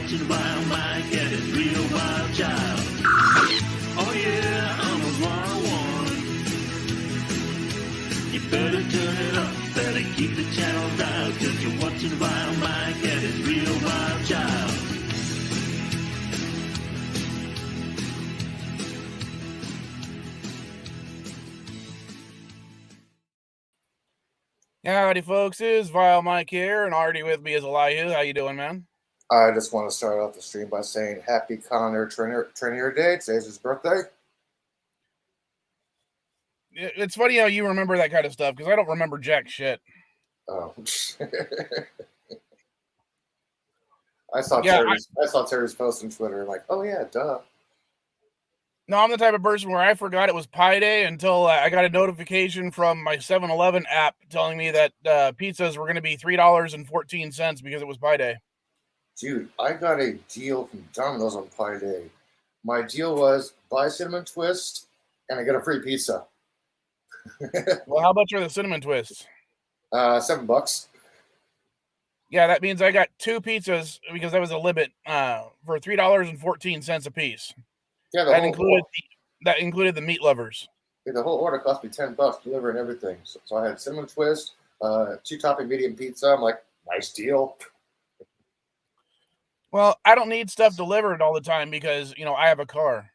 watching Vilemike and his real wild child. Oh yeah, I'm a wild one. You better turn it up, better keep the channel dialed, cause you're watching Vilemike and his real wild child. Howdy, folks. It's Vilemike here, and already with me is Elihu. How you doing, man? I just want to start off the stream by saying Happy Connor Trainer Day. Today's his birthday. It's funny how you remember that kind of stuff, because I don't remember jack shit. Oh. I saw Terry's post on Twitter, like, oh yeah, duh. No, I'm the type of person where I forgot it was Pi Day until I got a notification from my 7-Eleven app telling me that pizzas were going to be $3.14 because it was Pi Day. Dude, I got a deal from Domino's on Pi Day. My deal was buy cinnamon twist and I get a free pizza. Well, how much are the cinnamon twists? $7. Yeah, that means I got 2 pizzas because that was a limit for $3.14 a piece. Yeah, that included the meat lovers. Yeah, the whole order cost me $10, delivering everything. So I had cinnamon twist, 2-topping medium pizza. I'm like, nice deal. Well, I don't need stuff delivered all the time because, I have a car.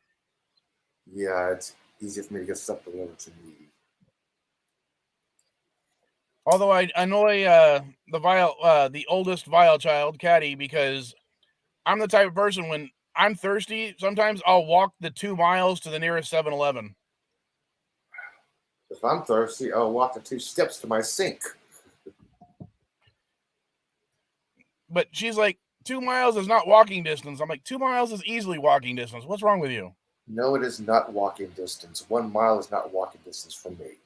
Yeah, it's easier for me to get stuff delivered to me. Although I annoy the oldest vile child, Caddy, because I'm the type of person when I'm thirsty, sometimes I'll walk the 2 miles to the nearest 7-Eleven. If I'm thirsty, I'll walk the 2 steps to my sink. But she's like, 2 miles is not walking distance. I'm like, 2 miles is easily walking distance. What's wrong with you? No, it is not walking distance. 1 mile is not walking distance for me.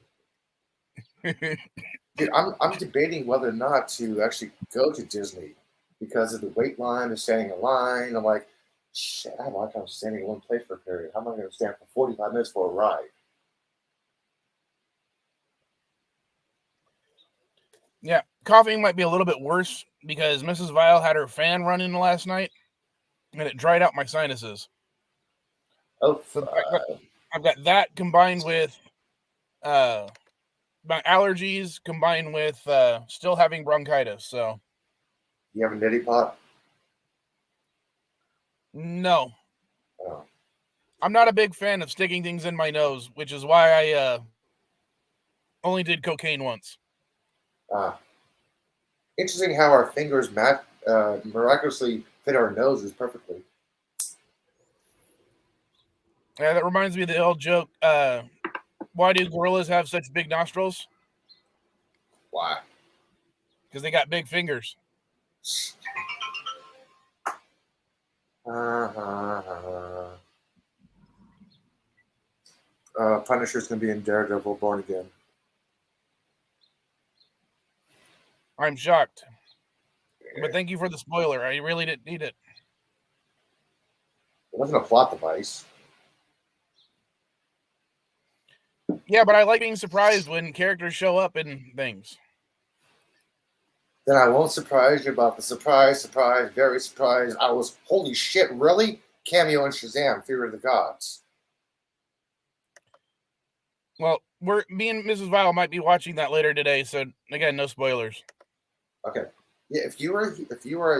Dude, I'm debating whether or not to actually go to Disney because of the wait line, the standing in line. I'm like, shit, I don't like how I'm standing in one place for a period. How am I going to stand for 45 minutes for a ride? Yeah, coughing might be a little bit worse because Mrs. Vile had her fan running last night, and it dried out my sinuses. Oh, so I've got that combined with my allergies, combined with still having bronchitis. So, you have a nitty pot? No. Oh. I'm not a big fan of sticking things in my nose, which is why I only did cocaine once. Interesting how our fingers miraculously fit our noses perfectly. Yeah, that reminds me of the old joke. Why do gorillas have such big nostrils? Why? Because they got big fingers. Punisher's going to be in Daredevil Born Again. I'm shocked. But thank you for the spoiler. I really didn't need it. It wasn't a plot device. Yeah, but I like being surprised when characters show up in things. Then I won't surprise you about the surprise, very surprised. I was, holy shit, really? Cameo in Shazam, Fear of the Gods. Well, me and Mrs. Vile might be watching that later today, so again, no spoilers. Okay. Yeah, if you were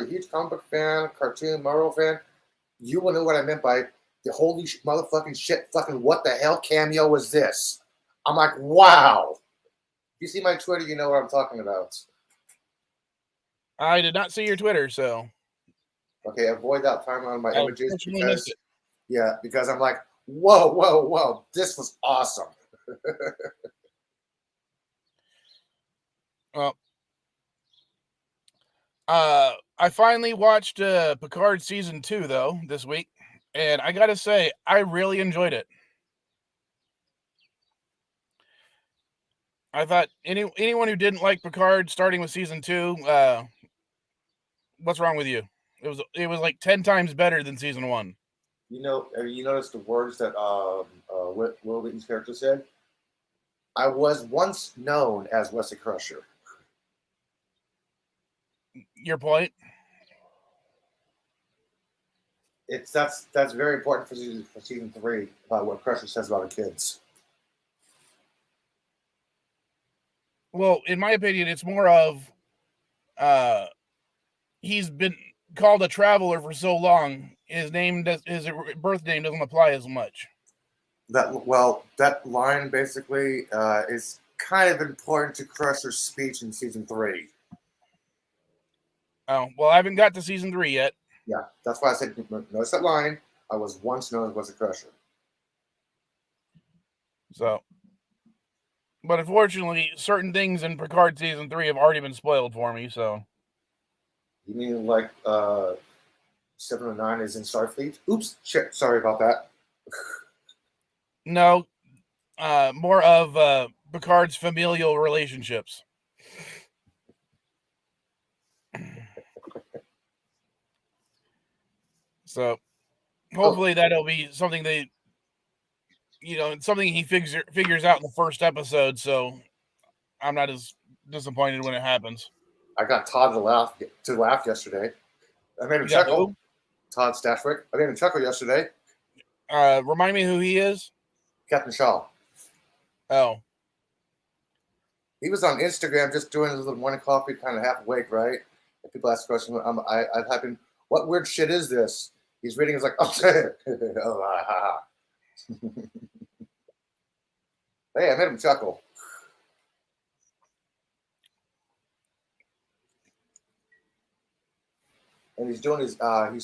a huge comic book fan, cartoon, Marvel fan, you will know what I meant by the holy motherfucking shit, fucking what the hell cameo was this? I'm like, wow. If you see my Twitter, you know what I'm talking about. I did not see your Twitter, so. Okay, avoid that timeline of my images because I'm like, whoa, this was awesome. Well, I finally watched Picard season 2 though this week, and I gotta say I really enjoyed it. I thought anyone who didn't like Picard starting with season 2, what's wrong with you? It was like 10 times better than season 1. You know, have you noticed the words that Will Wheaton's character said? I was once known as Wesley Crusher. Your point? That's very important for season 3 about what Crusher says about her kids. Well, in my opinion, it's more of he's been called a traveler for so long. His birth name doesn't apply as much. That line basically is kind of important to Crusher's speech in season 3. Oh, well, I haven't got to season 3 yet. Yeah, that's why I said notice that line. I was once known as a Crusher. So, but unfortunately, certain things in Picard season 3 have already been spoiled for me. So, You mean like 709 is in Starfleet? Oops, shit. Sorry about that. no, more of Picard's familial relationships. So, hopefully that'll be something something he figures out in the first episode. So, I'm not as disappointed when it happens. I got Todd to laugh yesterday. I made him chuckle. Todd Stashwick. I made him chuckle yesterday. Remind me who he is. Captain Shaw. Oh. He was on Instagram just doing his little morning coffee, kind of half awake, right? And people ask questions. I type in, what weird shit is this? He's reading, it's like, oh, hey, I made him chuckle. And he's doing he's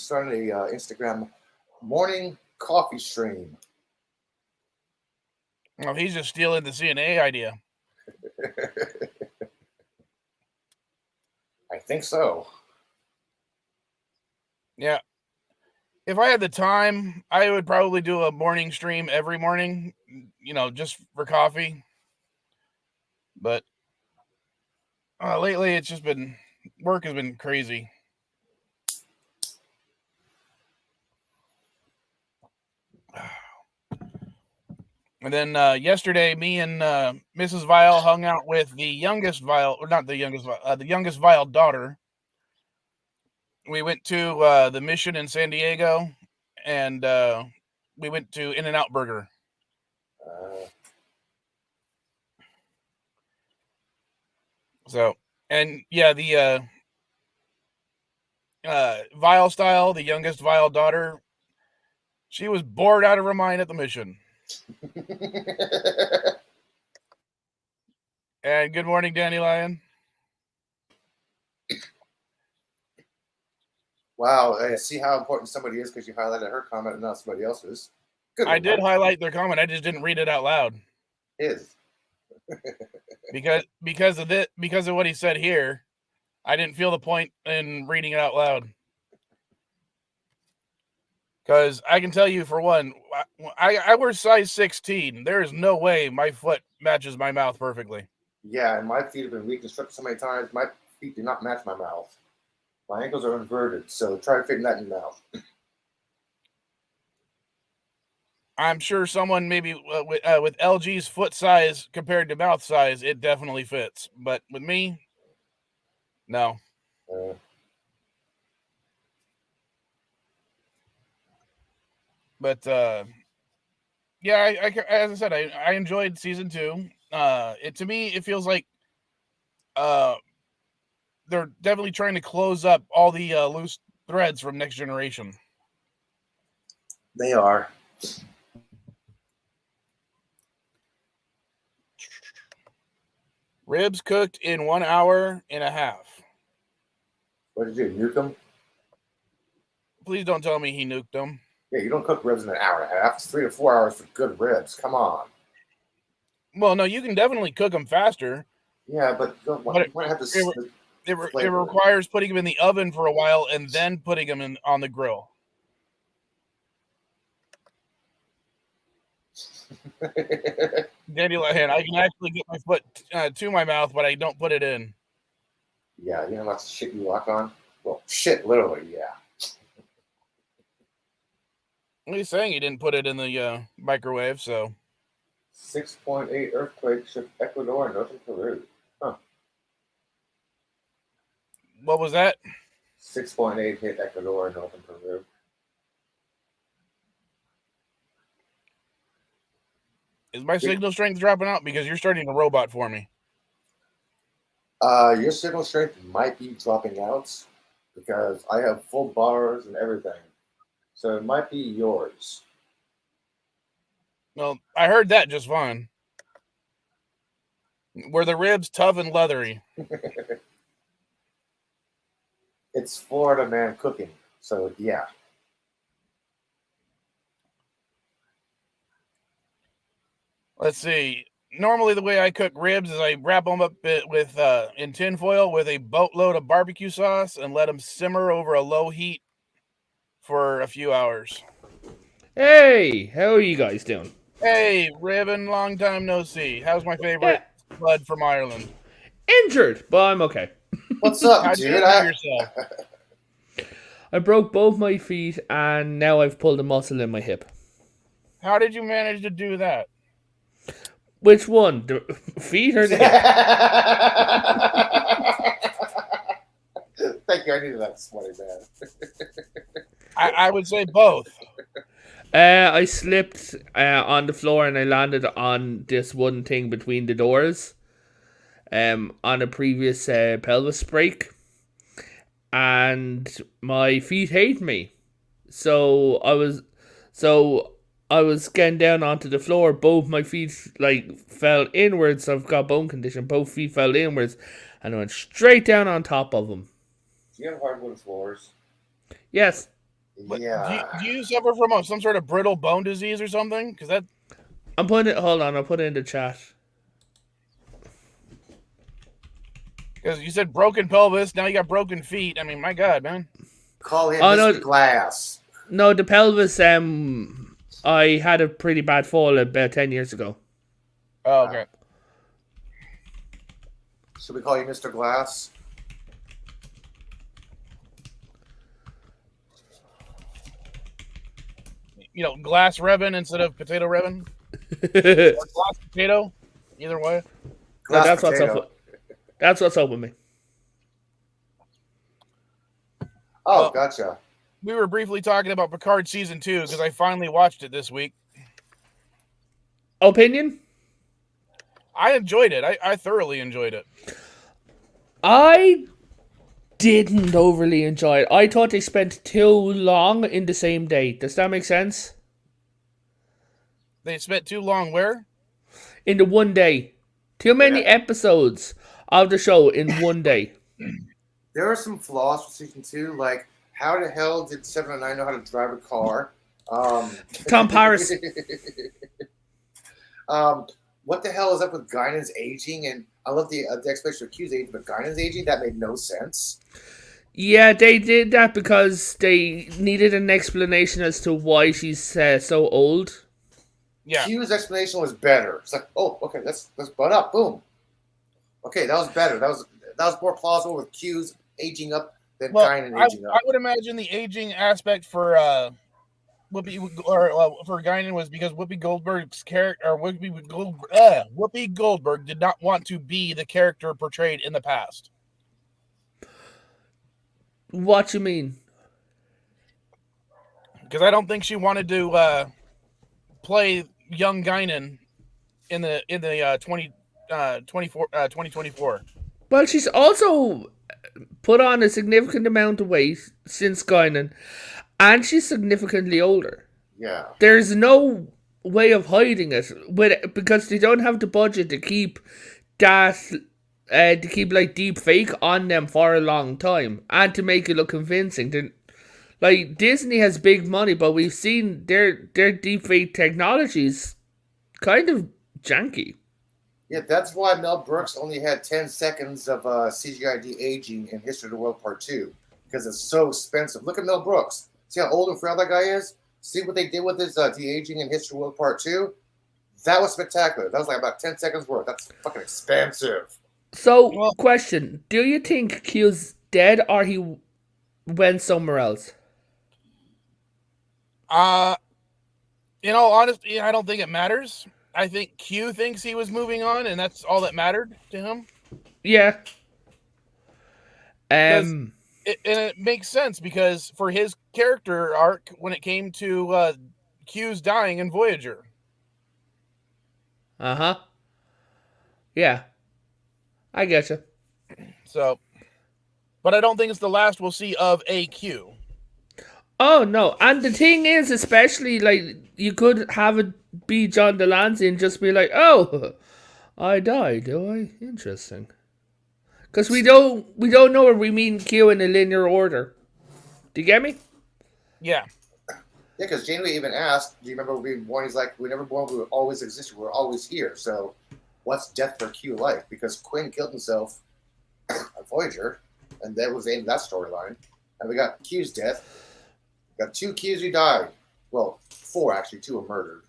starting a Instagram morning coffee stream. Well, he's just stealing the CNA idea. I think so. Yeah. If I had the time, I would probably do a morning stream every morning, just for coffee. But lately, it's just been, work has been crazy. And then yesterday, me and Mrs. Vile hung out with the youngest Vile, or not the youngest Vile daughter. We went to the Mission in San Diego, and we went to In-N-Out Burger. So, and yeah, the Vile style, the youngest Vile daughter, she was bored out of her mind at the Mission. And good morning, Dandelion. Wow, I see how important somebody is because you highlighted her comment and not somebody else's. Good. I did highlight their comment. I just didn't read it out loud. His. because of what he said here, I didn't feel the point in reading it out loud. Because I can tell you, for one, I wear size 16. There is no way my foot matches my mouth perfectly. Yeah, and my feet have been reconstructed so many times. My feet do not match my mouth. My ankles are inverted, so try fitting that in your mouth. I'm sure someone maybe with LG's foot size compared to mouth size, it definitely fits. But with me, no. But yeah, as I said, I enjoyed season 2. To me, it feels like they're definitely trying to close up all the loose threads from Next Generation. They are. Ribs cooked in 1.5 hours. What did you do? Nuke them? Please don't tell me he nuked them. Yeah, you don't cook ribs in 1.5 hours. It's 3 to 4 hours for good ribs. Come on. Well, no, you can definitely cook them faster. Yeah, but it requires putting them in the oven for a while and then putting them on the grill. Dandelion, I can actually get my foot to my mouth, but I don't put it in. Yeah, you know lots of shit you walk on? Well, shit, literally, yeah. He's saying he didn't put it in the microwave, so. 6.8 earthquake shook Ecuador and northern Peru. Huh. What was that? 6.8 hit Ecuador and northern Peru. Is my signal strength dropping out because you're starting to robot for me? Your signal strength might be dropping out because I have full bars and everything. So it might be yours. Well, I heard that just fine. Were the ribs tough and leathery? It's Florida man cooking. So yeah. Let's see. Normally, the way I cook ribs is I wrap them up with in tin foil with a boatload of barbecue sauce and let them simmer over a low heat for a few hours. Hey, how are you guys doing? Hey, Ribbon, long time no see. How's my favorite bud from Ireland? Injured, but I'm okay. What's up, How'd you dude? injure yourself? I broke both my feet and now I've pulled a muscle in my hip. How did you manage to do that? Which one? The feet or the hip? Thank you. I needed that sweaty man. I would say both. I slipped on the floor and I landed on this one thing between the doors on a previous pelvis break. And my feet hate me. So I was getting down onto the floor. Both my feet fell inwards. I've got bone condition. Both feet fell inwards, and I went straight down on top of them. Do you have hardwood floors? Yes. Yeah. Do you suffer from some sort of brittle bone disease or something? Because that. I'm putting it. Hold on. I'll put it in the chat. Because you said broken pelvis, now you got broken feet. I mean, my God, man. Call him Mr. Glass. No, the pelvis. I had a pretty bad fall about 10 years ago. Oh, okay. Should we call you Mr. Glass? You know, glass Revan instead of potato Revan? Or glass potato? Either way. Glass that's potato. what's up with me. Oh, gotcha. We were briefly talking about Picard Season 2 because I finally watched it this week. Opinion? I enjoyed it. I thoroughly enjoyed it. I didn't overly enjoy it. I thought they spent too long in the same day. Does that make sense? They spent too long where? In the one day. Too many episodes of the show in one day. There are some flaws with season 2, like how the hell did 7 and 9 know how to drive a car? Tom Paris. What the hell is up with Guinan's aging? And I love the explanation of Q's aging, but Guinan's aging, that made no sense. Yeah, they did that because they needed an explanation as to why she's so old. Yeah. Q's explanation was better. It's like, oh, okay, let's butt up. Boom. Okay, that was better. That was more plausible with Q's aging up than Guinan aging up. I would imagine the aging aspect for Whoopi for Guinan was because Whoopi Goldberg's character, or Whoopi Goldberg did not want to be the character portrayed in the past. What you mean? Because I don't think she wanted to play young Guinan in the 2024. Well, she's also put on a significant amount of weight since Guinan, and she's significantly older. Yeah. There's no way of hiding it because they don't have the budget to keep that deep fake on them for a long time and to make it look convincing. Like, Disney has big money, but we've seen their deep fake technologies kind of janky. Yeah, that's why Mel Brooks only had 10 seconds of CGI de-aging in History of the World Part 2 because it's so expensive. Look at Mel Brooks. See how old and frail that guy is? See what they did with his de-aging in History of the World Part 2? That was spectacular. That was like about 10 seconds worth. That's fucking expensive. So, question. Do you think Q's dead or he went somewhere else? In all honesty, I don't think it matters. I think Q thinks he was moving on, and that's all that mattered to him. Yeah. It makes sense because for his character arc, when it came to Q's dying in Voyager, Uh-huh. Yeah. I get you. So, but I don't think it's the last we'll see of AQ. Oh, no. And the thing is, especially, like, you could have it be John Delancey and just be like, oh, I died, do I? Interesting. Because we don't know where we mean Q in a linear order. Do you get me? Yeah. Yeah, because Janeway even asked, do you remember we being born? He's like, we never born, we were always existed, we were always here. So what's death for Q like? Because Quinn killed himself on Voyager, and that was the end of that storyline. And we got Q's death. We got 2 Qs who died. Well, 4 actually, 2 were murdered.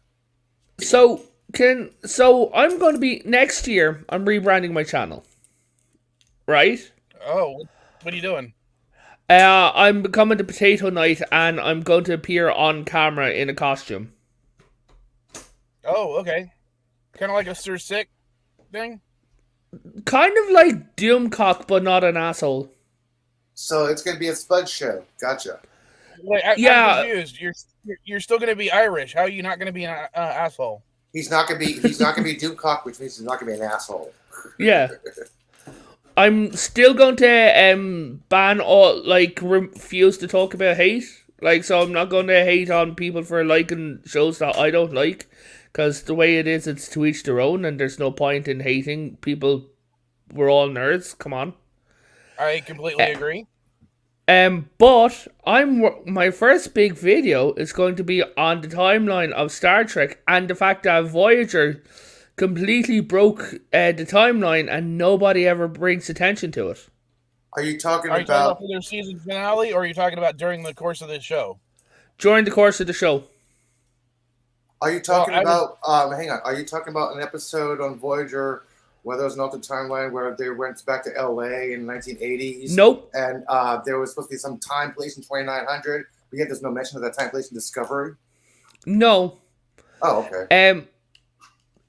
So I'm going to be, next year, I'm rebranding my channel. Right? Oh, what are you doing? I'm becoming the Potato Knight, and I'm going to appear on camera in a costume. Oh, okay. Kind of like a Sir Sick thing? Kind of like Doomcock, but not an asshole. So it's going to be a Spud show. Gotcha. Wait, Yeah. I'm confused. You're still going to be Irish. How are you not going to be an asshole? He's not going to be Doomcock, which means he's not going to be an asshole. Yeah. I'm still going to ban all, like, refuse to talk about hate. Like, so I'm not going to hate on people for liking shows that I don't like. Because the way it is, it's to each their own, and there's no point in hating people. We're all nerds. Come on. I completely agree. But my first big video is going to be on the timeline of Star Trek and the fact that Voyager completely broke the timeline and nobody ever brings attention to it. Are you talking Are you talking about about for their season finale, or are you talking about during the course of this show? During the course of the show. Are you talking about hang on, are you talking about an episode on Voyager where there was an alternate timeline where they went back to LA in the 1980s? Nope. And there was supposed to be some time, place in 2900, but yet there's no mention of that time, place in Discovery? No. Oh, okay.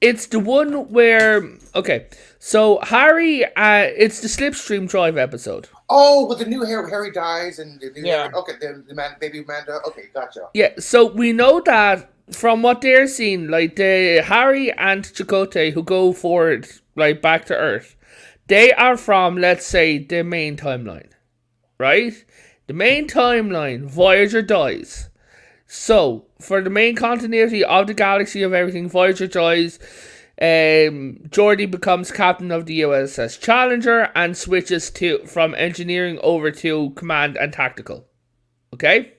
It's the one where, okay, so Harry, it's the Slipstream Drive episode. Oh, but the new Harry dies and the new Yeah. Harry, okay, the baby Amanda, okay, gotcha. Yeah, so we know that from what they're seeing, like the Harry and Chakotay who go forward, like back to Earth, they are from, let's say, the main timeline, right? The main timeline, Voyager dies. So, for the main continuity of the galaxy of everything, Voyager dies. Geordi becomes captain of the USS Challenger and switches from engineering over to command and tactical. Okay?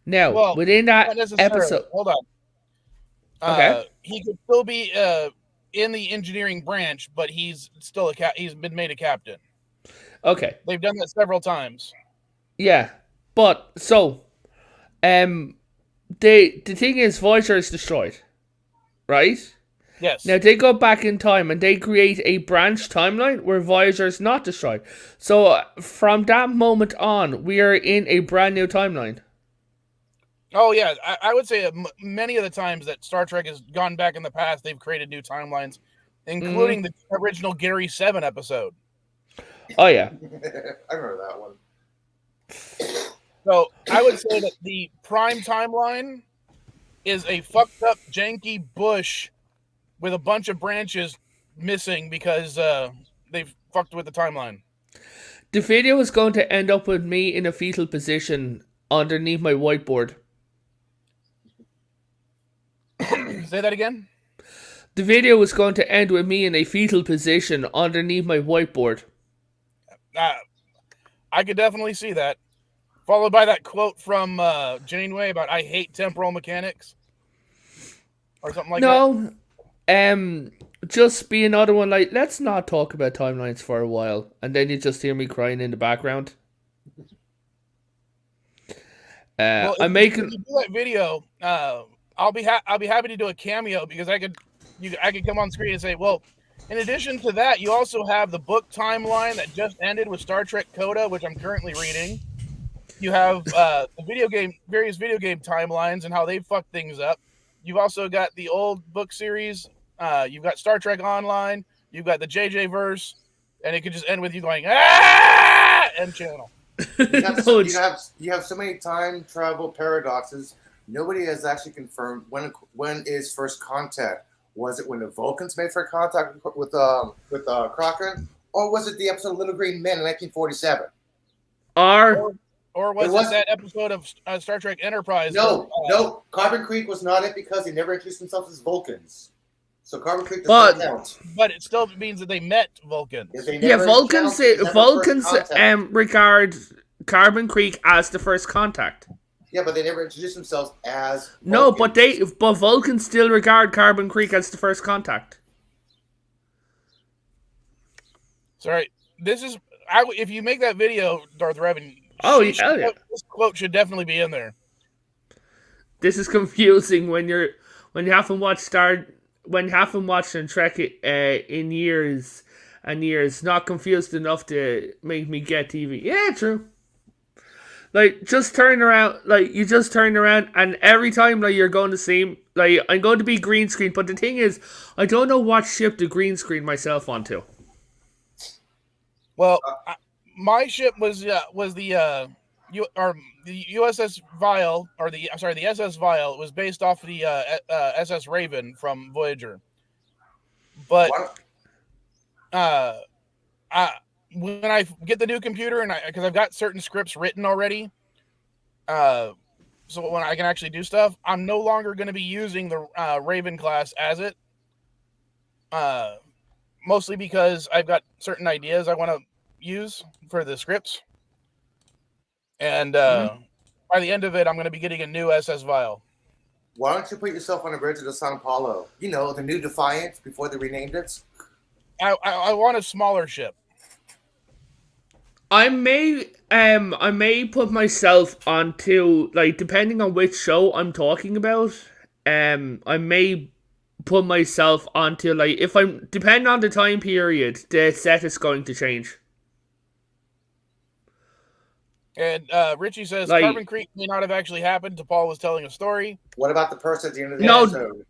Now, Well, within that not necessarily. episode... Hold on. Okay. He could still be in the engineering branch, but he's still he's been made a captain. Okay. They've done that several times. Yeah. But, so... the thing is, Voyager is destroyed. Right? Yes. Now, they go back in time and they create a branch timeline where Voyager is not destroyed. So, from that moment on, we are in a brand new timeline. Oh, yeah. I would say many of the times that Star Trek has gone back in the past, they've created new timelines, including the original Gary 7 episode. Oh, yeah. I remember that one. So, I would say that the prime timeline is a fucked up, janky bush with a bunch of branches missing because they've fucked with the timeline. The video is going to end up with me in a fetal position underneath my whiteboard. Say that again? The video is going to end with me in a fetal position underneath my whiteboard. I could definitely see that. Followed by that quote from Janeway about "I hate temporal mechanics," or something like that. No, just be another one like, let's not talk about timelines for a while, and then you just hear me crying in the background. Well, I'm if making. you do that video, I'll be happy to do a cameo because I could come on screen and say, well, in addition to that, you also have the book timeline that just ended with Star Trek Coda, which I'm currently reading. You have the various video game timelines and how they fuck things up. You've also got the old book series. You've got Star Trek Online. You've got the JJ verse, and it could just end with you going end channel. You have so many time travel paradoxes. Nobody has actually confirmed when is first contact. Was it when the Vulcans made for contact with Crocker, or was it the episode Little Green Men in 1947? Or was it that episode of Star Trek Enterprise? No. Carbon Creek was not it because they never introduced themselves as Vulcans. So Carbon Creek does not count. But it still means that they met Vulcans. Vulcans regard Carbon Creek as the first contact. Yeah, but they never introduced themselves as Vulcans. No, but Vulcans still regard Carbon Creek as the first contact. Sorry, if you make that video, Darth Revan. This quote should definitely be in there. This is confusing when you haven't watched Trek in years and years. Not confused enough to make me get TV. Yeah, true. Like, just turn around, and every time, like, you're going to see, like, I'm going to be green screen, but the thing is, I don't know what ship to green screen myself onto. Well, my ship was the USS Vile, or the SS Vile. It was based off of the SS Raven from Voyager. But when I get the new computer, and because I've got certain scripts written already, so when I can actually do stuff, I'm no longer going to be using the Raven class as it. Mostly because I've got certain ideas I want to use for the scripts, and by the end of it, I'm going to be getting a new SS Vile. Why don't you put yourself on the bridge of the Sao Paulo? You know, the new Defiant before they renamed it. I want a smaller ship. I may put myself onto, like, depending on which show I'm talking about, I may put myself onto, like, depending on the time period, the set is going to change. And Richie says, like, Carbon Creek may not have actually happened. Paul was telling a story. What about the person at the end of the episode?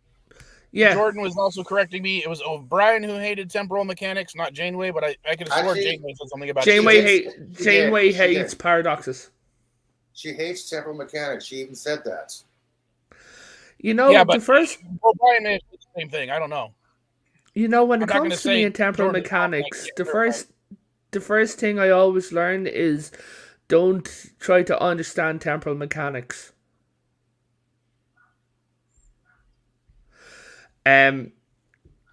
Yeah. Jordan was also correcting me. It was O'Brien who hated temporal mechanics, not Janeway, but I could have sworn Janeway said something about Janeway hates paradoxes. She hates temporal mechanics. She even said that. You know, yeah, but O'Brien may have said the same thing. I don't know. You know, when it comes to me in temporal mechanics, the first thing I always learn is don't try to understand temporal mechanics.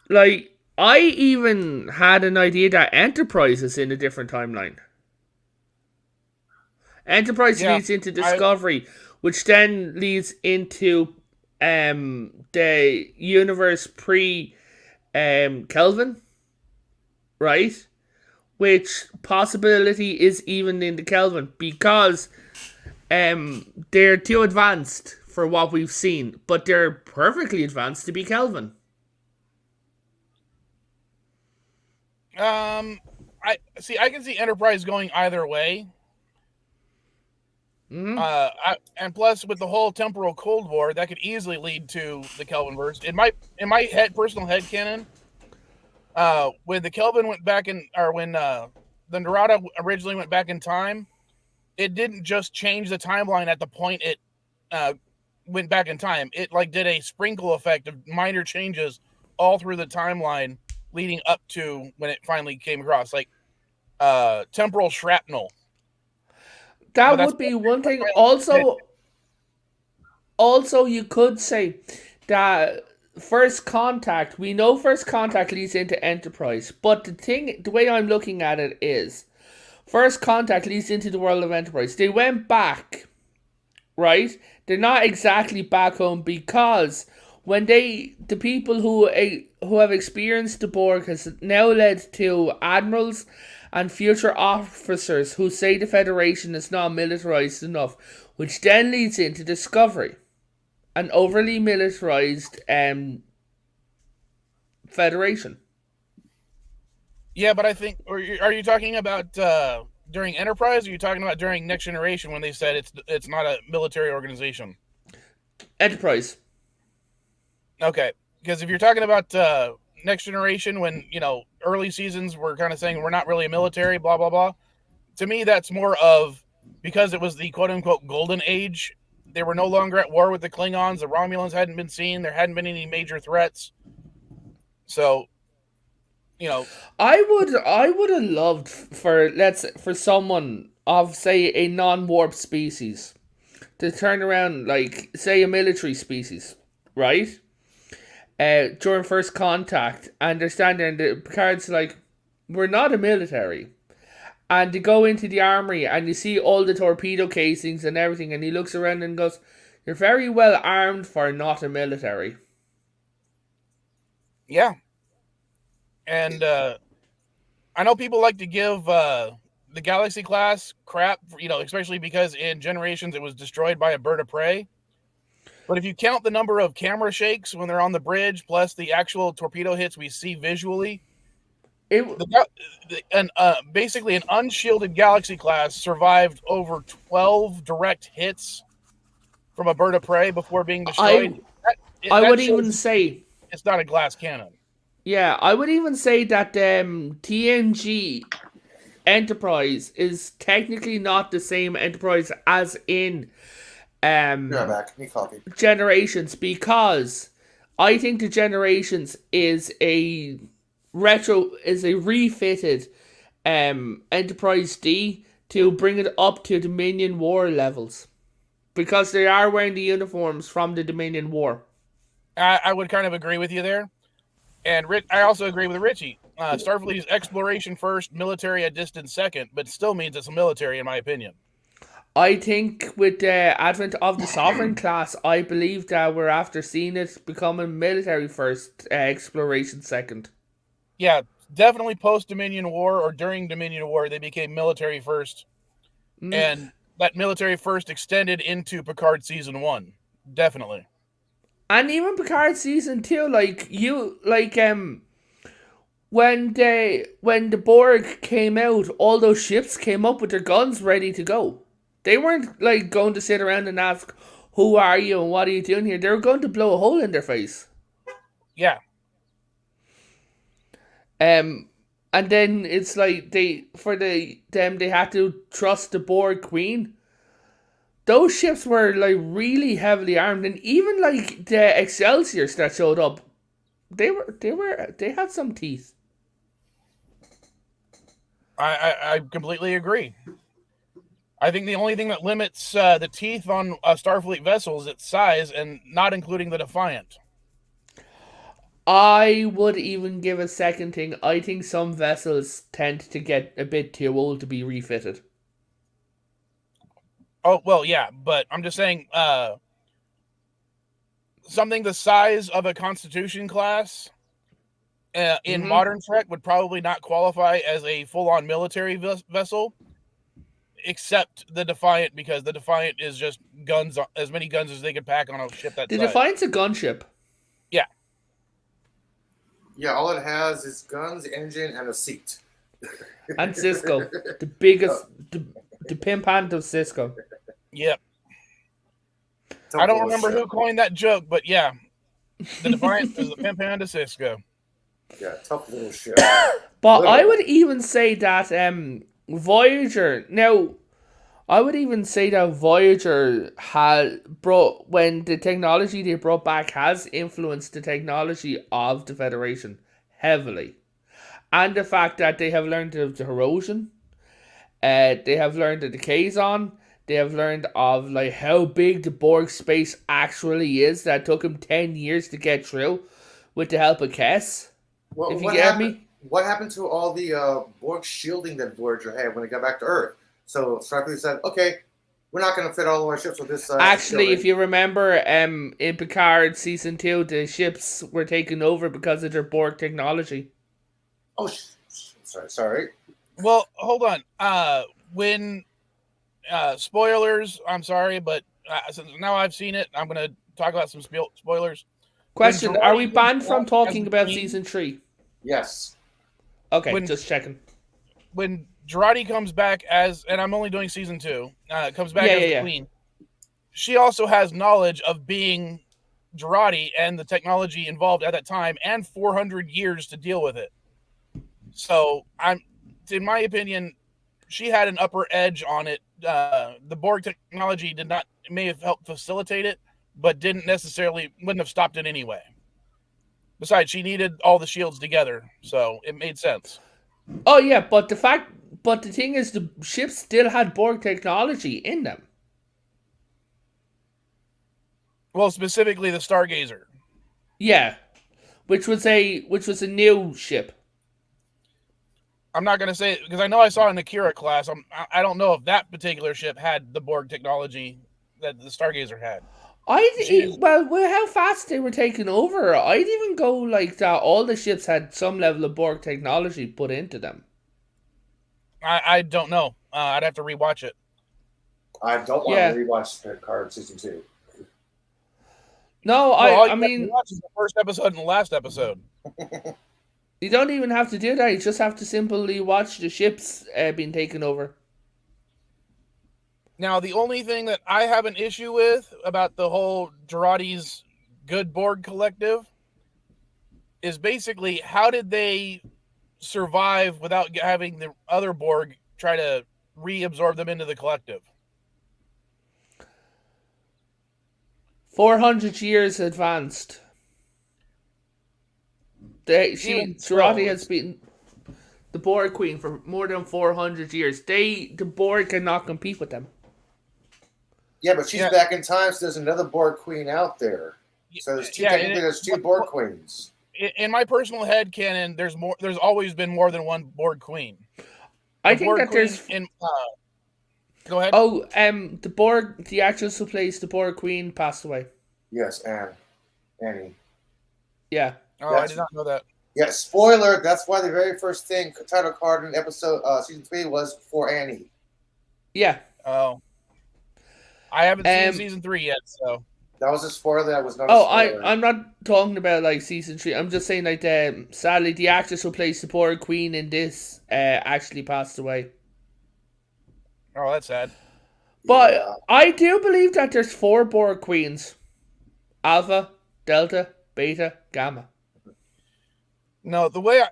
Like, I even had an idea that Enterprise is in a different timeline. Enterprise leads into Discovery, which then leads into the universe pre-Kelvin, right? Which possibility is even in the Kelvin, because they're too advanced for what we've seen, but they're perfectly advanced to be Kelvin. I can see Enterprise going either way. Mm-hmm. And plus, with the whole temporal Cold War, that could easily lead to the Kelvinverse. In my personal headcanon, when the Kelvin went back when the Narada originally went back in time, it didn't just change the timeline at the point it went back in time. It did a sprinkle effect of minor changes all through the timeline leading up to when it finally came across, like temporal shrapnel. That would be one thing. Also, you could say that First Contact, we know First Contact leads into Enterprise, but the way I'm looking at it is, First Contact leads into the world of Enterprise. They went back, right? They're not exactly back home, because when the people who have experienced the Borg has now led to admirals and future officers who say the Federation is not militarized enough, which then leads into Discovery, an overly militarized Federation. Yeah, but I think, are you talking about during Enterprise, or are you talking about during Next Generation when they said it's not a military organization? Enterprise. Okay, because if you're talking about Next Generation, when, early seasons were kind of saying we're not really a military, blah, blah, blah. To me, that's more of, because it was the quote-unquote golden age, they were no longer at war with the Klingons, the Romulans hadn't been seen, there hadn't been any major threats. So, you know, I would have loved for someone of say a non-warp species to turn around, like say a military species, right? During first contact, and they're standing there, and the Picard's like, "We're not a military," and they go into the armory, and you see all the torpedo casings and everything, and he looks around and goes, "You're very well armed for not a military." yeah. And I know people like to give the Galaxy class crap, especially because in Generations it was destroyed by a bird of prey. But if you count the number of camera shakes when they're on the bridge, plus the actual torpedo hits we see visually, basically an unshielded Galaxy class survived over 12 direct hits from a bird of prey before being destroyed. I would even say it's not a glass cannon. Yeah, I would even say that TNG Enterprise is technically not the same Enterprise as in Generations, because I think the Generations is a refitted Enterprise D to bring it up to Dominion War levels, because they are wearing the uniforms from the Dominion War. I would kind of agree with you there. And I also agree with Richie. Starfleet is exploration first, military at distance second, but still means it's a military in my opinion. I think with the advent of the Sovereign class, I believe that we're after seeing it becoming military first, exploration second. Yeah, definitely post-Dominion War or during Dominion War, they became military first. And that military first extended into Picard Season 1. Definitely. And even Picard Season 2, when the Borg came out, all those ships came up with their guns ready to go. They weren't like going to sit around and ask, "Who are you and what are you doing here?" They were going to blow a hole in their face. Yeah. And then it's like they had to trust the Borg Queen. Those ships were like really heavily armed, and even like the Excelsiors that showed up, they had some teeth. I completely agree. I think the only thing that limits the teeth on a Starfleet vessel is its size, and not including the Defiant. I would even give a second thing. I think some vessels tend to get a bit too old to be refitted. Oh, well, yeah, but I'm just saying something the size of a Constitution class in modern Trek would probably not qualify as a full-on military vessel, except the Defiant, because the Defiant is just guns, as many guns as they could pack on a ship that size. The Defiant's a gunship. Yeah. Yeah, all it has is guns, engine, and a seat. And Cisco. The biggest, the pimp hand of Cisco. Yep. I don't remember who coined that joke, but yeah. The Defiant is the pimp hand of Cisco. Yeah, tough little shit. But I would even say that Voyager. Now, I would even say that Voyager when the technology they brought back has influenced the technology of the Federation heavily. And the fact that they have learned of the Herosian, they have learned of the Kazon, they have learned of like how big the Borg space actually is, that took them 10 years to get through with the help of Kess. Well, if you get me? What happened to all the Borg shielding that Voyager had when it got back to Earth? So Starfleet said, okay, we're not going to fit all of our ships with this. Actually, if you remember, in Picard Season 2, the ships were taken over because of their Borg technology. Oh, sorry. Well, hold on. When spoilers, I'm sorry, but since now I've seen it, I'm going to talk about some spoilers. Question, are we banned from talking about Season 3? Yes. Okay, just checking. When Girardi comes back and I'm only doing Season 2, comes back as the Queen, she also has knowledge of being Girardi and the technology involved at that time, and 400 years to deal with it. So, in my opinion, she had an upper edge on it. The Borg technology may have helped facilitate it, but wouldn't have stopped it anyway. Besides, she needed all the shields together, so it made sense. Oh yeah, but the thing is, the ships still had Borg technology in them. Well, specifically the Stargazer. Yeah, which was a new ship. I'm not going to say it because I know I saw in the Kira class. I don't know if that particular ship had the Borg technology that the Stargazer had. With how fast they were taking over, I'd even go like that. All the ships had some level of Borg technology put into them. I don't know. I'd have to rewatch it. I don't want to rewatch Picard season 2. No, well, I mean, watch the first episode and the last episode. You don't even have to do that. You just have to simply watch the ships being taken over. Now, the only thing that I have an issue with about the whole Girardi's Good Borg Collective is basically how did they survive without having the other Borg try to reabsorb them into the collective? 400 years advanced. Girardi has been the Borg Queen for more than 400 years. The Borg cannot compete with them. Yeah, but she's back in time, so there's another Borg Queen out there. So there's two Borg Queens. In my personal head canon, there's always been more than one Borg Queen. I think that there's go ahead. Oh, the actress who plays the Borg Queen passed away. Yes, Annie. Yeah. Oh, I did not know that. Yeah, spoiler. That's why the very first title card in episode season 3 was for Annie. Yeah. Oh. I haven't seen season 3 yet, so that was a spoiler. That was not. A spoiler. I'm not talking about like season 3. I'm just saying like sadly the actress who plays the Borg Queen in this actually passed away. Oh, that's sad. But I do believe that there's 4 Borg Queens: Alpha, Delta, Beta, Gamma. No, the way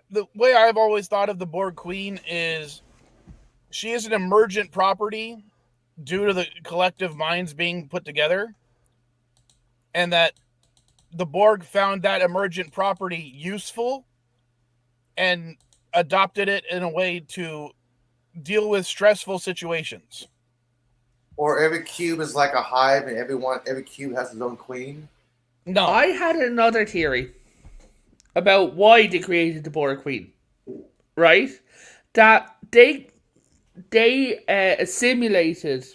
I've always thought of the Borg Queen is she is an emergent property due to the collective minds being put together, and that the Borg found that emergent property useful and adopted it in a way to deal with stressful situations. Or every cube is like a hive, and every cube has its own queen. No, I had another theory about why they created the Borg Queen. Right, that they assimilated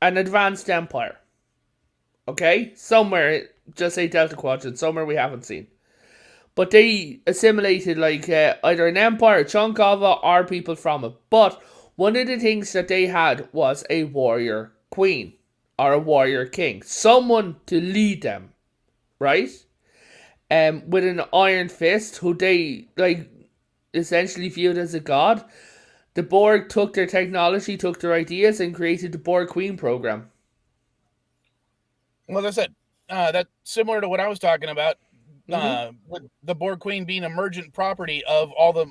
an advanced empire. Okay, somewhere, just say Delta Quadrant, somewhere we haven't seen. But they assimilated like either an empire, a chunk of it, or people from it. But one of the things that they had was a warrior queen or a warrior king, someone to lead them, right? With an iron fist, who they like essentially viewed as a god. The Borg took their technology, took their ideas, and created the Borg Queen program. Well, as I said, that's similar to what I was talking about. With the Borg Queen being emergent property of all the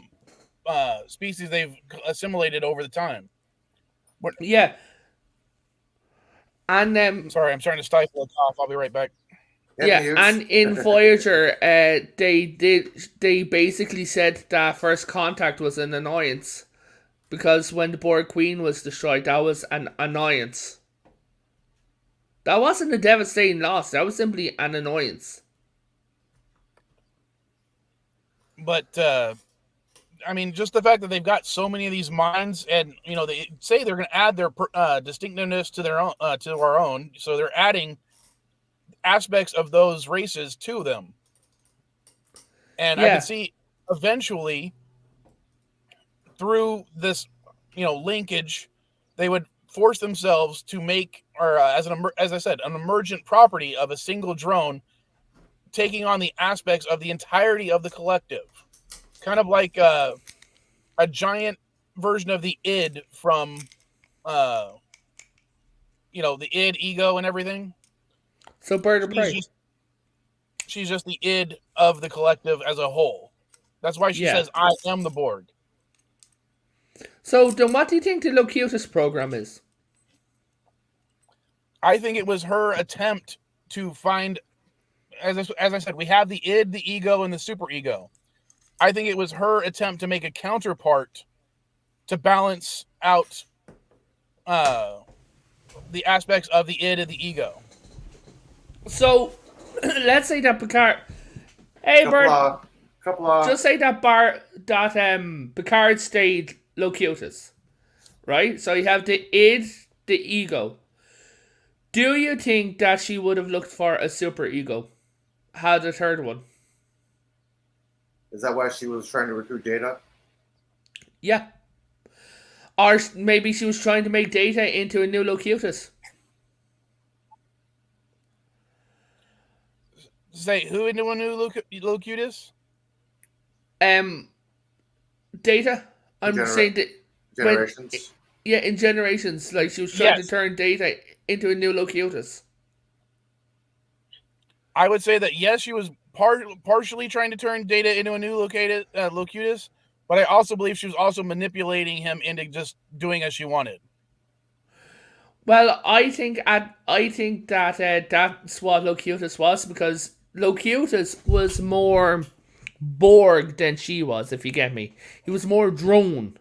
species they've assimilated over the time. Yeah. And sorry, I'm starting to stifle a cough. I'll be right back. Yeah, and in Voyager, they basically said that First Contact was an annoyance. Because when the Borg Queen was destroyed, that was an annoyance. That wasn't a devastating loss. That was simply an annoyance. But, I mean, just the fact that they've got so many of these minds, and, you know, they say they're going to add their distinctiveness to their own, to our own. So they're adding aspects of those races to them. And I can see eventually, through this, you know, linkage, they would force themselves to make, or as I said, an emergent property of a single drone, taking on the aspects of the entirety of the collective, kind of like a giant version of the id from, you know, the id, ego, and everything. So Bird of Prey. She's just the id of the collective as a whole. That's why she says, "I am the Borg." So then, what do you think the Locutus program is? I think it was her attempt to find as I said, we have the id, the ego, and the superego. I think it was her attempt to make a counterpart to balance out the aspects of the id and the ego. So, let's say that Picard. Hey, Bird. Couple of. Just say that Picard stayed Locutus, right? So you have the id, the ego. Do you think that she would have looked for a super ego? Had the third one? Is that why she was trying to recruit Data? Yeah. Or maybe she was trying to make Data into a new Locutus. Say who into a new Locutus? Data. I'm saying that Generations. in Generations, like she was trying to turn Data into a new Locutus. I would say that yes, she was partially trying to turn Data into a new Locutus, but I also believe she was also manipulating him into just doing as she wanted. Well, I think that that's what Locutus was, because Locutus was more Borg than she was, if you get me. He was more drone,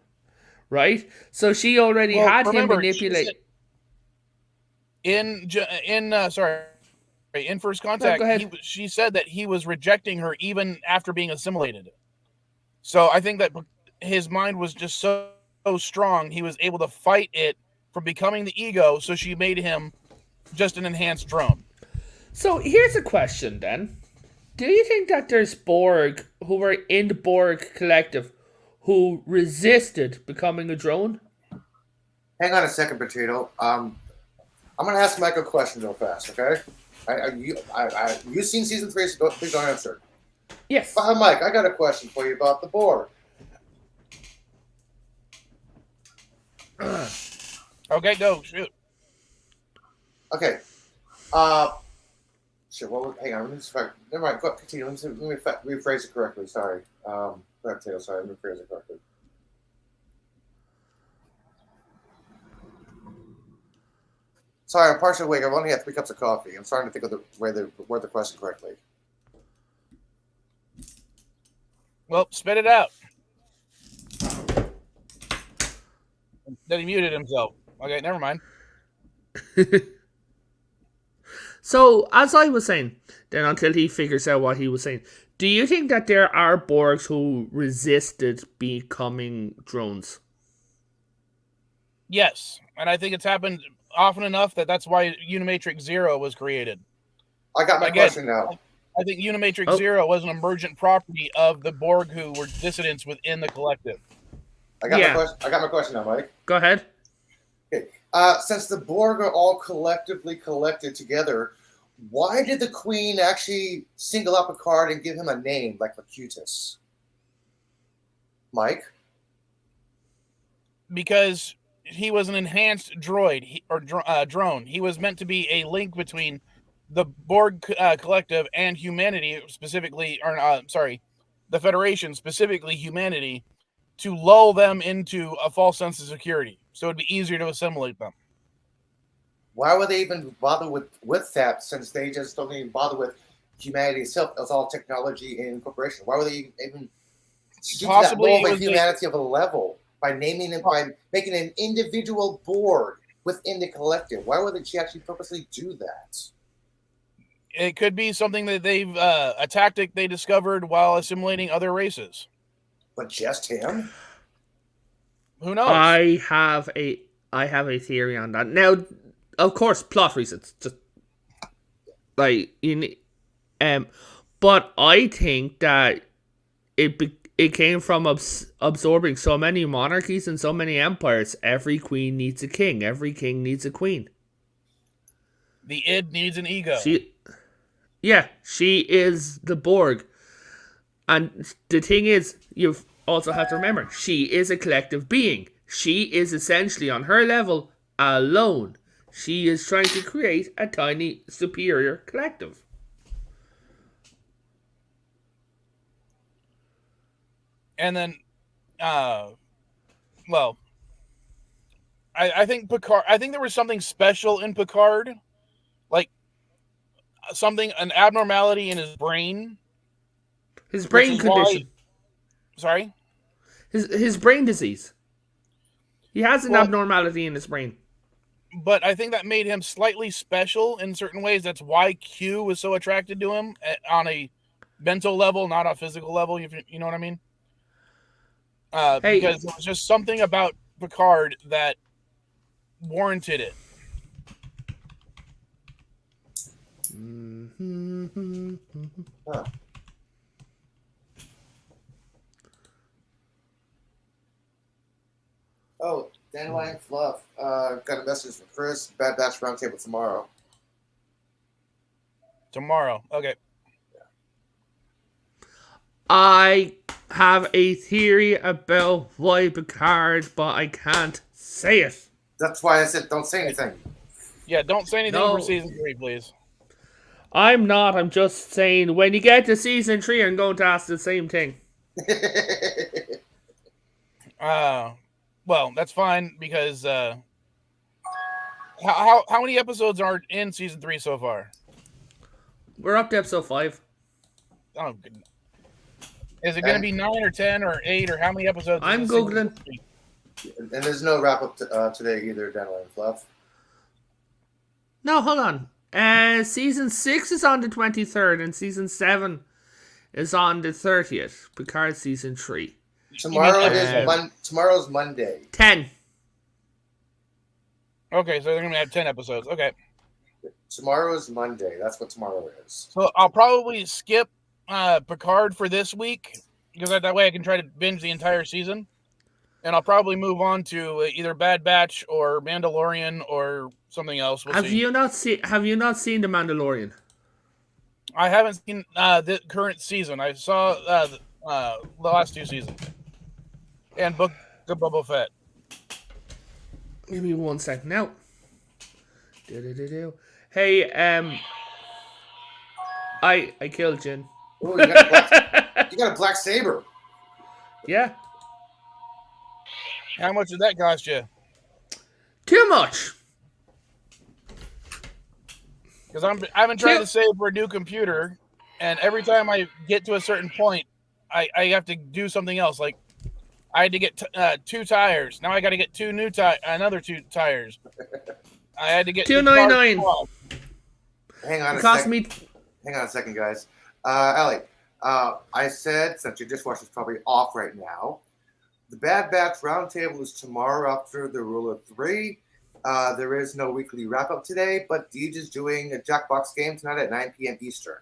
right? So she already had him manipulate. In First Contact, she said that he was rejecting her even after being assimilated. So I think that his mind was just so strong, he was able to fight it from becoming the ego, so she made him just an enhanced drone. So here's a question then. Do you think that there's Borg who were in the Borg collective who resisted becoming a drone? Hang on a second, Potato. I'm going to ask Mike a question real fast, okay? You've seen season 3, so please don't answer. Yes. Mike, I got a question for you about the Borg. Okay, go. Shoot. Okay. Shit, hang on. Never mind. Continue. Let me rephrase it correctly. Sorry. Sorry, let me rephrase it correctly. Sorry, I'm partially awake. I've only had 3 cups of coffee. I'm starting to think of the word the question correctly. Well, spit it out. Then he muted himself. Okay, never mind. So, as I was saying, then until he figures out what he was saying, do you think that there are Borgs who resisted becoming drones? Yes, and I think it's happened often enough that's why Unimatrix Zero was created. I got my question now. I think Unimatrix Zero was an emergent property of the Borg who were dissidents within the collective. I got my question now, Mike. Go ahead. Okay. Since the Borg are all collectively collected together, why did the Queen actually single out Picard and give him a name like Locutus? Mike? Because he was an enhanced droid or drone. He was meant to be a link between the Borg collective and humanity, specifically, the Federation, specifically humanity, to lull them into a false sense of security, so it'd be easier to assimilate them. Why would they even bother with that, since they just don't even bother with humanity itself? It's all technology and incorporation. Why would they even possibly that humanity of a level by naming it, by making an individual Borg within the collective? Why would she actually purposely do that? It could be something that they've a tactic they discovered while assimilating other races. But just him? Who knows? I have a theory on that. Now, of course, plot reasons. Just like but I think that it came from absorbing so many monarchies and so many empires. Every queen needs a king. Every king needs a queen. The id needs an ego. She is the Borg. And the thing is, you also have to remember, she is a collective being. She is essentially, on her level, alone. She is trying to create a tiny, superior collective. And then, I think Picard. I think there was something special in Picard. Like, an abnormality in his brain. His brain is why- condition. Sorry? His brain disease. He has an Well- abnormality in his brain. But I think that made him slightly special in certain ways. That's why Q was so attracted to him on a mental level, not a physical level. You know what I mean? Hey. Because there was just something about Picard that warranted it. Huh. Oh, Dandelion Fluff. Got a message from Chris. Bad Batch Roundtable tomorrow. Tomorrow. Okay. I have a theory about why Picard, but I can't say it. That's why I said don't say anything. Yeah, don't say anything No. for season 3, please. I'm not. I'm just saying when you get to season 3, I'm going to ask the same thing. Well, that's fine because how many episodes are in season 3 so far? We're up to episode 5. Oh, goodness. Is it going to be 9 or 10 or 8 or how many episodes? I'm is this Googling. season 3? And there's no wrap up today either, Dandelion Fluff. No, hold on. Season 6 is on the 23rd and season 7 is on the 30th. Picard season 3. Tomorrow's Monday. 10. Okay, so they're going to have 10 episodes. Okay. Tomorrow is Monday. That's what tomorrow is. So I'll probably skip Picard for this week because that way I can try to binge the entire season. And I'll probably move on to either Bad Batch or Mandalorian or something else. We'll see. Have you not seen The Mandalorian? I haven't seen the current season. I saw the last 2 seasons. And Book of Boba Fett. Give me 1 second now. Hey, I killed Jin. Ooh, you got a black saber. Yeah. How much did that cost you? Too much. Because I've been trying to save for a new computer, and every time I get to a certain point, I have to do something else. Like I had to get 2 tires. Now I got to get another 2 tires. I had to get $2.99. Hang on Hang on a second, guys. Ellie, I said, since your dishwasher's probably off right now, the Bad Batch Roundtable is tomorrow after the Rule of 3. There is no weekly wrap-up today, but Deej is doing a Jackbox game tonight at 9 p.m. Eastern.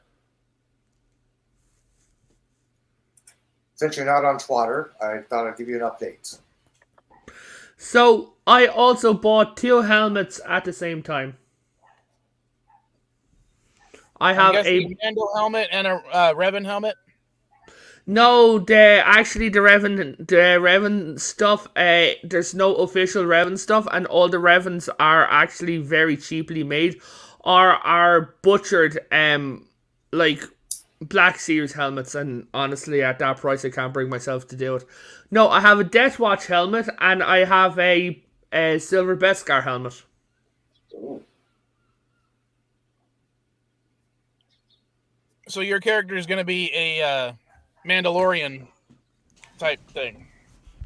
Since you're not on Twitter, I thought I'd give you an update. So, I also bought 2 helmets at the same time. I have a Mando helmet and a Revan helmet. No, the Revan stuff. There's no official Revan stuff, and all the Revans are actually very cheaply made, or are butchered, like Black Series helmets. And honestly, at that price, I can't bring myself to do it. No, I have a Death Watch helmet, and I have a Silver Beskar helmet. Ooh. So your character is going to be a Mandalorian type thing.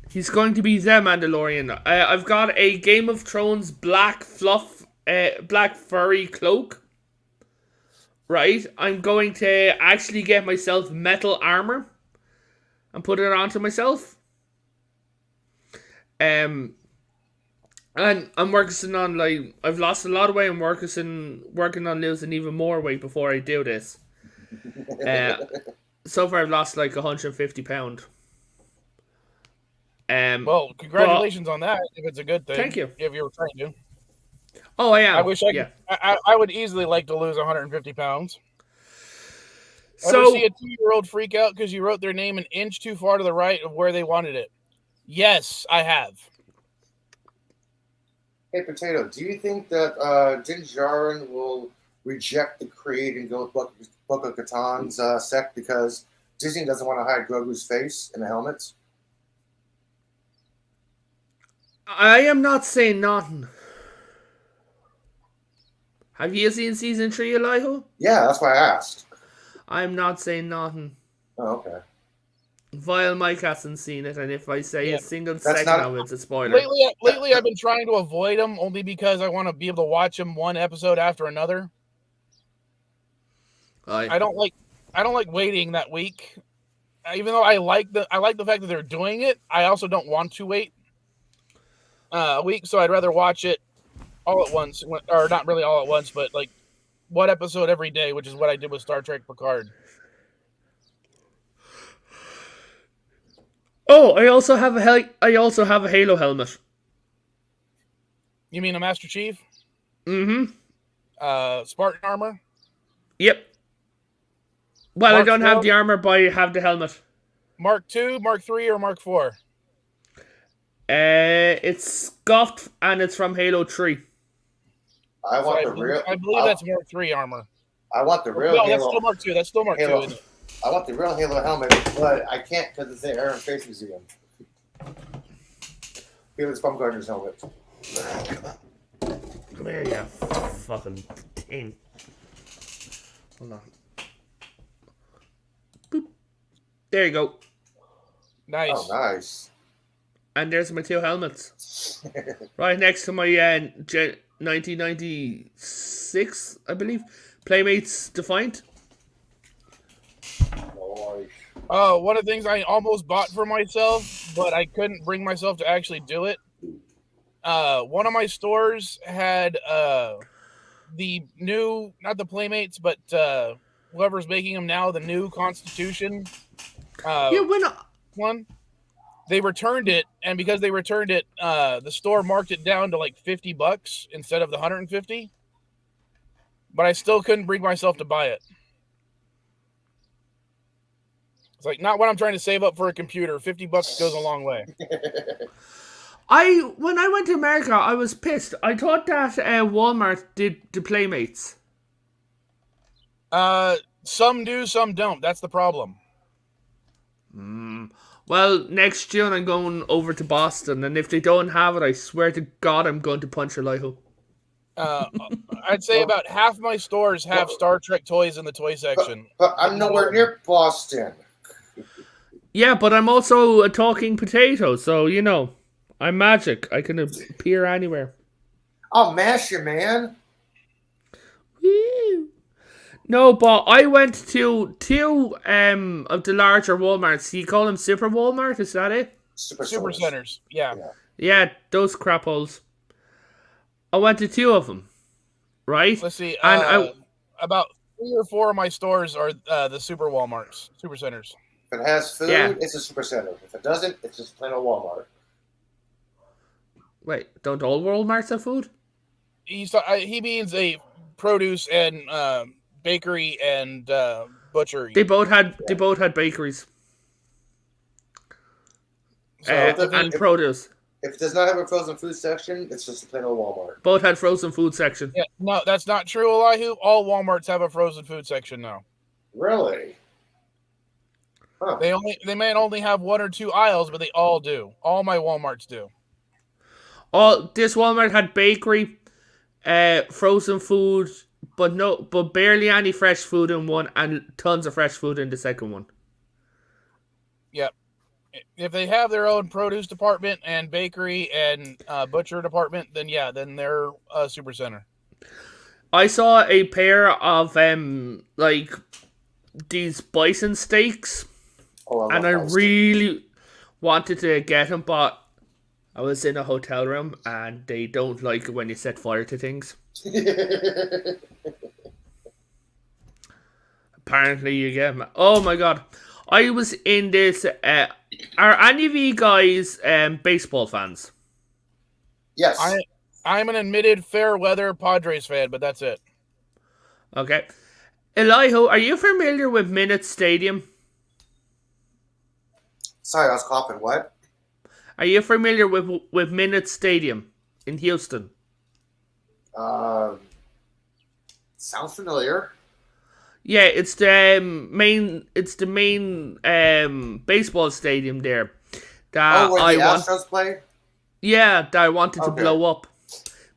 He's going to be the Mandalorian. I've got a Game of Thrones black furry cloak. Right? I'm going to actually get myself metal armor and put it onto myself. And I'm working on, like, I've lost a lot of weight. I'm working on losing even more weight before I do this. So far, I've lost like 150 pounds. Well, congratulations on that. If it's a good thing, thank you. If you were trying to. Oh, I am. I wish I could. I would easily like to lose 150 pounds. So, ever see a 2-year-old freak out because you wrote their name an inch too far to the right of where they wanted it? Yes, I have. Hey, Potato, do you think that Din Djarin will reject the Creed and go with Bo-Katan's sect because Disney doesn't want to hide Grogu's face in the helmets? I am not saying nothing. Have you seen season 3, Elihu? Yeah, that's why I asked. I'm not saying nothing. Oh, okay. Vilemike hasn't seen it, and if I say Yeah, a single that's second not- of it's a spoiler. Lately, I've been trying to avoid them only because I want to be able to watch them one episode after another. I don't like waiting that week. Even though I like the fact that they're doing it, I also don't want to wait a week. So I'd rather watch it all at once, or not really all at once, but like one episode every day, which is what I did with Star Trek Picard. Oh, I also have a Halo helmet. You mean a Master Chief? Mm-hmm. Spartan armor? Yep. Well, Mark I don't have IV? the armor, but I have the helmet. Mark II, Mark III, or Mark IV? It's scuffed and it's from Halo 3. I So want the real. I believe that's Mark III armor. I want the real No, Halo. that's still Mark II. That's still Mark II, Halo. isn't it? I want the real Halo helmet, but I can't because it's the Air and Space Museum. Felix Baumgartner's helmet. Come here, you fucking thing. Hold on. Boop. There you go. Nice. Oh, nice. And there's my 2 helmets. Right next to my 1996, I believe, Playmates Defiant. Nice. Oh, one of the things I almost bought for myself, but I couldn't bring myself to actually do it. One of my stores had the new, not the Playmates, but whoever's making them now, the new Constitution one. They returned it, and because they returned it, the store marked it down to like $50 instead of the $150. But I still couldn't bring myself to buy it. It's like not what I'm trying to save up for a computer. $50 goes a long way. When I went to America, I was pissed. I thought that Walmart did the Playmates. Some do, some don't. That's the problem. Well, next June I'm going over to Boston, and if they don't have it, I swear to God I'm going to punch Elihu. I'd say about half my stores have Star Trek toys in the toy section. But I'm nowhere near Boston. Yeah, but I'm also a talking potato, so, you know, I'm magic. I can appear anywhere. I'll mash you, man. Woo. No, but I went to 2 of the larger Walmarts. You call them Super Walmart, is that it? Super centers. Yeah. Yeah, those crap holes. I went to 2 of them, right? Let's see. And about 3 or 4 of my stores are the Super Walmarts, Super Centers. If it has food, Yeah. it's a super center. If it doesn't, it's just plain old Walmart. Wait, don't all Walmarts have food? He means a produce and bakery and butchery. They both had bakeries and produce. If it does not have a frozen food section, it's just a plain old Walmart. Both had frozen food section. Yeah, no, that's not true, Elihu. All Walmarts have a frozen food section now. Really? Huh. They may only have 1 or 2 aisles, but they all do. All my Walmarts do. This Walmart had bakery, frozen food, but barely any fresh food in one, and tons of fresh food in the second one. Yep. If they have their own produce department and bakery and butcher department, then they're a super center. I saw a pair of like these bison steaks, and I really wanted to get them, but I was in a hotel room and they don't like it when you set fire to things. Apparently you get them. Oh my God. I was in this. Are any of you guys baseball fans? Yes. I'm an admitted fair weather Padres fan, but that's it. Okay. Elihu, are you familiar with Minute Stadium? Sorry, I was coughing. What? Are you familiar with Minute Stadium in Houston? Sounds familiar. Yeah, it's the main baseball stadium there. That Where the Astros play? Yeah, that I wanted to blow up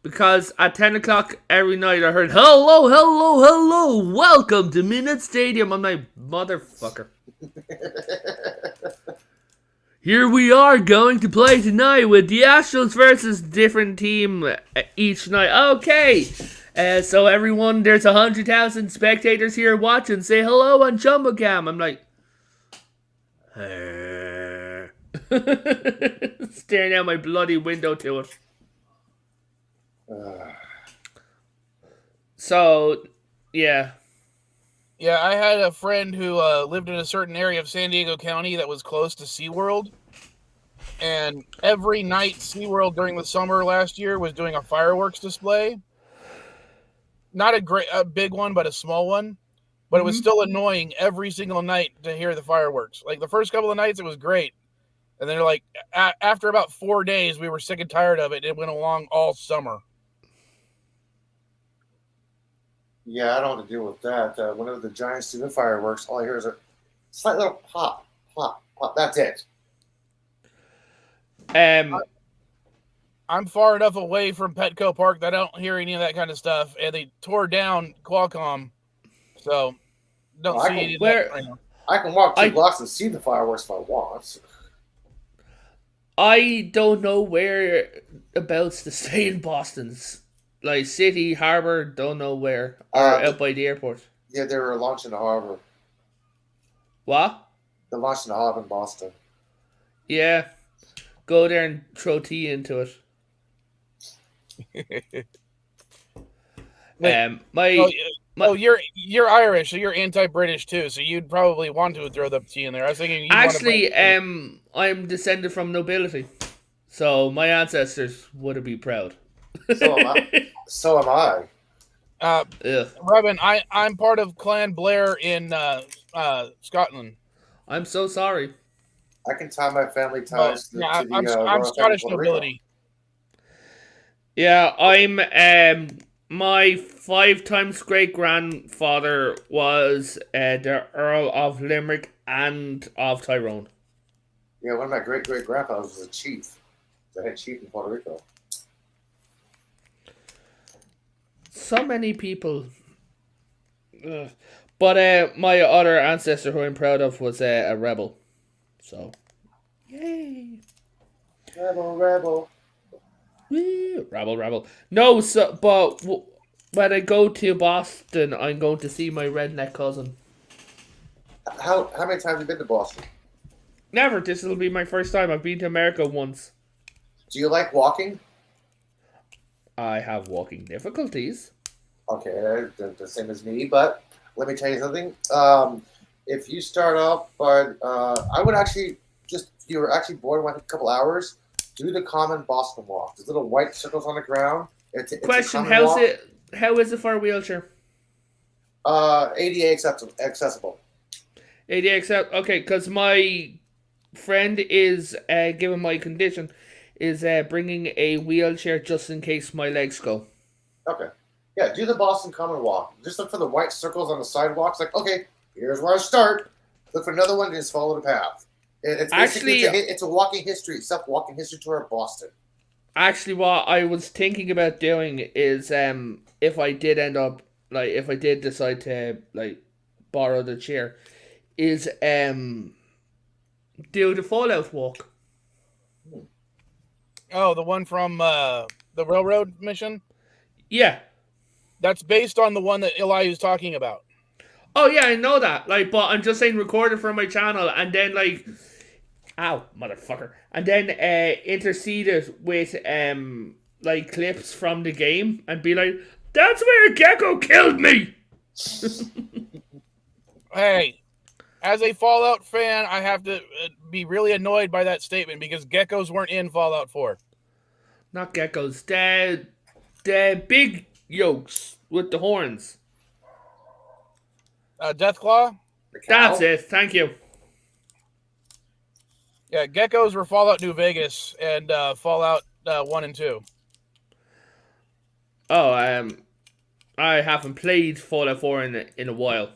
Because at 10 o'clock every night I heard, hello, hello, hello, welcome to Minute Stadium. I'm like, motherfucker. Here we are going to play tonight with the Astros versus different team each night. Okay. So everyone, there's 100,000 spectators here watching. Say hello on Jumbocam. I'm like, staring out my bloody window to it. So, yeah. Yeah, I had a friend who lived in a certain area of San Diego County that was close to SeaWorld. And every night, SeaWorld during the summer last year was doing a fireworks display. Not a big one, but a small one. But it was still annoying every single night to hear the fireworks. Like the first couple of nights, it was great. And then like after about 4 days, we were sick and tired of it. It went along all summer. Yeah, I don't want to deal with that. Whenever the Giants do the fireworks, all I hear is a slight little pop, pop, pop. That's it. I'm far enough away from Petco Park that I don't hear any of that kind of stuff. And they tore down Qualcomm, so don't see any of that right now. I can walk 2 blocks and see the fireworks if I want. I don't know whereabouts to stay in Boston's. Like City, Harbor, don't know where. Or out by the airport. Yeah, they were launching the harbor. What? They're launching the harbor in Boston. Yeah. Go there and throw tea into it. You're Irish, so you're anti-British too. So you'd probably want to throw the tea in there. I was thinking. I'm descended from nobility, so my ancestors would be proud. So am I. Robin, I'm part of Clan Blair in Scotland. I'm so sorry. I can tie my family ties to the I'm Scottish nobility. Yeah, I'm my 5 times great grandfather was the Earl of Limerick and of Tyrone. Yeah, one of my great grandfathers was a chief. The head chief in Puerto Rico. So many people. Ugh. But my other ancestor who I'm proud of was a rebel. So, yay. Rebel. Woo, rebel. No, but when I go to Boston, I'm going to see my redneck cousin. How many times have you been to Boston? Never. This will be my first time. I've been to America once. Do you like walking? I have walking difficulties. Okay, the same as me, but let me tell you something. If you start off, I would actually if you were actually bored in a couple hours, do the common Boston walk. There's little white circles on the ground. It's Question: How is it for a wheelchair? ADA accessible. ADA accessible. Okay, because my friend is, given my condition, is bringing a wheelchair just in case my legs go. Okay. Yeah, do the Boston Common Walk. Just look for the white circles on the sidewalks. Like, okay, here's where I start. Look for another one and just follow the path. It's a walking history. It's a walking history tour of Boston. Actually, what I was thinking about doing is, if I did decide to borrow the chair, is do the Fallout walk. Oh, the one from the railroad mission? Yeah. That's based on the one that Eli was talking about. Oh yeah, I know that. But I'm just saying record it for my channel and then ow, motherfucker. And then intercede it with clips from the game and be like, that's where Gecko killed me. Hey, as a Fallout fan, I have to be really annoyed by that statement because geckos weren't in Fallout 4. Not geckos, the big yolks with the horns. Deathclaw? That's it, thank you. Yeah, geckos were Fallout New Vegas and Fallout 1 and 2. Oh, I haven't played Fallout 4 in a while.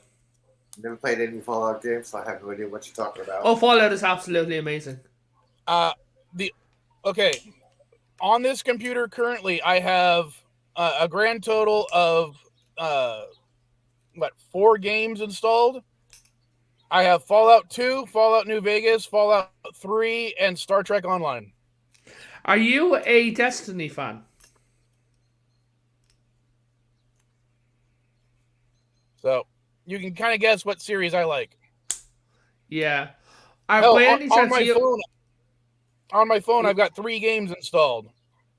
Never played any Fallout games, so I have no idea what you're talking about. Oh, Fallout is absolutely amazing. On this computer currently, I have a grand total of 4 games installed. I have Fallout 2, Fallout New Vegas, Fallout 3, and Star Trek Online. Are you a Destiny fan? So you can kind of guess what series I like. Yeah. Hell, By any chance, on my phone, I've got 3 games installed.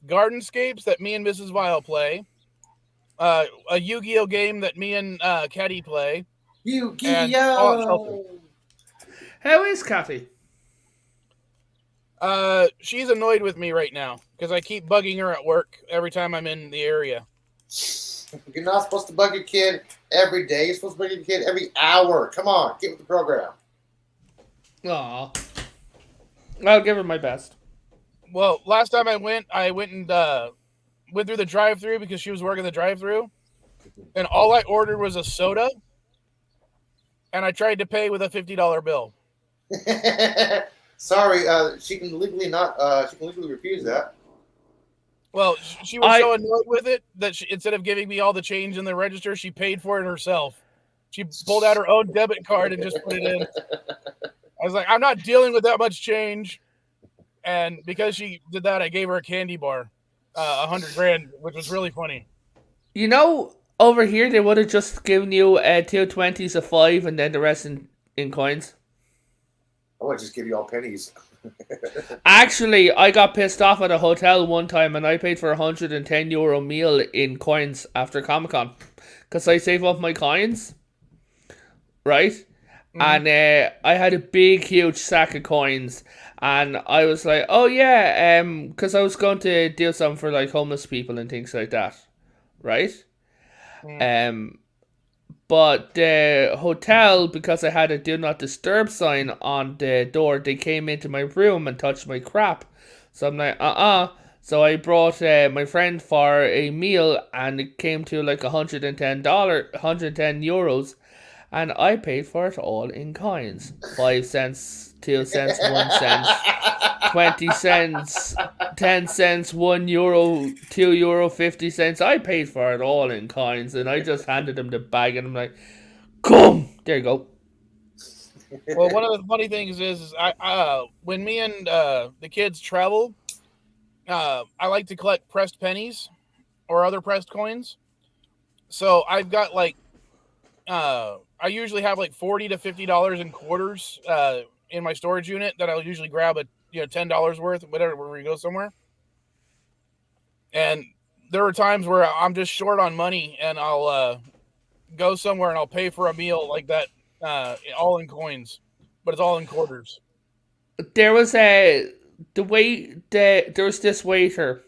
Gardenscapes that me and Mrs. Vile play. A Yu-Gi-Oh game that me and Caddy play. And Fallout Shelter. How is Kathy? She's annoyed with me right now because I keep bugging her at work every time I'm in the area. You're not supposed to bug your kid every day. You're supposed to bug your kid every hour. Come on, get with the program. Aw. I'll give her my best. Well, last time I went and went through the drive-thru because she was working the drive-thru, and all I ordered was a soda, and I tried to pay with a $50 bill. Sorry, she can legally refuse that. Well, she was so annoyed with it that instead of giving me all the change in the register, she paid for it herself. She pulled out her own debit card and just put it in. I was like, I'm not dealing with that much change. And because she did that, I gave her a candy bar, $100,000, which was really funny. You know, over here they would have just given you 2 20s, a 5, and then the rest in coins. I would just give you all pennies. Actually, I got pissed off at a hotel one time and I paid for €110 meal in coins after Comic-Con. Because I save up my coins. Right? Mm-hmm. And I had a big, huge sack of coins. And I was like, oh yeah, because I was going to do something for like homeless people and things like that. Right? Mm. But the hotel, because I had a do not disturb sign on the door, they came into my room and touched my crap. So I'm like, So I brought my friend for a meal and it came to like €110, and I paid for it all in coins. 5 cents, 2 cents, 1 cent, 20 cents, 10 cents, €1, €2, 50 cents. I paid for it all in coins, and I just handed him the bag, and I'm like, come! There you go. Well, one of the funny things is I when me and the kids travel, I like to collect pressed pennies or other pressed coins. So I've got like, I usually have like $40 to $50 in quarters in my storage unit that I'll usually grab $10 worth, whatever, where we go somewhere. And there are times where I'm just short on money and I'll go somewhere and I'll pay for a meal like that, all in coins, but it's all in quarters. There was there was this waiter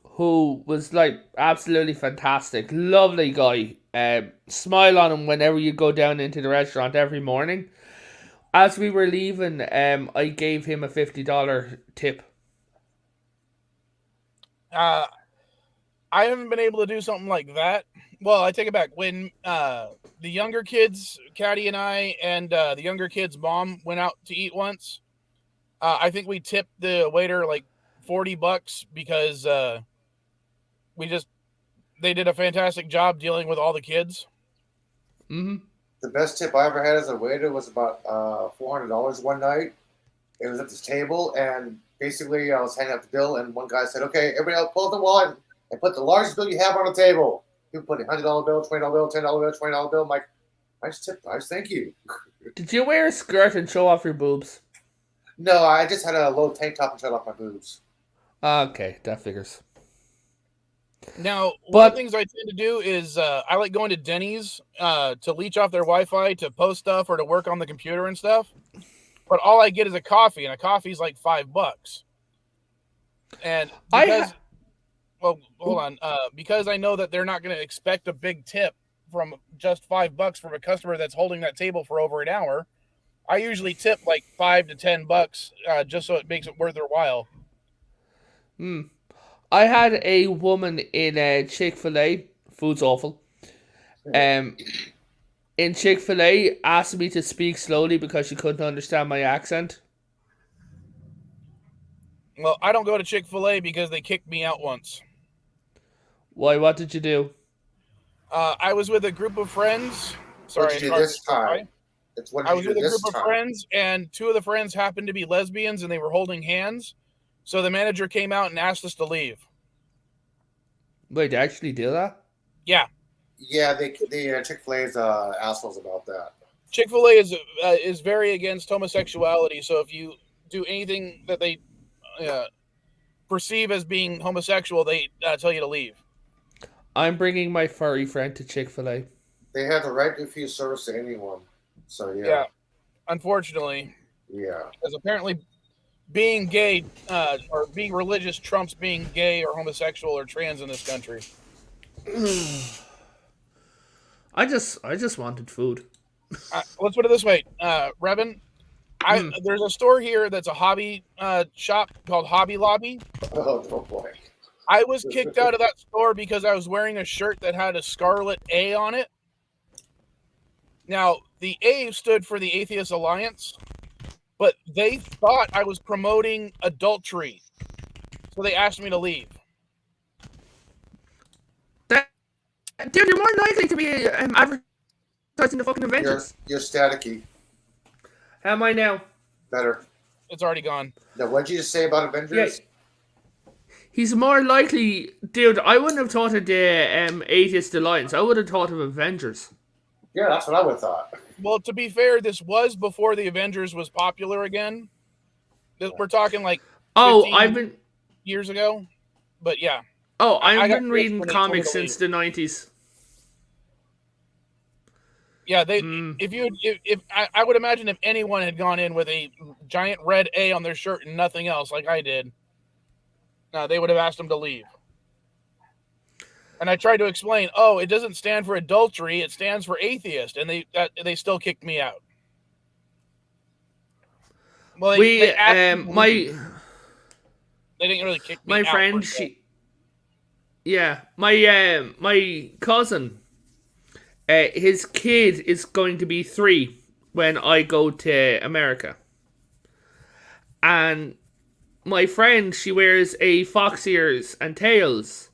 who was like absolutely fantastic, lovely guy. Smile on him whenever you go down into the restaurant every morning. As we were leaving, I gave him a $50 tip. I haven't been able to do something like that. Well, I take it back. When the younger kids, Caddy and I, and the younger kid's mom went out to eat once, I think we tipped the waiter like $40 because they did a fantastic job dealing with all the kids. Mm-hmm. The best tip I ever had as a waiter was about $400 one night. It was at this table, and basically I was handing out the bill, and one guy said, okay, everybody else pull up the wallet and put the largest bill you have on the table. You put a $100 bill, $20 bill, $10 bill, $20 bill. I'm like, nice tip, guys, thank you. Did you wear a skirt and show off your boobs? No, I just had a low tank top and showed off my boobs. Okay, that figures. Now, one of the things I tend to do is I like going to Denny's to leech off their Wi-Fi to post stuff or to work on the computer and stuff. But all I get is a coffee, and a coffee's like $5. And because, hold on, because I know that they're not going to expect a big tip from just $5 from a customer that's holding that table for over an hour, I usually tip like $5 to $10 just so it makes it worth their while. I had a woman in Chick-fil-A, food's awful, in Chick-fil-A asked me to speak slowly because she couldn't understand my accent. Well, I don't go to Chick-fil-A because they kicked me out once. Why? What did you do? I was with a group of friends. Sorry, What did you do this time? I was with a group of friends, and two of the friends happened to be lesbians, and they were holding hands. So the manager came out and asked us to leave. Wait, they actually do that? Yeah. Yeah, Chick-fil-A is assholes about that. Chick-fil-A is very against homosexuality. So if you do anything that they perceive as being homosexual, they tell you to leave. I'm bringing my furry friend to Chick-fil-A. They have the right to refuse service to anyone. So Yeah. Unfortunately. Yeah. Because apparently being gay or being religious trumps being gay or homosexual or trans in this country. I just wanted food. Let's put it this way, Revan. There's a store here that's a hobby shop called Hobby Lobby. Oh boy. I was kicked out of that store because I was wearing a shirt that had a scarlet A on it. Now, the A stood for the Atheist Alliance, but they thought I was promoting adultery. So they asked me to leave. Dude, you're more likely to be advertising the fucking Avengers. You're staticky. How am I now? Better. It's already gone. Now, what did you just say about Avengers? Yeah. He's more likely... Dude, I wouldn't have thought of the Atheist Alliance. I would have thought of Avengers. Yeah, that's what I would have thought. Well, to be fair, this was before the Avengers was popular again. We're talking like 15 years ago. But yeah. Oh, I've been reading comics since the 90s. Yeah, if I would imagine if anyone had gone in with a giant red A on their shirt and nothing else like I did, they would have asked them to leave. And I tried to explain, it doesn't stand for adultery, it stands for atheist, and they still kicked me out. Well, they didn't really kick me out. My friend, my cousin, his kid is going to be 3 when I go to America. And my friend, she wears a fox ears and tails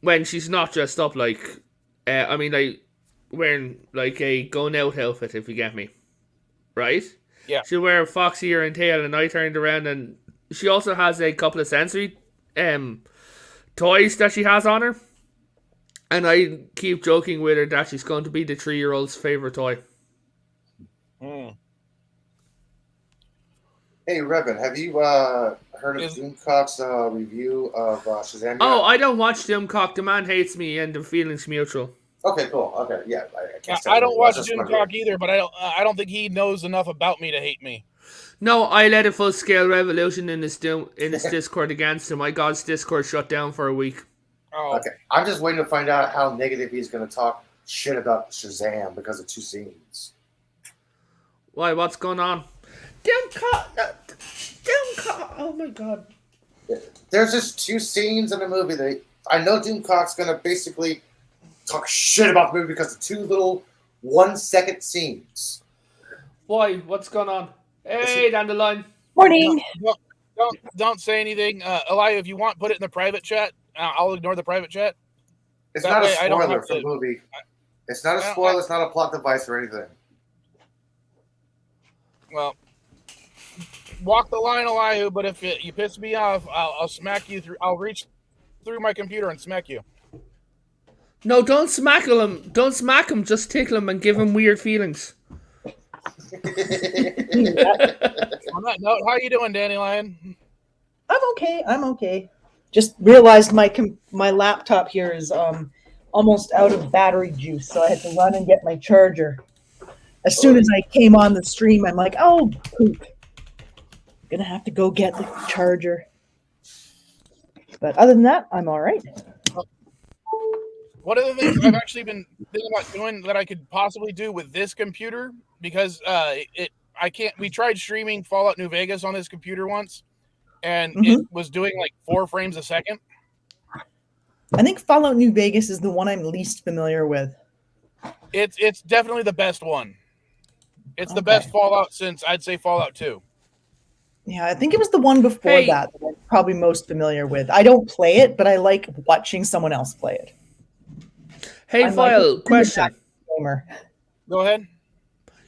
when she's not dressed up like wearing like a going out outfit, if you get me. Right? Yeah. She'll wear a fox ear and tail, and I turned around, and she also has a couple of sensory toys that she has on her. And I keep joking with her that she's going to be the 3-year-old's favourite toy. Mm. Hey, Revan, have you heard of Doomcock's review of Shazam? Oh, I don't watch Doomcock. The man hates me and the feeling's mutual. Okay, cool. Okay, yeah. I don't watch Doomcock either, but I don't think he knows enough about me to hate me. No, I led a full-scale revolution in his Discord against him. My God's Discord shut down for a week. Oh. Okay, I'm just waiting to find out how negative he's going to talk shit about Shazam because of 2 scenes. Why? What's going on? Doomcock! Oh my God! There's just 2 scenes in the movie that I know Doomcock's going to basically talk shit about the movie because of 2 little 1-second scenes. Why? What's going on? Hey, down the line. Morning. Don't say anything, Eli. If you want, put it in the private chat. I'll ignore the private chat. It's not a spoiler for the movie. It's not a spoiler. It's not a plot device or anything. Well, walk the line, Elihu. But if you piss me off, I'll smack you through. I'll reach through my computer and smack you. No, don't smack him. Don't smack him. Just tickle him and give him weird feelings. On that note, how you doing, Dandelion? I'm okay. Just realized my laptop here is almost out of battery juice, so I had to run and get my charger. As soon as I came on the stream, I'm like, oh, poop. Gonna have to go get the charger. But other than that, I'm all right. One of the things I've actually been thinking about doing that I could possibly do with this computer, because we tried streaming Fallout New Vegas on this computer once, and it was doing like 4 frames a second. I think Fallout New Vegas is the one I'm least familiar with. It's definitely the best one. It's the best Fallout since, I'd say, Fallout 2. Yeah, I think it was the one before Hey. that I'm probably most familiar with. I don't play it, but I like watching someone else play it. Hey, I'm like Vile, question. gamer. Go ahead.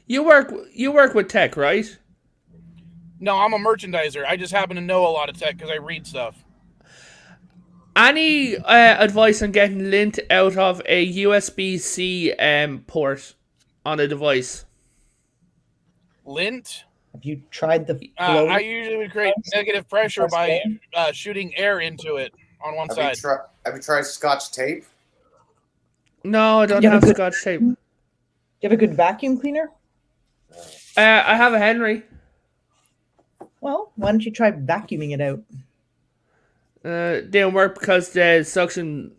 You work with tech, right? No, I'm a merchandiser. I just happen to know a lot of tech because I read stuff. Any advice on getting lint out of a USB-C port on a device? Lint? Have you tried the I usually would create negative pressure by shooting air into it on one side. Have you tried Scotch tape? No, I don't You have have a good- Scotch tape. Do you have a good vacuum cleaner? I have a Henry. Well, why don't you try vacuuming it out? Didn't work because the suction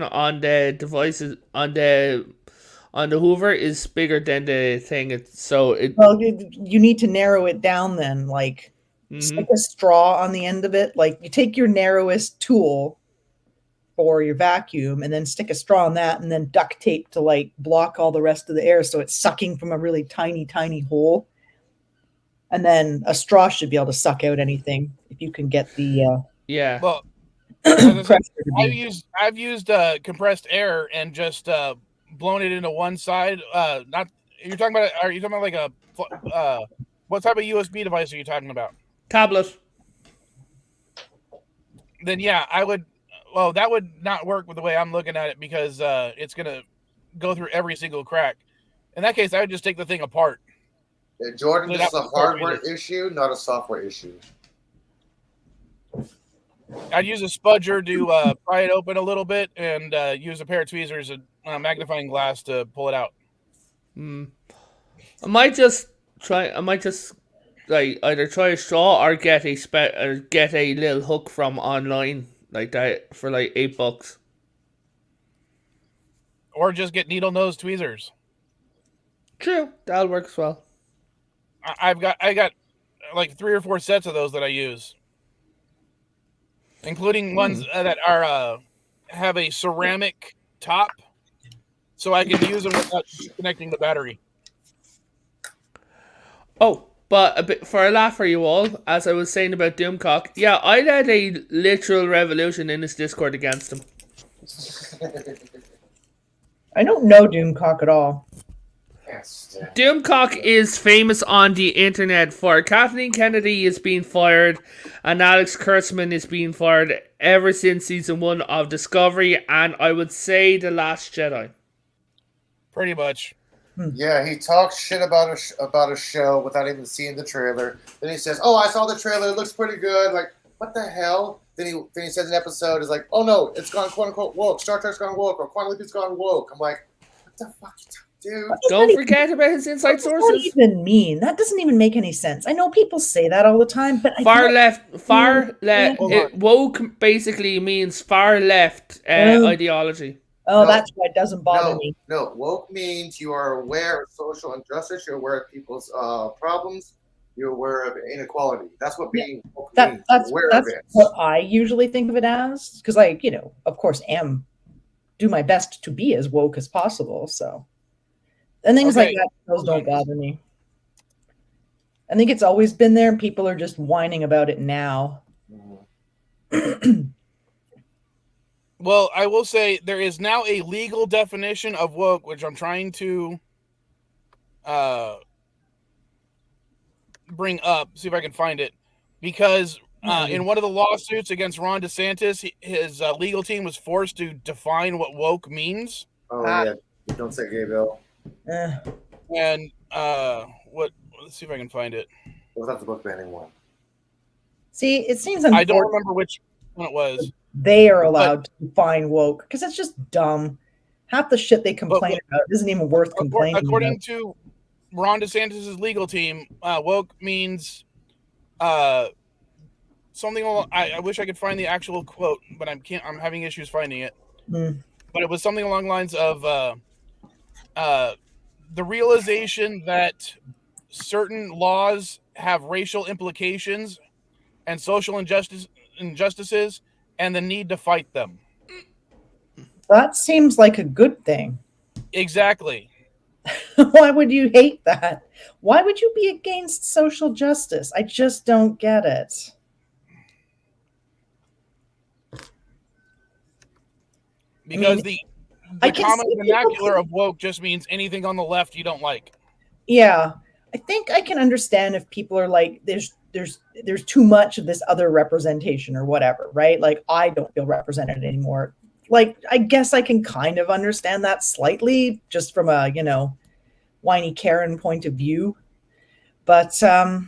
on the devices on the Hoover is bigger than the thing. Well, you need to narrow it down then. Like, stick a straw on the end of it. Like, you take your narrowest tool for your vacuum and then stick a straw on that and then duct tape to, like, block all the rest of the air so it's sucking from a really tiny, tiny hole. And then a straw should be able to suck out anything if you can get the yeah. Well, pressure to I've be. used compressed air and just blown it into one side. Not you're talking about? Are you talking about like a what type of USB device are you talking about? Tablet. Then yeah, I would. Well, that would not work with the way I'm looking at it because it's gonna go through every single crack. In that case, I would just take the thing apart. Jordan, this is a hardware issue, not a software issue. I'd use a spudger to pry it open a little bit and use a pair of tweezers and a magnifying glass to pull it out. I might just like either try a straw or get a little hook from online like that for like $8. Or just get needle nose tweezers. True, that'll work as well. I got like 3 or 4 sets of those that I use, including ones that are have a ceramic top, so I can use them without connecting the battery. Oh, but a bit for a laugh for you all, as I was saying about Doomcock, yeah, I led a literal revolution in this Discord against him. I don't know Doomcock at all. Yes. Doomcock is famous on the internet for Kathleen Kennedy is being fired and Alex Kurtzman is being fired ever since season 1 of Discovery and I would say The Last Jedi. Pretty much. Yeah, he talks shit about a show without even seeing the trailer. Then he says, "Oh, I saw the trailer. It looks pretty good." Like, what the hell? Then he says an episode is like, "Oh no, it's gone quote unquote woke. Star Trek's gone woke, or Quantum Leap's gone woke." I'm like, what the fuck, dude? Don't forget about his inside sources. What does that even mean? That doesn't even make any sense. I know people say that all the time, but Far left. Woke basically means far left ideology. Oh, No, that's why it doesn't bother me. No, woke means you are aware of social injustice. You're aware of people's problems. You're aware of inequality. That's what being woke means. That's Aware of it. what I usually think of it as, because I, of course, do my best to be as woke as possible. So, and things like that, those don't bother me. I think it's always been there, and people are just whining about it now. Well, I will say there is now a legal definition of woke, which I'm trying to bring up, see if I can find it. Because in one of the lawsuits against Ron DeSantis, his legal team was forced to define what woke means. Oh, yeah. Don't say gay, Bill. And let's see if I can find it. What was the book banning one? See, it seems I don't unfortunate remember which one it was. they are allowed to define woke, because it's just dumb. Half the shit they complain about isn't even worth complaining According about. to Ron DeSantis' legal team, woke means something. I wish I could find the actual quote, but I'm having issues finding it. But it was something along the lines of the realization that certain laws have racial implications and social injustices, and the need to fight them. That seems like a good thing. Exactly. Why would you hate that? Why would you be against social justice? I just don't get it. Because I the can common see people vernacular of woke just means anything on the left you don't like. Yeah, I think I can understand if people are like, there's too much of this other representation or whatever, right? Like I don't feel represented anymore. Like I guess I can kind of understand that slightly, just from a whiny Karen point of view. But I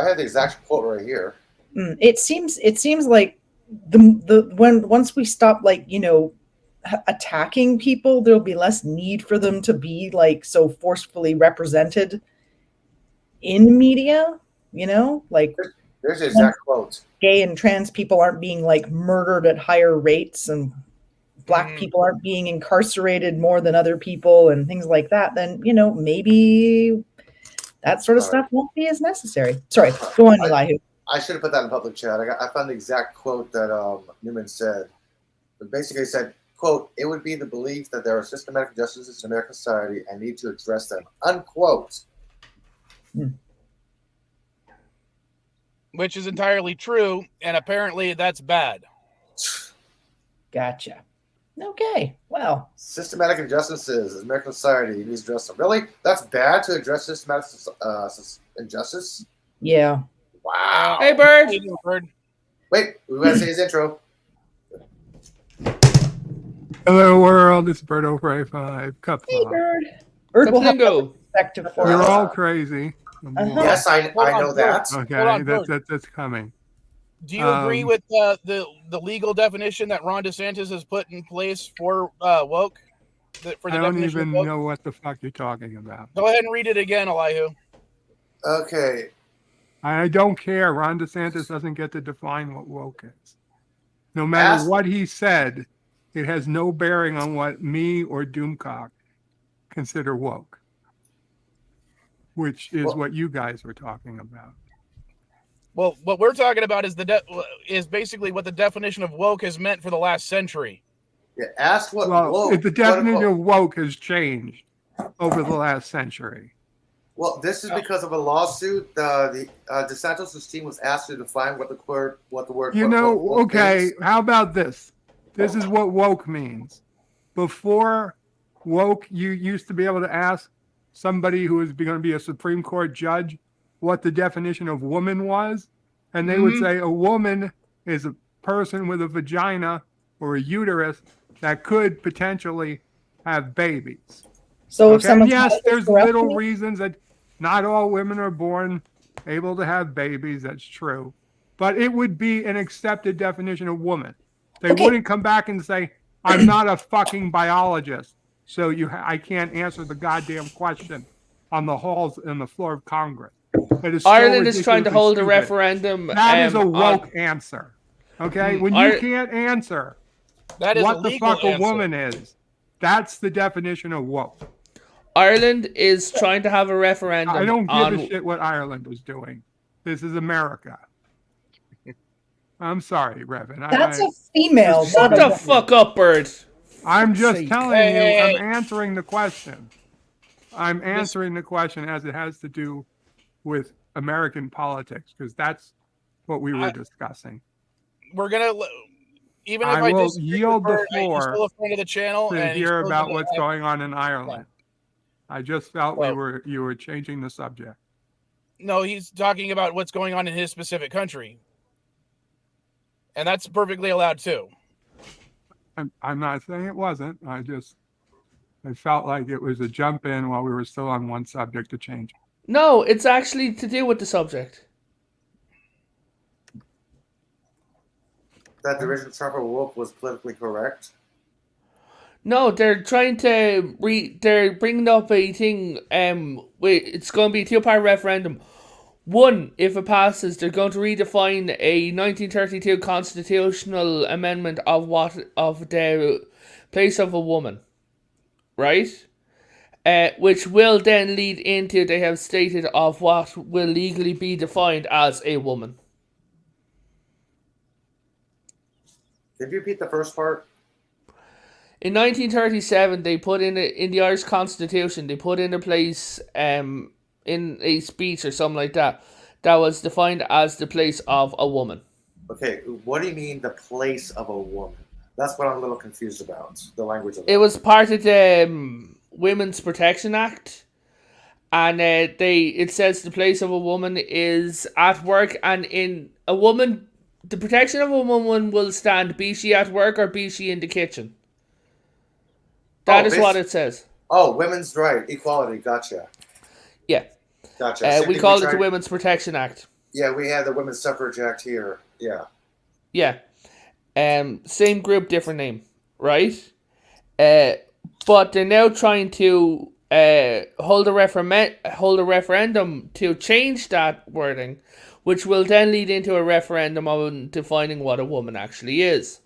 have the exact quote right here. it seems like the when once we stop attacking people, there'll be less need for them to be like so forcefully represented in media, like There's the exact quote. gay and trans people aren't being like murdered at higher rates and black people aren't being incarcerated more than other people and things like that, then maybe that sort of stuff won't be as necessary. Sorry, go on, Elihu. I should have put that in public chat. I found the exact quote that Newman said. But basically said, quote, "It would be the belief that there are systematic injustices in American society and need to address them," unquote. Which is entirely true, and apparently that's bad. Gotcha. Okay, well. Systematic injustices in American society needs to address them. Really? That's bad to address systematic injustice? Yeah. Wow. Hey, Bird. Hey, Bird. Wait, we gotta say his intro. Hello, world. It's Bird 045. Cuppa. Hey, Bird. Bird will have no perspective for You're us. all crazy. Yes, I know that. Okay, that's coming. Do you agree with the legal definition that Ron DeSantis has put in place for woke? For the I don't definition even of woke? know what the fuck you're talking about. Go ahead and read it again, Elihu. Okay. I don't care. Ron DeSantis doesn't get to define what woke is. No matter what he said, it has no bearing on what me or Doomcock consider woke, which is what you guys were talking about. Well, what we're talking about is basically what the definition of woke has meant for the last century. Yeah, ask what woke. The definition of woke has changed over the last century. Well, this is because of a lawsuit. The DeSantis' team was asked to define what the word. Okay. Means. How about this? This is what woke means. Before woke, you used to be able to ask somebody who was going to be a Supreme Court judge what the definition of woman was, and they would say a woman is a person with a vagina or a uterus that could potentially have babies. So if someone there's little reasons that not all women are born able to have babies. That's true, but it would be an accepted definition of woman. They wouldn't come back and say, "I'm not a fucking biologist, so I can't answer the goddamn question on the halls and the floor of Congress." Ireland is trying to hold a referendum. That is a woke answer. Okay, when you can't answer that is what the fuck a woman is, that's the definition of woke. Ireland is trying to have a referendum. I don't give a shit what Ireland was doing. This is America. I'm sorry, Revan. That's a female. Shut the fuck up, Bird. I'm just telling you, I'm answering the question. I'm answering the question as it has to do with American politics, because that's what we were discussing. We're going to, even if I will disagree yield with the floor still a friend of the channel to and hear about what's going on in Ireland. I just felt you were changing the subject. No, he's talking about what's going on in his specific country. And that's perfectly allowed too. I'm not saying it wasn't. I felt like it was a jump in while we were still on one subject to change. No, it's actually to do with the subject. That the original Trump woke was politically correct. No, they're trying to they're bringing up a thing. It's going to be a two-part referendum. One, if it passes, they're going to redefine a 1932 constitutional amendment of the place of a woman, right? Which will then lead into, they have stated, of what will legally be defined as a woman. Did you repeat the first part? In 1937, they put in the Irish Constitution. They put in a place in a speech or something like that was defined as the place of a woman. Okay, what do you mean the place of a woman? That's what I'm a little confused about. The language of It was part of the Women's Protection Act, and it says the place of a woman is at work, and in a woman, the protection of a woman will stand, be she at work or be she in the kitchen. That is what it says. Oh, women's right, equality. Gotcha. Yeah. Gotcha. We call it the Women's Protection Act. Yeah, we had the Women's Suffrage Act here. Yeah. Yeah. Same group, different name, right? But they're now trying to hold a referendum to change that wording, which will then lead into a referendum on defining what a woman actually is.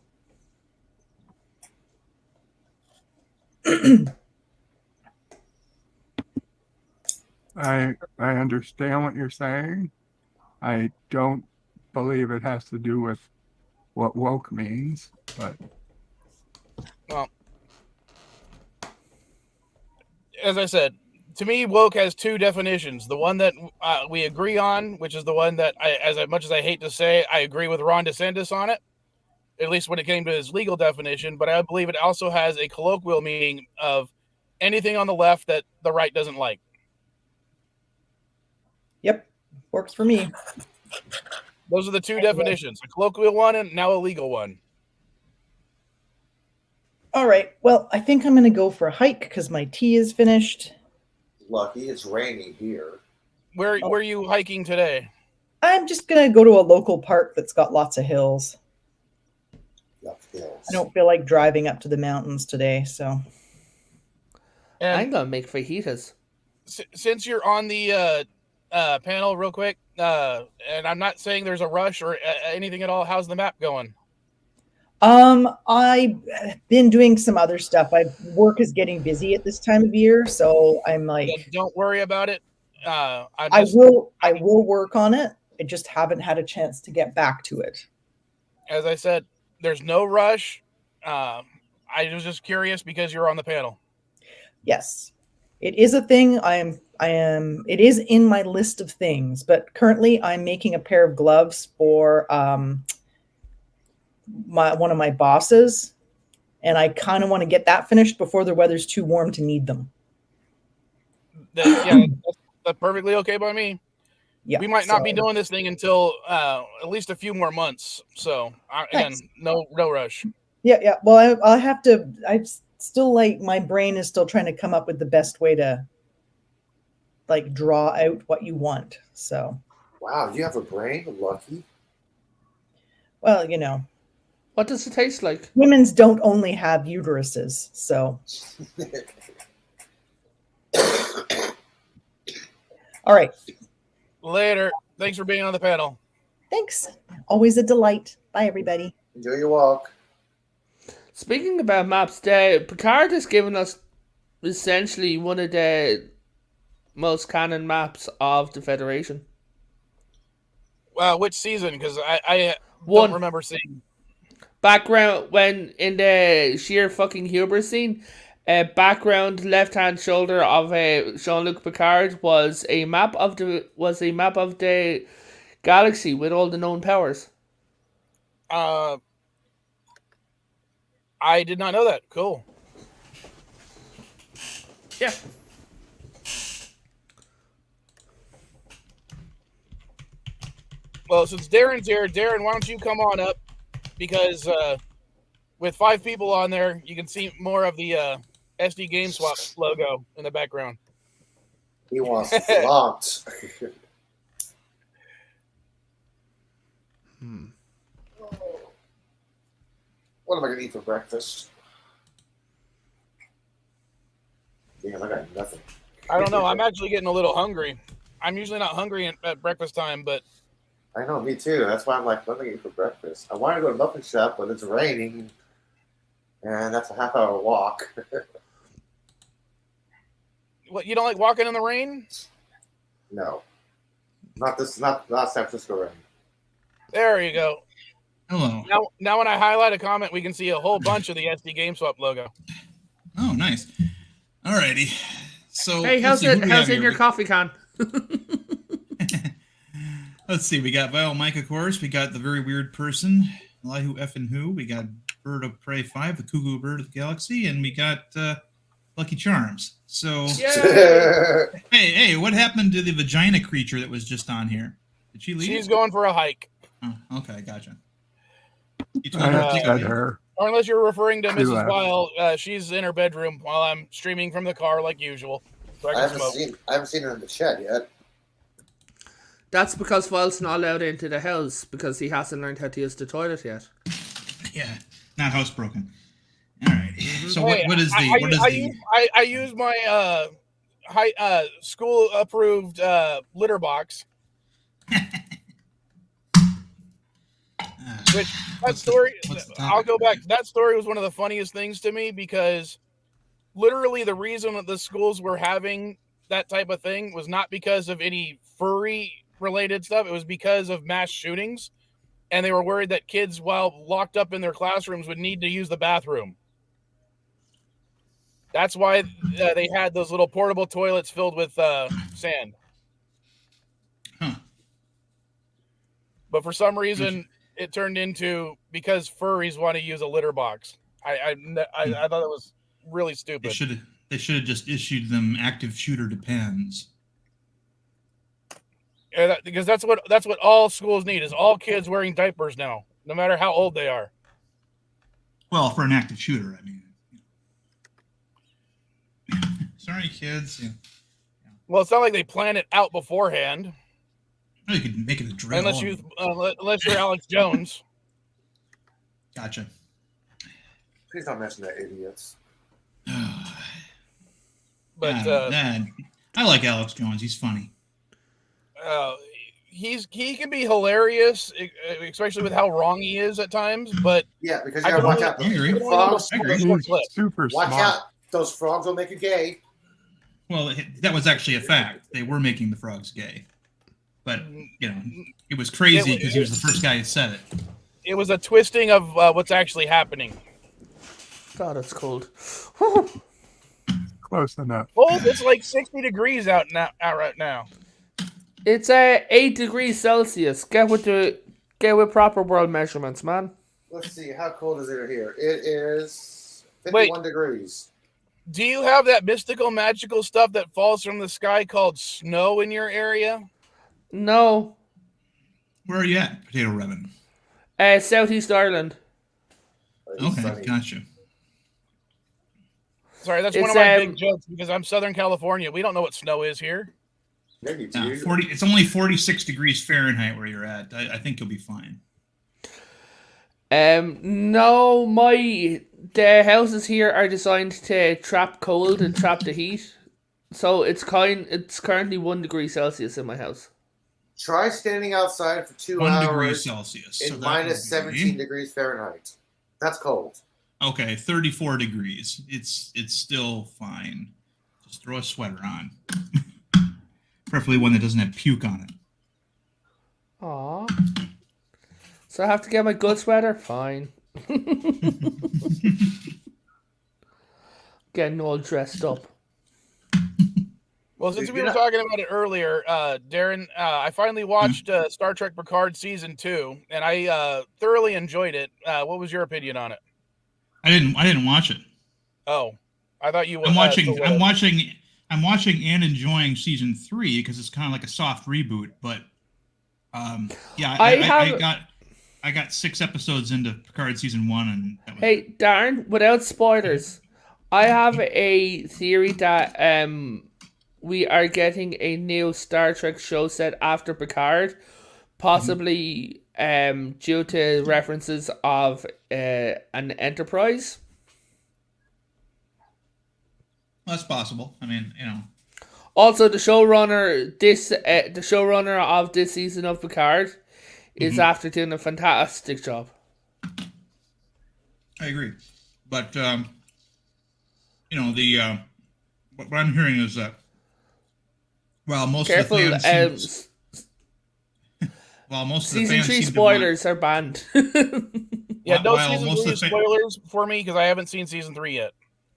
I understand what you're saying. I don't believe it has to do with what woke means, but Well, as I said, to me, woke has two definitions. The one that we agree on, which is the one that, as much as I hate to say, I agree with Ron DeSantis on it, at least when it came to his legal definition. But I believe it also has a colloquial meaning of anything on the left that the right doesn't like. Yep, works for me. Those are the two definitions, a colloquial one and now a legal one. All right. Well, I think I'm going to go for a hike because my tea is finished. Lucky, it's raining here. Where are you hiking today? I'm just going to go to a local park that's got lots of hills. Hills. I don't feel like driving up to the mountains today, so. And I'm going to make fajitas. Since you're on the panel real quick, and I'm not saying there's a rush or anything at all, how's the map going? I've been doing some other stuff. Work is getting busy at this time of year, so I'm like, Yeah, don't worry about it. I will work on it. I just haven't had a chance to get back to it. As I said, there's no rush. I was just curious because you're on the panel. Yes, it is a thing. It is in my list of things, but currently I'm making a pair of gloves for one of my bosses, and I kind of want to get that finished before the weather's too warm to need them. That's perfectly okay by me. Yeah, we might not be doing this thing until at least a few more months. So again, no rush. Yeah. Well, I have to. I still my brain is still trying to come up with the best way to draw out what you want. So. Wow, you have a brain, Lucky. Well, What does it taste like? Women's don't only have uteruses, so. All right. Later. Thanks for being on the panel. Thanks. Always a delight. Bye, everybody. Enjoy your walk. Speaking about maps, Picard has given us essentially one of the most canon maps of the Federation. Which season? Because I don't remember seeing. Background, when in the sheer fucking hubris scene, background left-hand shoulder of Jean-Luc Picard was a map of the galaxy with all the known powers. I did not know that. Cool. Yeah. Well, since Darren's here, Darren, why don't you come on up? Because with 5 people on there, you can see more of the SD Game Swap logo in the background. He wants to flaunt. What am I going to eat for breakfast? Damn, I got nothing. I don't know. I'm actually getting a little hungry. I'm usually not hungry at breakfast time, but... I know, me too. That's why I'm like, what am I going to eat for breakfast? I want to go to Muffin Shop, but it's raining. And that's a half-hour walk. What, you don't like walking in the rain? No. Not San Francisco rain. There you go. Hello. Now when I highlight a comment, we can see a whole bunch of the SD Game Swap logo. Oh, nice. Alrighty. So Hey, let's how's see, who it? do we How's have in here? your coffee can? Let's see. We got Vilemike, of course. We got the very weird person, Elihu Effin Who. We got Bird of Prey 5, the Cuckoo Bird of the Galaxy, and we got Lucky Charms. So hey, what happened to the vagina creature that was just on here? Did she leave? She's going for a hike. Oh, okay, gotcha. You I told her to upset take her. Or unless you're referring to She Mrs. left. Weil, she's in her bedroom while I'm streaming from the car like usual. So I I can haven't smoke. seen her in the chat yet. That's because Val's not allowed into the house because he hasn't learned how to use the toilet yet. Yeah, not housebroken. All right. So Hey, what is the I use my school approved litter box. Which that story, I'll go back. That story was one of the funniest things to me because literally the reason that the schools were having that type of thing was not because of any furry related stuff. It was because of mass shootings, and they were worried that kids, while locked up in their classrooms, would need to use the bathroom. That's why they had those little portable toilets filled with sand. Huh. But for some reason, it turned into because furries want to use a litter box. I thought it was really stupid. They should have just issued them active shooter depends. Yeah, because that's what all schools need is all kids wearing diapers now, no matter how old they are. Well, for an active shooter, I mean. Sorry, kids. Yeah. Well, it's not like they plan it out beforehand. Oh, you could make it a drill. Unless you're Alex Jones. Gotcha. Please don't mention that, idiots. But I like Alex Jones. He's funny. he can be hilarious, especially with how wrong he is at times. But Yeah, because you gotta watch out. I agree. The frogs, I agree. He's super watch smart. out. Those frogs will make you gay. Well, that was actually a fact. They were making the frogs gay. But, it was crazy because he was the first guy who said it. It was a twisting of what's actually happening. God, it's cold. Close enough. Oh, it's like 60 degrees out right now. It's 8 degrees Celsius. Get with proper world measurements, man. Let's see, how cold is it here? It is 51 degrees. Do you have that mystical, magical stuff that falls from the sky called snow in your area? No. Where are you at, Potato Revan? Southeast Ireland. Okay, Sunny. gotcha. Sorry, that's one of my big jokes because I'm Southern California. We don't know what snow is here. Maybe two. 40. It's only 46 degrees Fahrenheit where you're at. I think you'll be fine. No, the houses here are designed to trap cold and trap the heat. So it's currently 1 degree Celsius in my house. Try standing outside for 2 1 hours degree Celsius. in minus 17 degrees Fahrenheit. That's cold. Okay, 34 degrees. It's still fine. Just throw a sweater on. Preferably one that doesn't have puke on it. Aw. So I have to get my good sweater? Fine. Getting all dressed up. Well, since we were talking about it earlier, Darren, I finally watched Star Trek Picard Season 2, and I thoroughly enjoyed it. What was your opinion on it? I didn't watch it. Oh, I thought you would. I'm watching and enjoying Season 3 because it's kind of like a soft reboot. But I got 6 episodes into Picard Season 1, and that was Hey, Darren, without spoilers, I have a theory that we are getting a new Star Trek show set after Picard, possibly due to references of an Enterprise. Well, that's possible. I mean, Also, the showrunner of this season of Picard is after doing a fantastic job. I agree. But what I'm hearing is that while most Careful, of the fans While most of the Season fans 3 seem to spoilers are banned. Yeah, no While season most 3 of the fa- spoilers for me because I haven't seen season 3 yet.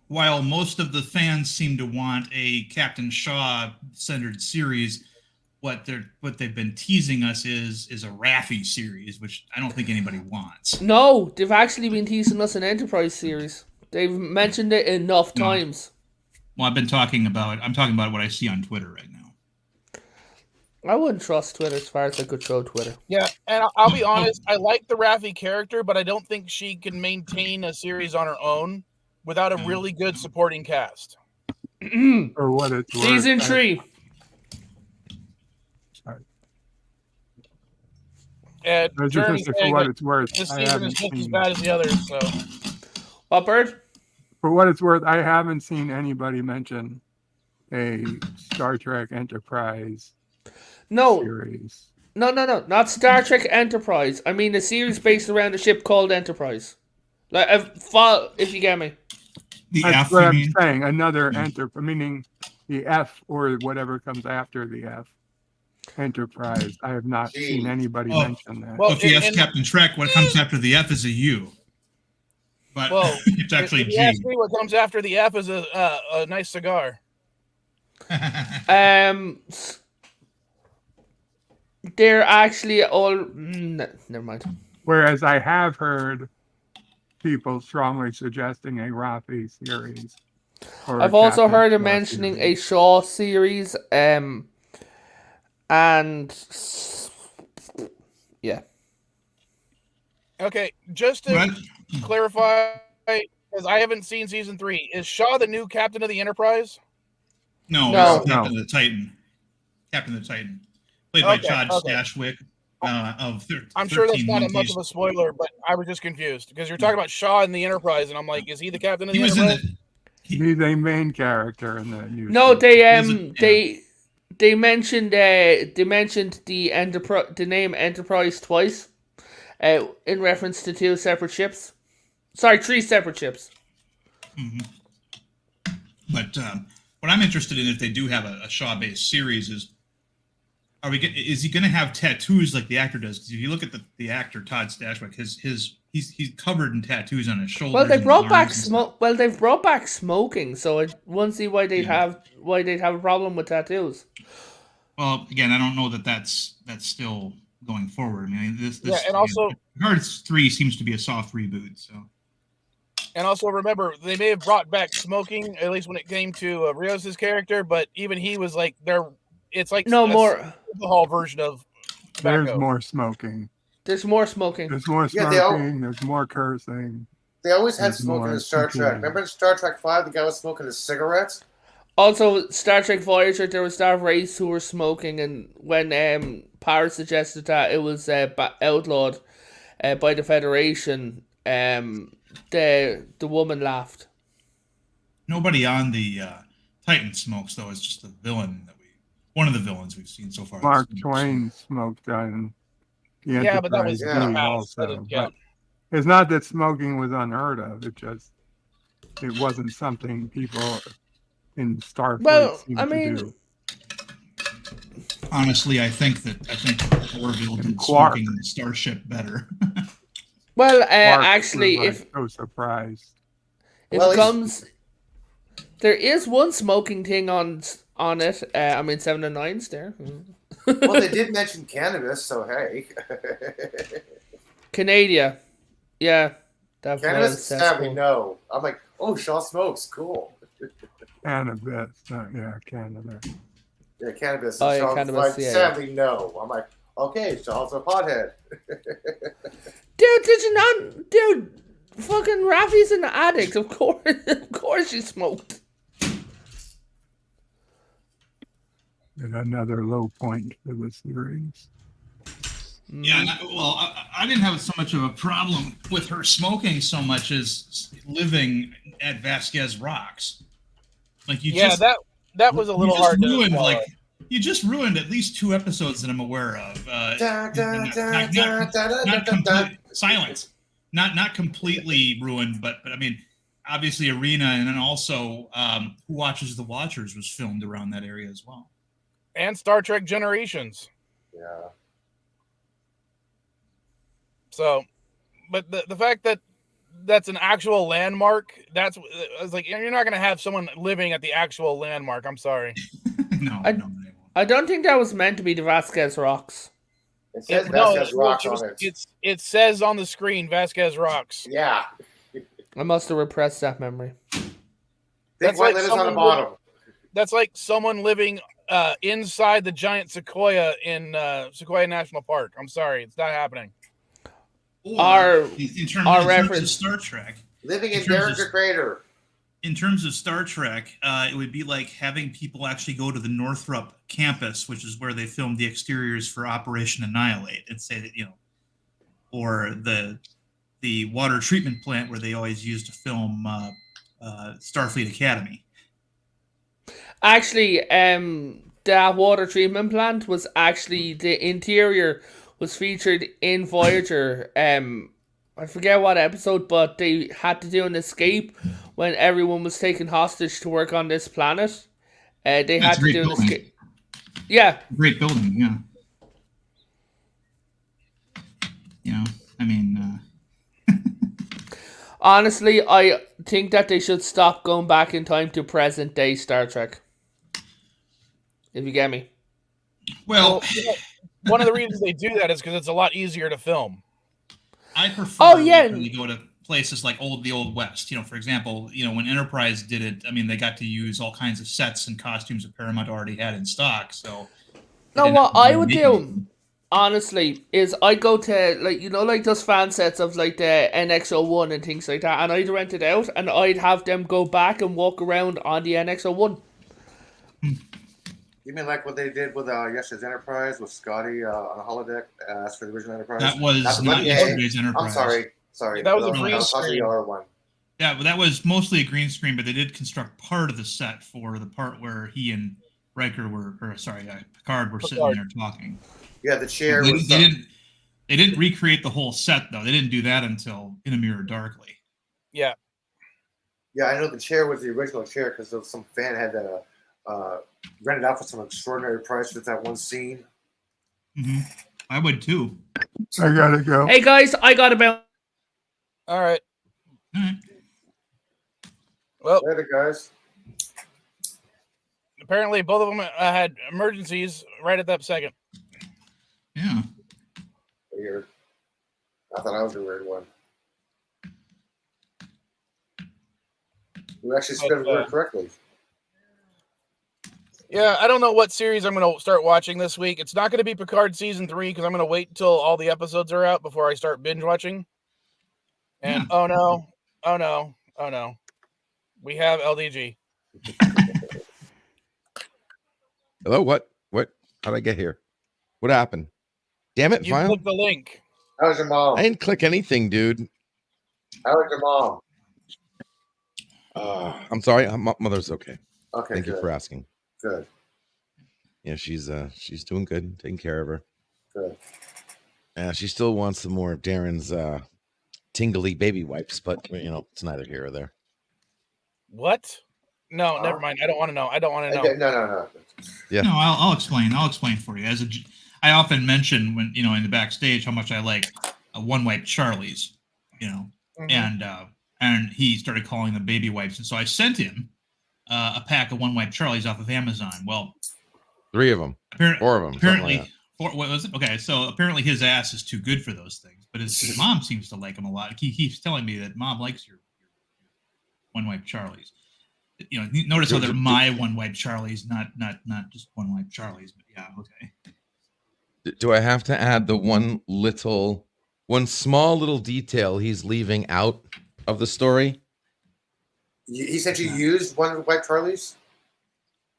while most of the fans seem to want a Captain Shaw centered series, what they've been teasing us is a Raffi series, which I don't think anybody wants. No, they've actually been teasing us an Enterprise series. They've mentioned it enough No. times. Well, I'm talking about what I see on Twitter right now. I wouldn't trust Twitter as far as I could throw Twitter. Yeah, and I'll be honest, I like the Raffi character, but I don't think she can maintain a series on her own without a really good supporting cast. For what it's worth. Season 3. And I was just Jeremy's gonna say, for saying what that it's worth, this I season is haven't just as seen. bad as the others. So What, Bird? For what it's worth, I haven't seen anybody mention a Star Trek Enterprise No, series. no, not Star Trek Enterprise. I mean a series based around a ship called Enterprise. Like, if you get me. The That's F, what you I'm mean? saying. Another Enterprise, meaning the F or whatever comes after the F. Enterprise. I have not seen anybody Oh. mention that. Well, If you ask and- Captain Trek, what comes after the F is a U. But well, it's actually if G. you ask me, what comes after the F is a nice cigar. They're actually all. Never mind. Whereas I have heard people strongly suggesting a Raffi series. or a I've also Captain heard him Shaw mentioning a series. Shaw series. And yeah. Okay, just to What? clarify, because I haven't seen season 3, is Shaw the new captain of the Enterprise? No, No. it's Captain of the Titan. Captain of the Titan. Played by Chad Stashwick of I'm sure that's 13 not much Monkeys. of a spoiler, but I was just confused because you're talking about Shaw in the Enterprise, and I'm like, is he the captain of He the was in Enterprise? the. He's a main character in the new No, series. they mentioned the name Enterprise twice, in reference to 2 separate ships. Sorry, 3 separate ships. But what I'm interested in, if they do have a Shaw-based series, is is he going to have tattoos like the actor does? Because if you look at the actor Todd Stashwick, he's covered in tattoos on his shoulders. Well, they and brought his back arms and stuff. they've brought back smoking, so I won't see why they'd have a problem with tattoos. Well, again, I don't know that's still going forward. I mean, this Yeah, and also- Cards 3 seems to be a soft reboot. So And also remember, they may have brought back smoking, at least when it came to Rios' character, but even he was like, it's like No a more. alcohol version of tobacco. There's more smoking. There's more smoking. There's more Yeah, smoking. There's more cursing. They always had There's smoking more in Star Trek. continuing. Remember in Star Trek 5, the guy was smoking a cigarette? Also, Star Trek Voyager, there was that race who were smoking, and when Power suggested that it was outlawed by the Federation, the woman laughed. nobody on the Titan smokes, though. It's just the villain one of the villains we've seen so far. Mark Twain smoked on the Yeah, but that was Enterprise in the D past. That also. didn't But count. it's not that smoking was unheard of. It wasn't something people in Starfleet Well, seemed I to mean- do. Honestly, I think Orville did Quark. smoking in the Starship better. Well, Mark actually, was, if so surprised. Well, it he's- comes, there is one smoking thing on it. I mean, 7 and 9's there. Well, they did mention cannabis, so hey. Canada, yeah, that Cannabis, was sadly, cesspool. no. I'm like, oh, Shaw smokes, cool. Cannabis, Canada. Yeah, cannabis. Oh, yeah, Shaw's cannabis, like, yeah, sadly, no. I'm like, okay, Shaw's a pothead. Dude, did you not? Dude, fucking Raffi's an addict. Of course, she smoked. And another low point for the series. Yeah, I didn't have so much of a problem with her smoking so much as living at Vasquez Rocks. Like that was a little hard to ruined, swallow. you just ruined at least 2 episodes that I'm aware of. Silence. Not completely ruined, but I mean, obviously Arena, and then also Who Watches the Watchers was filmed around that area as well. And Star Trek Generations. Yeah. So, but the fact that that's an actual landmark, that's I was like, you're not going to have someone living at the actual landmark. I'm sorry. No, I- no, they won't. I don't think that was meant to be the Vasquez Rocks. It says No, Vasquez Rocks on it. it says on the screen Vasquez Rocks. Yeah. I must have repressed that memory. Big white letters on the bottom. That's like someone living inside the giant sequoia in Sequoia National Park. I'm sorry, it's not happening. Our in terms of reference- Star Trek, Living in in terms Derek the of- Crater. in terms of Star Trek, it would be like having people actually go to the Northrop campus, which is where they filmed the exteriors for Operation Annihilate, and say that, or the water treatment plant where they always used to film Starfleet Academy. Actually, that water treatment plant was actually, the interior was featured in Voyager. I forget what episode, but they had to do an escape when everyone was taken hostage to work on this planet. They had to do an escape. Yeah. Great building, yeah. I mean, Honestly, I think that they should stop going back in time to present day Star Trek. If you get me. well, One of the reasons they do that is because it's a lot easier to film. I prefer Oh, yeah. when you go to places like the Old West. For example, when Enterprise did it, I mean, they got to use all kinds of sets and costumes that Paramount already had in stock. So, No, what I would do, honestly, is I go to, like those fan sets of, like, the NX-01 and things like that, and I'd rent it out, and I'd have them go back and walk around on the NX-01. You mean like what they did with yesterday's Enterprise with Scotty on a holodeck as for the original Enterprise? that was not yesterday's Enterprise. I'm sorry. That was a No, green was screen. the other one. Yeah, but that was mostly a green screen, but they did construct part of the set for the part where he and Picard were sitting there talking. Yeah, the chair They was. didn't recreate the whole set though. They didn't do that until In a Mirror Darkly. Yeah. Yeah, I know the chair was the original chair because some fan had rented out for some extraordinary price with that one scene. Mm-hmm. I would too. I gotta go. Hey, guys, I got about... All right. All right. Well, Later, guys. apparently both of them had emergencies right at that second. Yeah. Weird. I thought I was the weird one. We actually spelled the word correctly. Yeah, I don't know what series I'm going to start watching this week. It's not going to be Picard season 3 because I'm going to wait until all the episodes are out before I start binge watching. And oh no, we have LDG. Hello, what? How'd I get here? What happened? Damn it, You Vile. clicked the link. How was your mom? I didn't click anything, dude. How was your mom? I'm sorry. Mother's okay. Okay, Thank good. you for asking. Good. Yeah, she's doing good, taking care of her. Good. She still wants some more of Darren's tingly baby wipes, but it's neither here or there. What? No, never mind. I don't want to know. I don't want to know. Okay, no. Yeah. No, I'll explain. I'll explain for you. I often mention when in the backstage how much I like one wipe Charlie's, Mhm. and he started calling them baby wipes, and so I sent him a pack of one wipe Charlie's off of Amazon. Well, 3 of them, 4 of them. Apparently, what was it? Okay, so apparently his ass is too good for those things, but his mom seems to like them a lot. He keeps telling me that mom likes your one wipe Charlie's. Notice how they're my one wipe Charlie's, not just one wipe Charlie's. But yeah, okay. Do I have to add the one small little detail he's leaving out of the story? He said you used one of the White Charlies?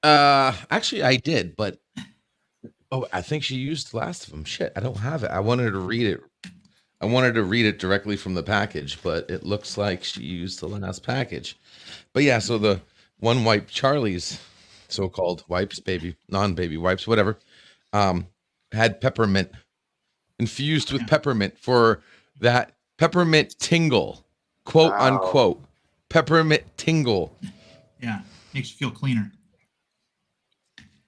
Actually, I did, but I think she used the last of them. Shit, I don't have it. I wanted to read it. I wanted to read it directly from the package, but it looks like she used the last package. But yeah, so the one wipe Charlie's, so-called wipes, non-baby wipes, whatever, had peppermint infused with peppermint for that peppermint tingle, quote unquote, peppermint tingle. Yeah, makes you feel cleaner.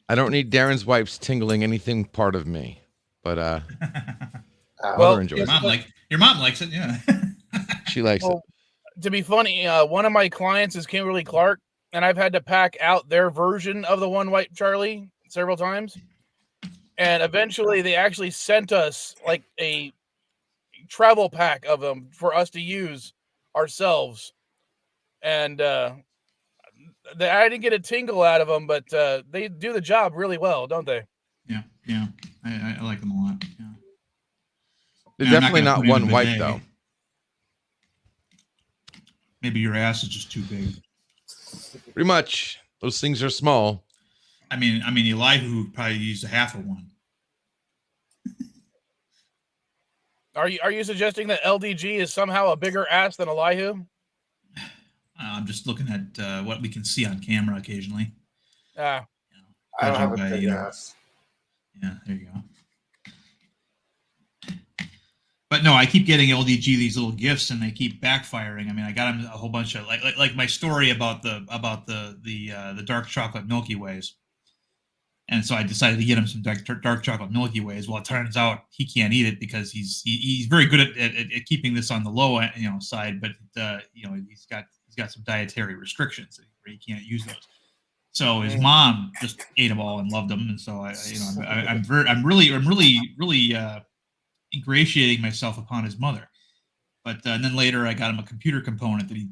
I don't need Darren's wipes tingling anything part of me, but Well, enjoys Your it. Your mom likes it, yeah. She likes it. Well, to be funny, one of my clients is Kimberly Clark, and I've had to pack out their version of the One White Charlie several times. And eventually they actually sent us like a travel pack of them for us to use ourselves. And I didn't get a tingle out of them, but they do the job really well, don't they? Yeah. I like them a lot. Yeah. They're Yeah, I'm definitely gonna not put in one a white bidet. though. Maybe your ass is just too big. Pretty much. Those things are small. I mean, Elihu probably used a half of one. Are you suggesting that LDG is somehow a bigger ass than Elihu? I'm just looking at what we can see on camera occasionally. Ah, I don't have a Judging by, big ass. Yeah, there you go. But no, I keep getting LDG these little gifts, and they keep backfiring. I mean, I got him a whole bunch of like my story about the dark chocolate Milky Ways, and so I decided to get him some dark chocolate Milky Ways. Well, it turns out he can't eat it because he's very good at keeping this on the low side, but he's got some dietary restrictions where he can't use those. So his mom just ate them all and loved them, and so I'm really ingratiating myself upon his mother. But and then later I got him a computer component that he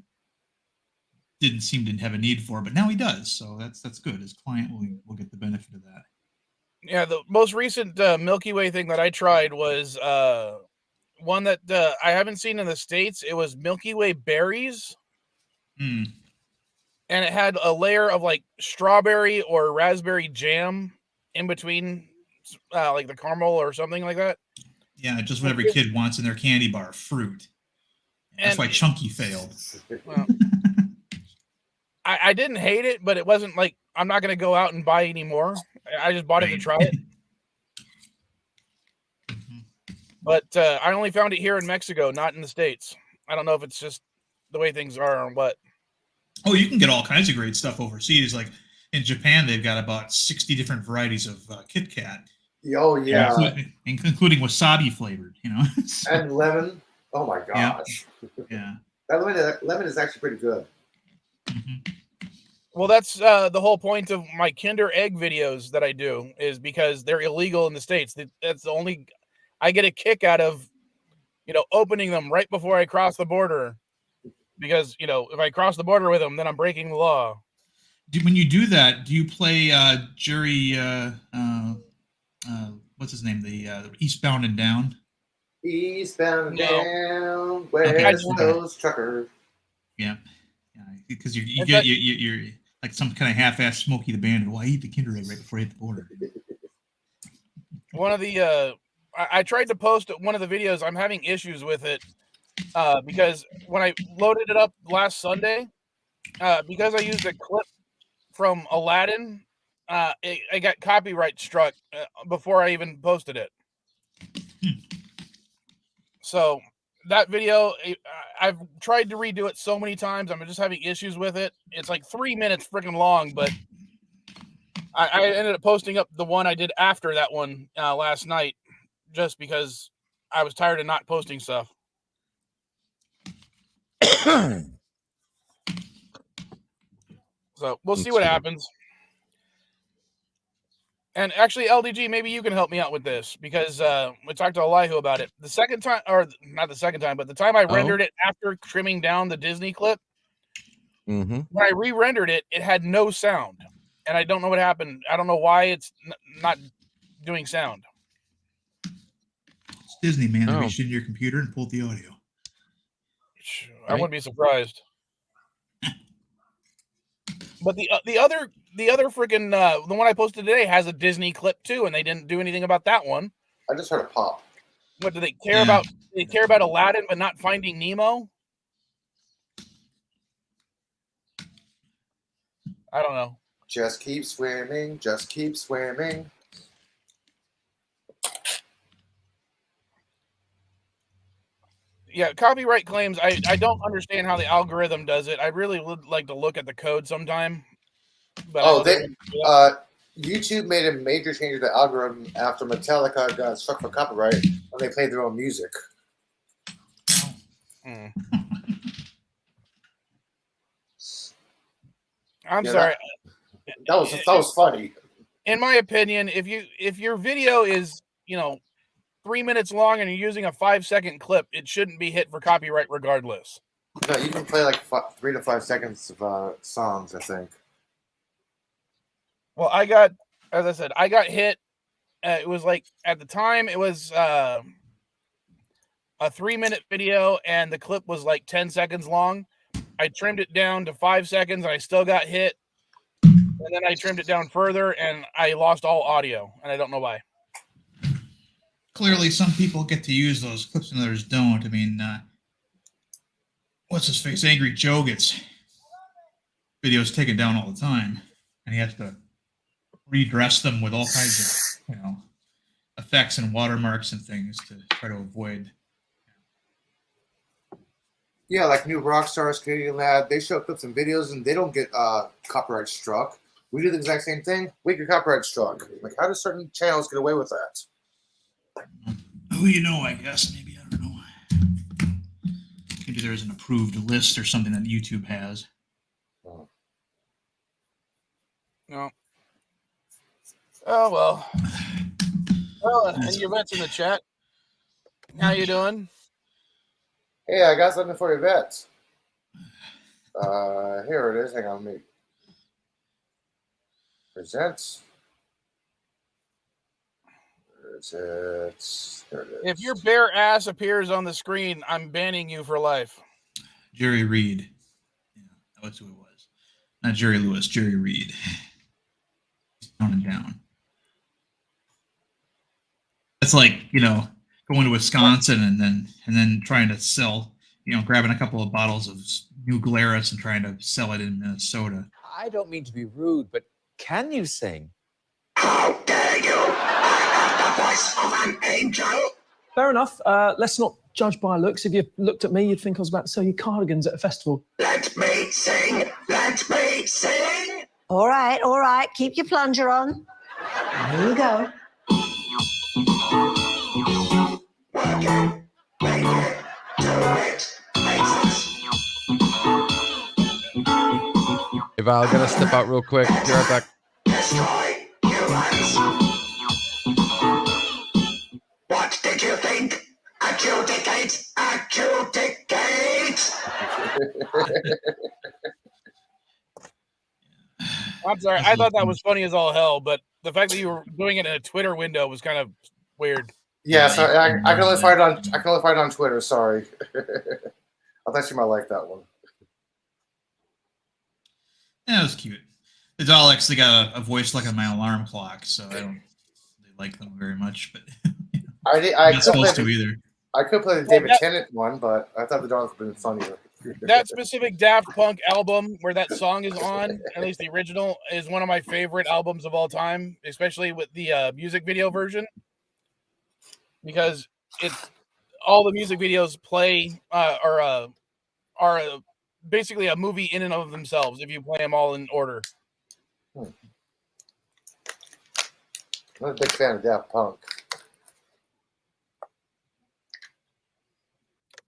didn't seem to have a need for, but now he does. So that's good. His client will get the benefit of that. yeah. The most recent Milky Way thing that I tried was one that I haven't seen in the States. It was Milky Way berries. Mm. And it had a layer of like strawberry or raspberry jam in between, like the caramel or something like that. Yeah, just what every kid wants in their candy bar, fruit. That's why Chunky failed. Well, I didn't hate it, but it wasn't like I'm not going to go out and buy any more. I just bought it to try it. But I only found it here in Mexico, not in the States. I don't know if it's just the way things are or what. Oh, you can get all kinds of great stuff overseas. Like in Japan, they've got about 60 different varieties of Kit Kat. Oh yeah, including wasabi flavored. and lemon. Oh my gosh. Yeah. That lemon is actually pretty good. Mm-hmm. Well, that's the whole point of my Kinder Egg videos that I do, is because they're illegal in the States. That's the only I get a kick out of, opening them right before I cross the border. Because, if I cross the border with them, then I'm breaking the law. When you do that, do you play Jerry, what's his name? The Eastbound and Down? Eastbound and No. down, where's those truckers? Yeah. Because you're like some kind of half-ass Smokey the Bandit. Well, I eat the Kinder Egg right before I hit the border. One of the, I tried to post one of the videos. I'm having issues with it. Because when I loaded it up last Sunday, because I used a clip from Aladdin, I got copyright struck before I even posted it. So that video, I've tried to redo it so many times. I'm just having issues with it. It's like 3 minutes freaking long, but I ended up posting up the one I did after that one last night, just because I was tired of not posting stuff. So we'll see what happens. And actually, LDG, maybe you can help me out with this, because we talked to Elihu about it. The second time, or not the second time, but the time I rendered it after trimming down the Disney clip, when I re-rendered it, it had no sound. And I don't know what happened. I don't know why it's not doing sound. It's Disney, man. They reached into your computer and pulled the audio. I wouldn't be surprised. But the other freaking the one I posted today has a Disney clip too, and they didn't do anything about that one. I just heard a pop. What do they care about? They care about Aladdin, but not Finding Nemo. I don't know. Just keep swimming. Just keep swimming. Yeah, copyright claims. I don't understand how the algorithm does it. I really would like to look at the code sometime. But YouTube made a major change to the algorithm after Metallica got struck for copyright when they played their own music. Mm. I'm Yeah, sorry. That was funny. In my opinion, if your video is 3 minutes long and you're using a 5-second clip, it shouldn't be hit for copyright regardless. No, you can play like 3 to 5 seconds of songs, I think. Well, as I said, I got hit. It was like at the time it was a 3-minute video and the clip was like 10 seconds long. I trimmed it down to 5 seconds and I still got hit. And then I trimmed it down further and I lost all audio and I don't know why. Clearly, some people get to use those clips and others don't. I mean, what's his face? Angry Joe gets videos taken down all the time, and he has to redress them with all kinds of, effects and watermarks and things to try to avoid. Yeah, like New Rockstars, Canadian Lad, they show clips and videos and they don't get copyright struck. We do the exact same thing. We get copyright struck. Like, how do certain channels get away with that? Who I guess. Maybe, I don't know. Maybe there's an approved list or something that YouTube has. No. Oh, well. Well, and Yvette's in the chat. How you doing? Hey, I got something for Yvette. Here it is. Hang on, let me present. Where is it? There it is. If your bare ass appears on the screen, I'm banning you for life. Jerry Reed. Yeah, that's who it was. Not Jerry Lewis, Jerry Reed. Down and down. It's like, going to Wisconsin and then trying to sell, grabbing a couple of bottles of New Glarus and trying to sell it in Minnesota. I don't mean to be rude, but can you sing? How dare you! I am the voice of an angel! Fair enough. Let's not judge by looks. If you looked at me, you'd think I was about to sell you cardigans at a festival. Let me sing! Let me sing! All right. Keep your plunger on. Here you go. Work it, make it, do it, places. Hey, Val, I gotta step out real quick. Be right back. Destroy humans. What did you think? Adjudicate! Adjudicate! I'm sorry. I thought that was funny as all hell, but the fact that you were doing it in a Twitter window was kind of weird. Yeah, so I can only find it on Twitter. Sorry, I thought you might like that one. Yeah, it was cute. The Daleks, they got a voice like on my alarm clock, so I don't really like them very much. But I not supposed to either. I could play the David Tennant one, but I thought the Daleks would have been funnier. That specific Daft Punk album where that song is on, at least the original, is one of my favorite albums of all time, especially with the music video version, because it's all the music videos play are basically a movie in and of themselves if you play them all in order. I'm not a big fan of Daft Punk.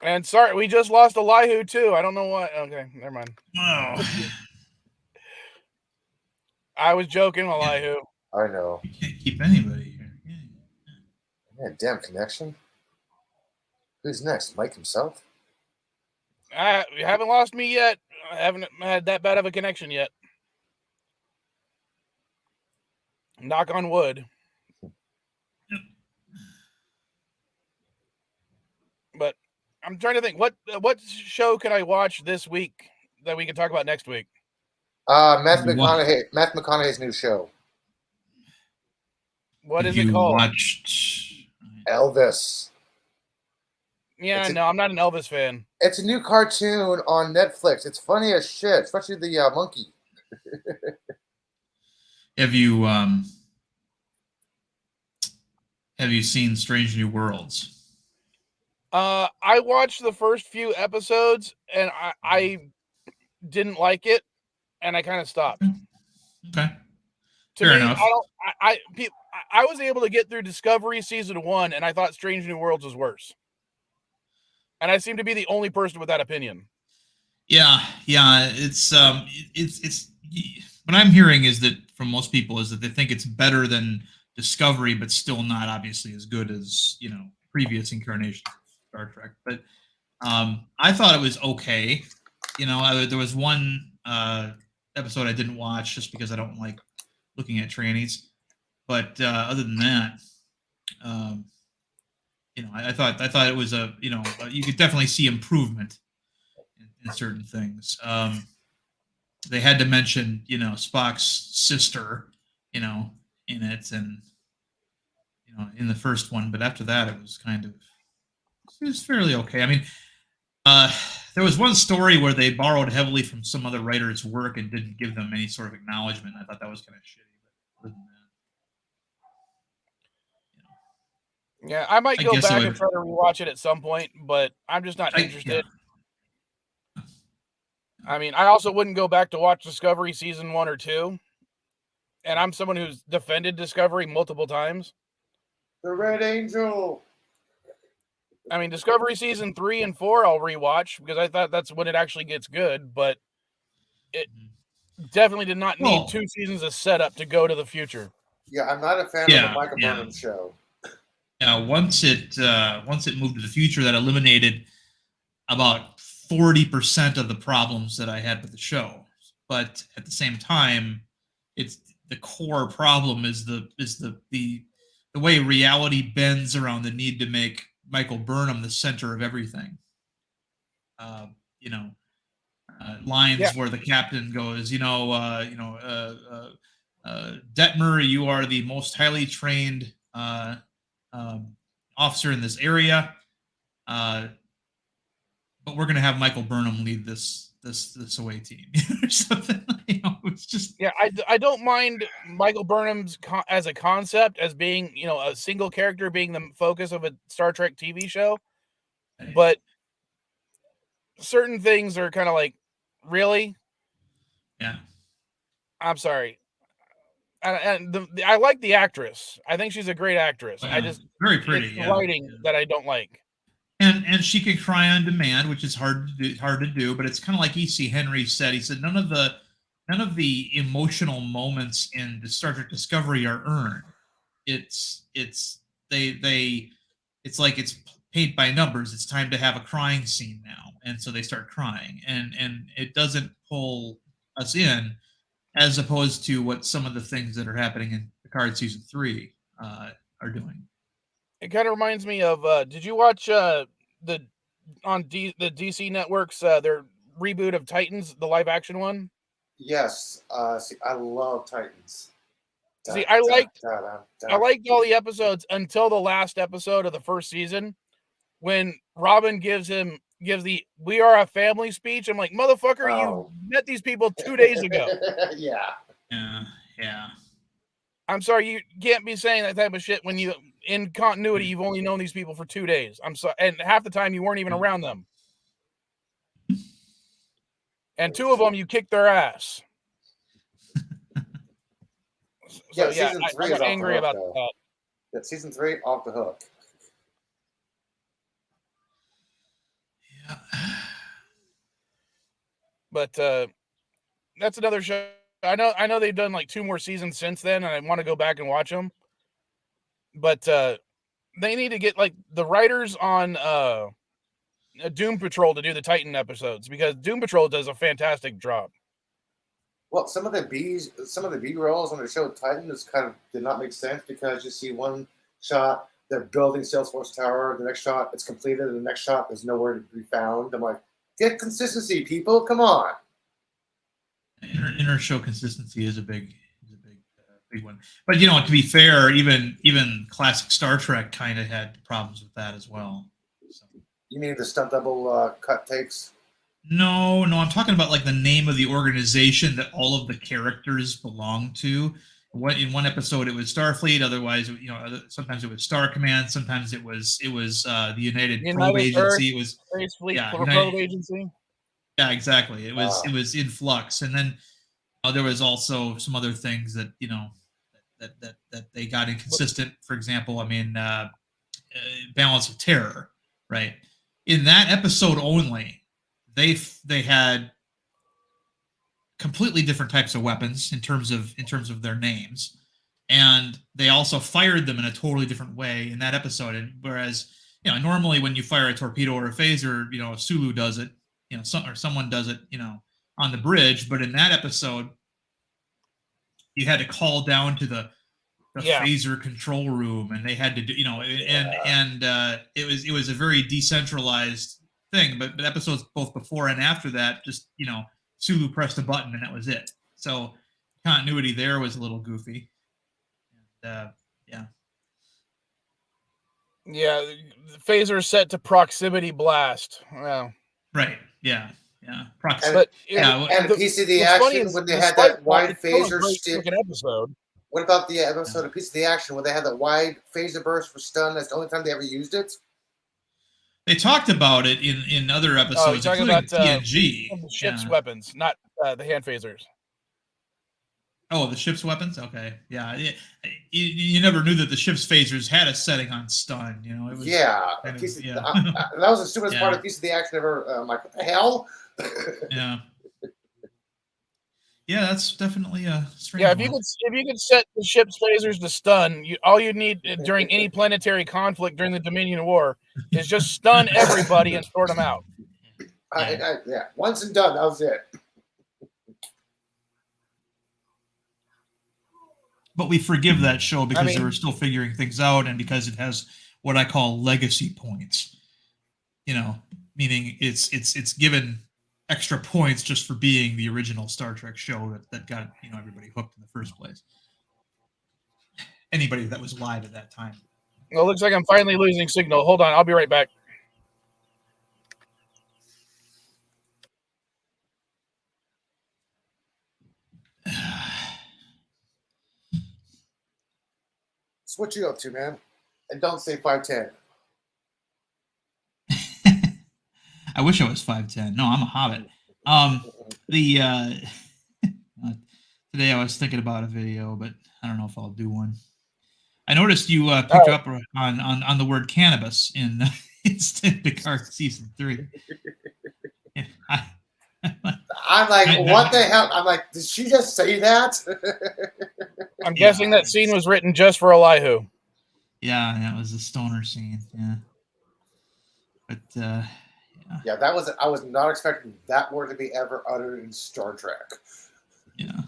And sorry, we just lost Elihu too. I don't know why. Okay, never mind. Oh. I was joking, Elihu. I know. You can't keep anybody here. Yeah, damn connection. Who's next? Mike himself? You haven't lost me yet. I haven't had that bad of a connection yet. Knock on wood. But I'm trying to think, what show can I watch this week that we can talk about next week? Matthew McConaughey's new show. What is it called? Watched Elvis. Yeah, no, I'm not an Elvis fan. It's a new cartoon on Netflix. It's funny as shit, especially the monkey. Have you seen Strange New Worlds? I watched the first few episodes and I didn't like it, and I kind of stopped. Okay. Fair enough. I was able to get through Discovery season 1, and I thought Strange New Worlds was worse. And I seem to be the only person with that opinion. Yeah. It's what I'm hearing is that from most people is that they think it's better than Discovery, but still not obviously as good as previous incarnations of Star Trek. But I thought it was okay. There was one episode I didn't watch just because I don't like looking at trannies. But other than that, I thought it was you could definitely see improvement in certain things. They had to mention Spock's sister, in it, and in the first one, but after that it was fairly okay. I mean, there was one story where they borrowed heavily from some other writer's work and didn't give them any sort of acknowledgement. I thought that was kind of shitty. But other than that, Yeah, I might go guess I back would- and try to rewatch it at some point, but I'm just not interested. I mean, I also wouldn't go back to watch Discovery season 1 or 2. And I'm someone who's defended Discovery multiple times. The Red Angel. I mean, Discovery season 3 and 4 I'll rewatch because I thought that's when it actually gets good, but it definitely did not need 2 seasons of setup to go to the future. Yeah, I'm not a fan of the Michael Burnham show. Yeah, once it moved to the future, that eliminated about 40% of the problems that I had with the show. But at the same time, it's the core problem is the way reality bends around the need to make Michael Burnham the center of everything. Lines where the captain goes, Detmer, you are the most highly trained officer in this area, but we're going to have Michael Burnham lead this away team or something. It's just I don't mind Michael Burnham's as a concept as being a single character being the focus of a Star Trek TV show, but certain things are kind of like, really? Yeah. I'm sorry. And I like the actress. I think she's a great actress. I just very pretty. It's the writing that I don't like. And she can cry on demand, which is hard to do. But it's kind of like E.C. Henry said. He said none of the emotional moments in the Star Trek Discovery are earned. It's like it's paint by numbers. It's time to have a crying scene now, and so they start crying, and it doesn't pull us in, as opposed to what some of the things that are happening in Picard season 3 are doing. It kind of reminds me of. Did you watch the DC Network's their reboot of Titans, the live action one? Yes. See, I love Titans. See, I liked all the episodes until the last episode of the first season, when Robin gives the "We are a family" speech. I'm like, motherfucker, you met these people 2 days ago. Yeah. I'm sorry, you can't be saying that type of shit when you, in continuity, you've only known these people for 2 days. I'm sorry, and half the time you weren't even around them. And 2 of them, you kicked their ass. So, season 3 I'm is angry about though. that. Yeah, season 3 off the hook. But that's another show. I know they've done like 2 more seasons since then, and I want to go back and watch them. But they need to get like the writers on Doom Patrol to do the Titan episodes, because Doom Patrol does a fantastic job. Well, some of the B rolls on the show Titan did not make sense, because you see one shot they're building Salesforce Tower, the next shot it's completed, and the next shot is nowhere to be found. I'm like, get consistency, people! Come on. Inner show consistency is a big one. But to be fair, even classic Star Trek kind of had problems with that as well. So. You mean the stunt double cut takes? No, I'm talking about like the name of the organization that all of the characters belong to. In one episode it was Starfleet, otherwise sometimes it was Star Command, sometimes it was the United Probe Agency. It was Space Fleet Probe Agency. Yeah, exactly. It was in flux, and then there was also some other things that that they got inconsistent. For example, Balance of Terror, right? in that episode only, they had completely different types of weapons in terms of their names, and they also fired them in a totally different way in that episode. And whereas, you know, normally when you fire a torpedo or a phaser, you know, a Sulu does it, you know, someone does it, you know, on the bridge. But in that episode, you had to call down to the phaser control room, and they had to do, you know, and it was a very decentralized thing. But episodes both before and after that, just, you know, Sulu pressed a button and that was it. So continuity there was a little goofy. And, yeah. Yeah, the phaser set to proximity blast. Well, right. Yeah. Yeah. And a piece of the action when they had that wide phaser stick. Episode. What about the episode, a piece of the action when they had that wide phaser burst for stun? That's the only time they ever used it. They talked about it in other episodes, including about TNG. The ship's weapons, not the hand phasers. Oh, the ship's weapons? Okay. Yeah. You never knew that the ship's phasers had a setting on stun. You know, it was that was the stupidest part of piece of the action ever. I'm like, what the hell? Yeah. Yeah, that's definitely a strange if you could set the ship's phasers to stun, all you need during any planetary conflict during the Dominion War is just stun everybody and sort them out. Yeah, once and done. That was it. But we forgive that show because they were still figuring things out, and because it has what I call legacy points. You know, meaning it's given extra points just for being the original Star Trek show that got, you know, everybody hooked in the first place. Anybody that was live at that time. Well, it looks like I'm finally losing signal. Hold on, I'll be right back. So what you up to, man? And don't say 5'10". I wish I was 5'10". No, I'm a hobbit. Today I was thinking about a video, but I don't know if I'll do one. I noticed you picked up on the word cannabis in Instant Picard season 3. I'm like, what the hell? I'm like, did she just say that? I'm guessing that scene was written just for Elihu. Yeah, that was a stoner scene. Yeah, but yeah, that was. I was not expecting that word to be ever uttered in Star Trek. Yeah.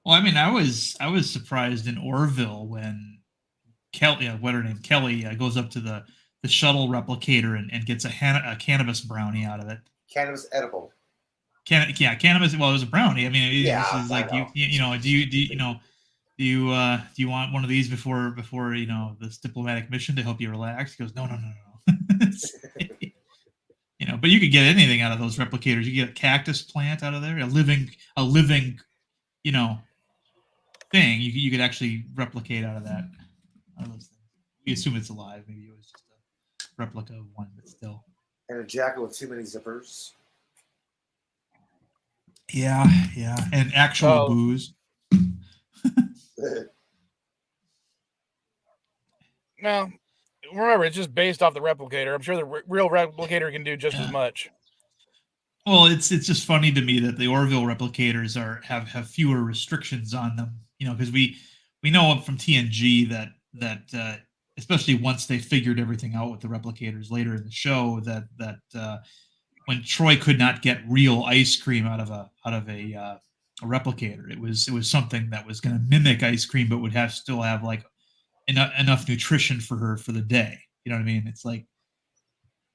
Well, I mean, I was surprised in Orville when Kelly, what her name, Kelly, goes up to the shuttle replicator and gets a cannabis brownie out of it. Cannabis edible. Cannabis. Well, it was a brownie. I mean, this is like you know. Do you want one of these before you know this diplomatic mission to help you relax? He goes, no. You know, but you could get anything out of those replicators. You get a cactus plant out of there, a living, you know, thing. You could actually replicate out of that. Out of those things. We assume it's alive. Maybe it was just a replica of one, but still. And a jacket with too many zippers. Yeah, and actual booze. No, remember, it's just based off the replicator. I'm sure the real replicator can do just as much. Well, it's just funny to me that the Orville replicators have fewer restrictions on them. You know, because we know from TNG that especially once they figured everything out with the replicators later in the show that when Troy could not get real ice cream out of a replicator, it was something that was going to mimic ice cream but would still have like enough nutrition for her for the day. You know what I mean? It's like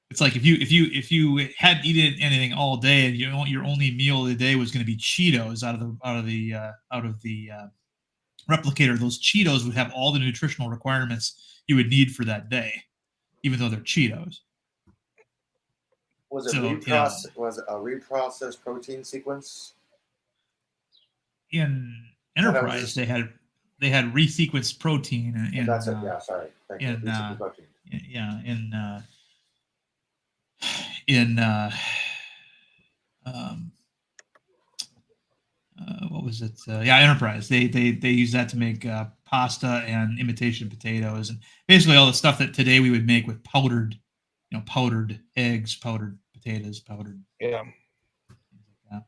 if you hadn't eaten anything all day and your only meal of the day was going to be Cheetos out of the replicator, those Cheetos would have all the nutritional requirements you would need for that day, even though they're Cheetos. Was it was it a reprocessed protein sequence? In Enterprise, they had resequenced protein. That's it. Yeah, sorry. Thank you. Protein. Yeah, what was it? Enterprise. They use that to make pasta and imitation potatoes, and basically all the stuff that today we would make with powdered powdered eggs, powdered potatoes, powdered. Yeah. things like that.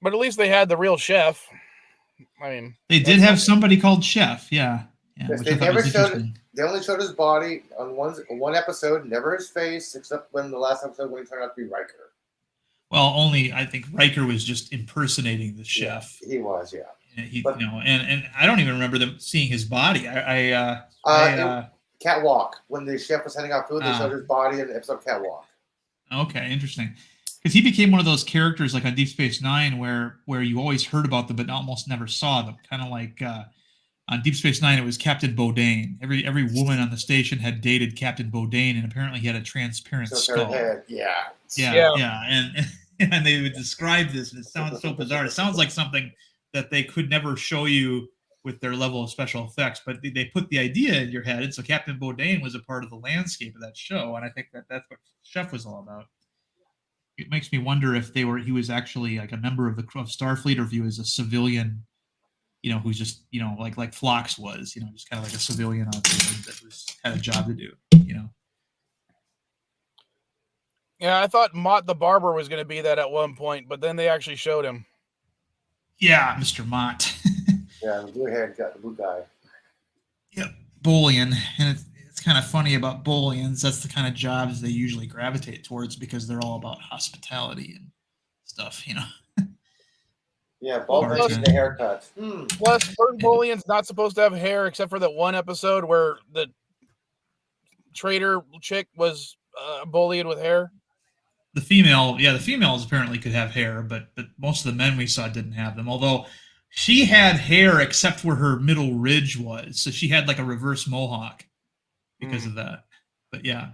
But at least they had the real chef. I mean, They did have somebody called Chef, yeah, Yes, which they I thought never was showed. interesting. They only showed his body on one episode, never his face, except when the last episode when he turned out to be Riker. Well, only I think Riker was just impersonating the chef. He was, yeah. And he, But- and I don't even remember them seeing his body. Catwalk. When the chef was handing out food, they showed his body in the episode Catwalk. Okay, interesting. Because he became one of those characters like on Deep Space Nine, where you always heard about them but almost never saw them. Kind of like on Deep Space Nine, it was Captain Bodine. Every woman on the station had dated Captain Bodine, and apparently he had a transparent skull. Head. Yeah. And they would describe this, and it sounds so bizarre. It sounds like something that they could never show you with their level of special effects, but they put the idea in your head, and so Captain Bodine was a part of the landscape of that show, and I think that's what Chef was all about. It makes me wonder if he was actually like a member of Starfleet, or if he was a civilian, who's just, like Phlox was, just kind of like a civilian out there that had a job to do, Yeah, I thought Mott the barber was going to be that at one point, but then they actually showed him. Yeah, Mr. Mott. Yeah, the blue head got the blue guy. Yep, Boolean, and it's kind of funny about Booleans. That's the kind of jobs they usually gravitate towards because they're all about hospitality and stuff, Yeah, bald head and the haircut. Plus, Bert Boolean's not supposed to have hair except for that one episode where the trader chick was Boolean with hair. The females apparently could have hair, but most of the men we saw didn't have them. Although she had hair except where her middle ridge was, so she had like a reverse mohawk because of that. But yeah,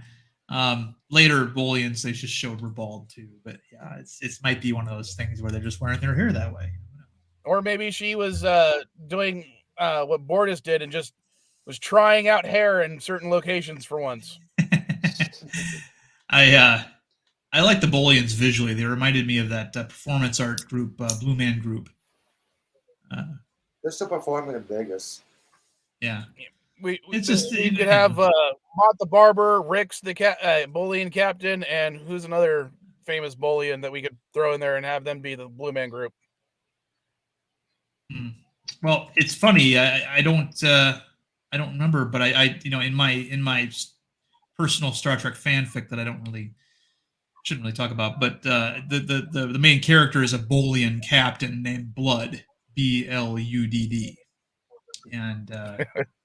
later Booleans they just showed were bald too. But yeah, it might be one of those things where they're just wearing their hair that way. Or maybe she was doing what Bortus did and just was trying out hair in certain locations for once. I like the Booleans visually. They reminded me of that performance art group, Blue Man Group. They're still performing in Vegas. Yeah. You could have Mott the barber, Rix the Boolean captain, and who's another famous Boolean that we could throw in there and have them be the Blue Man Group. Well, it's funny. I don't remember, but I in my personal Star Trek fanfic that I shouldn't really talk about, but the main character is a Boolean captain named Blood, Bludd, and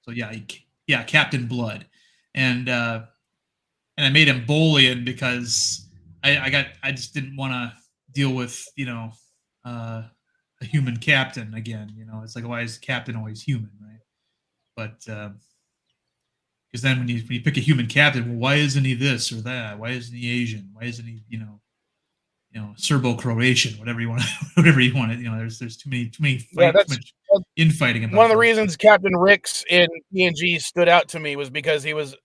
so yeah, Captain Blood, and I made him Boolean because I just didn't want to deal with a human captain again. It's like, why is the captain always human, right? But because then when you pick a human captain, well, why isn't he this or that? Why isn't he Asian? Why isn't he Serbo-Croatian? Whatever you want. There's too many fights, too much infighting about one of the that. reasons Captain Rix in TNG stood out to me was because he was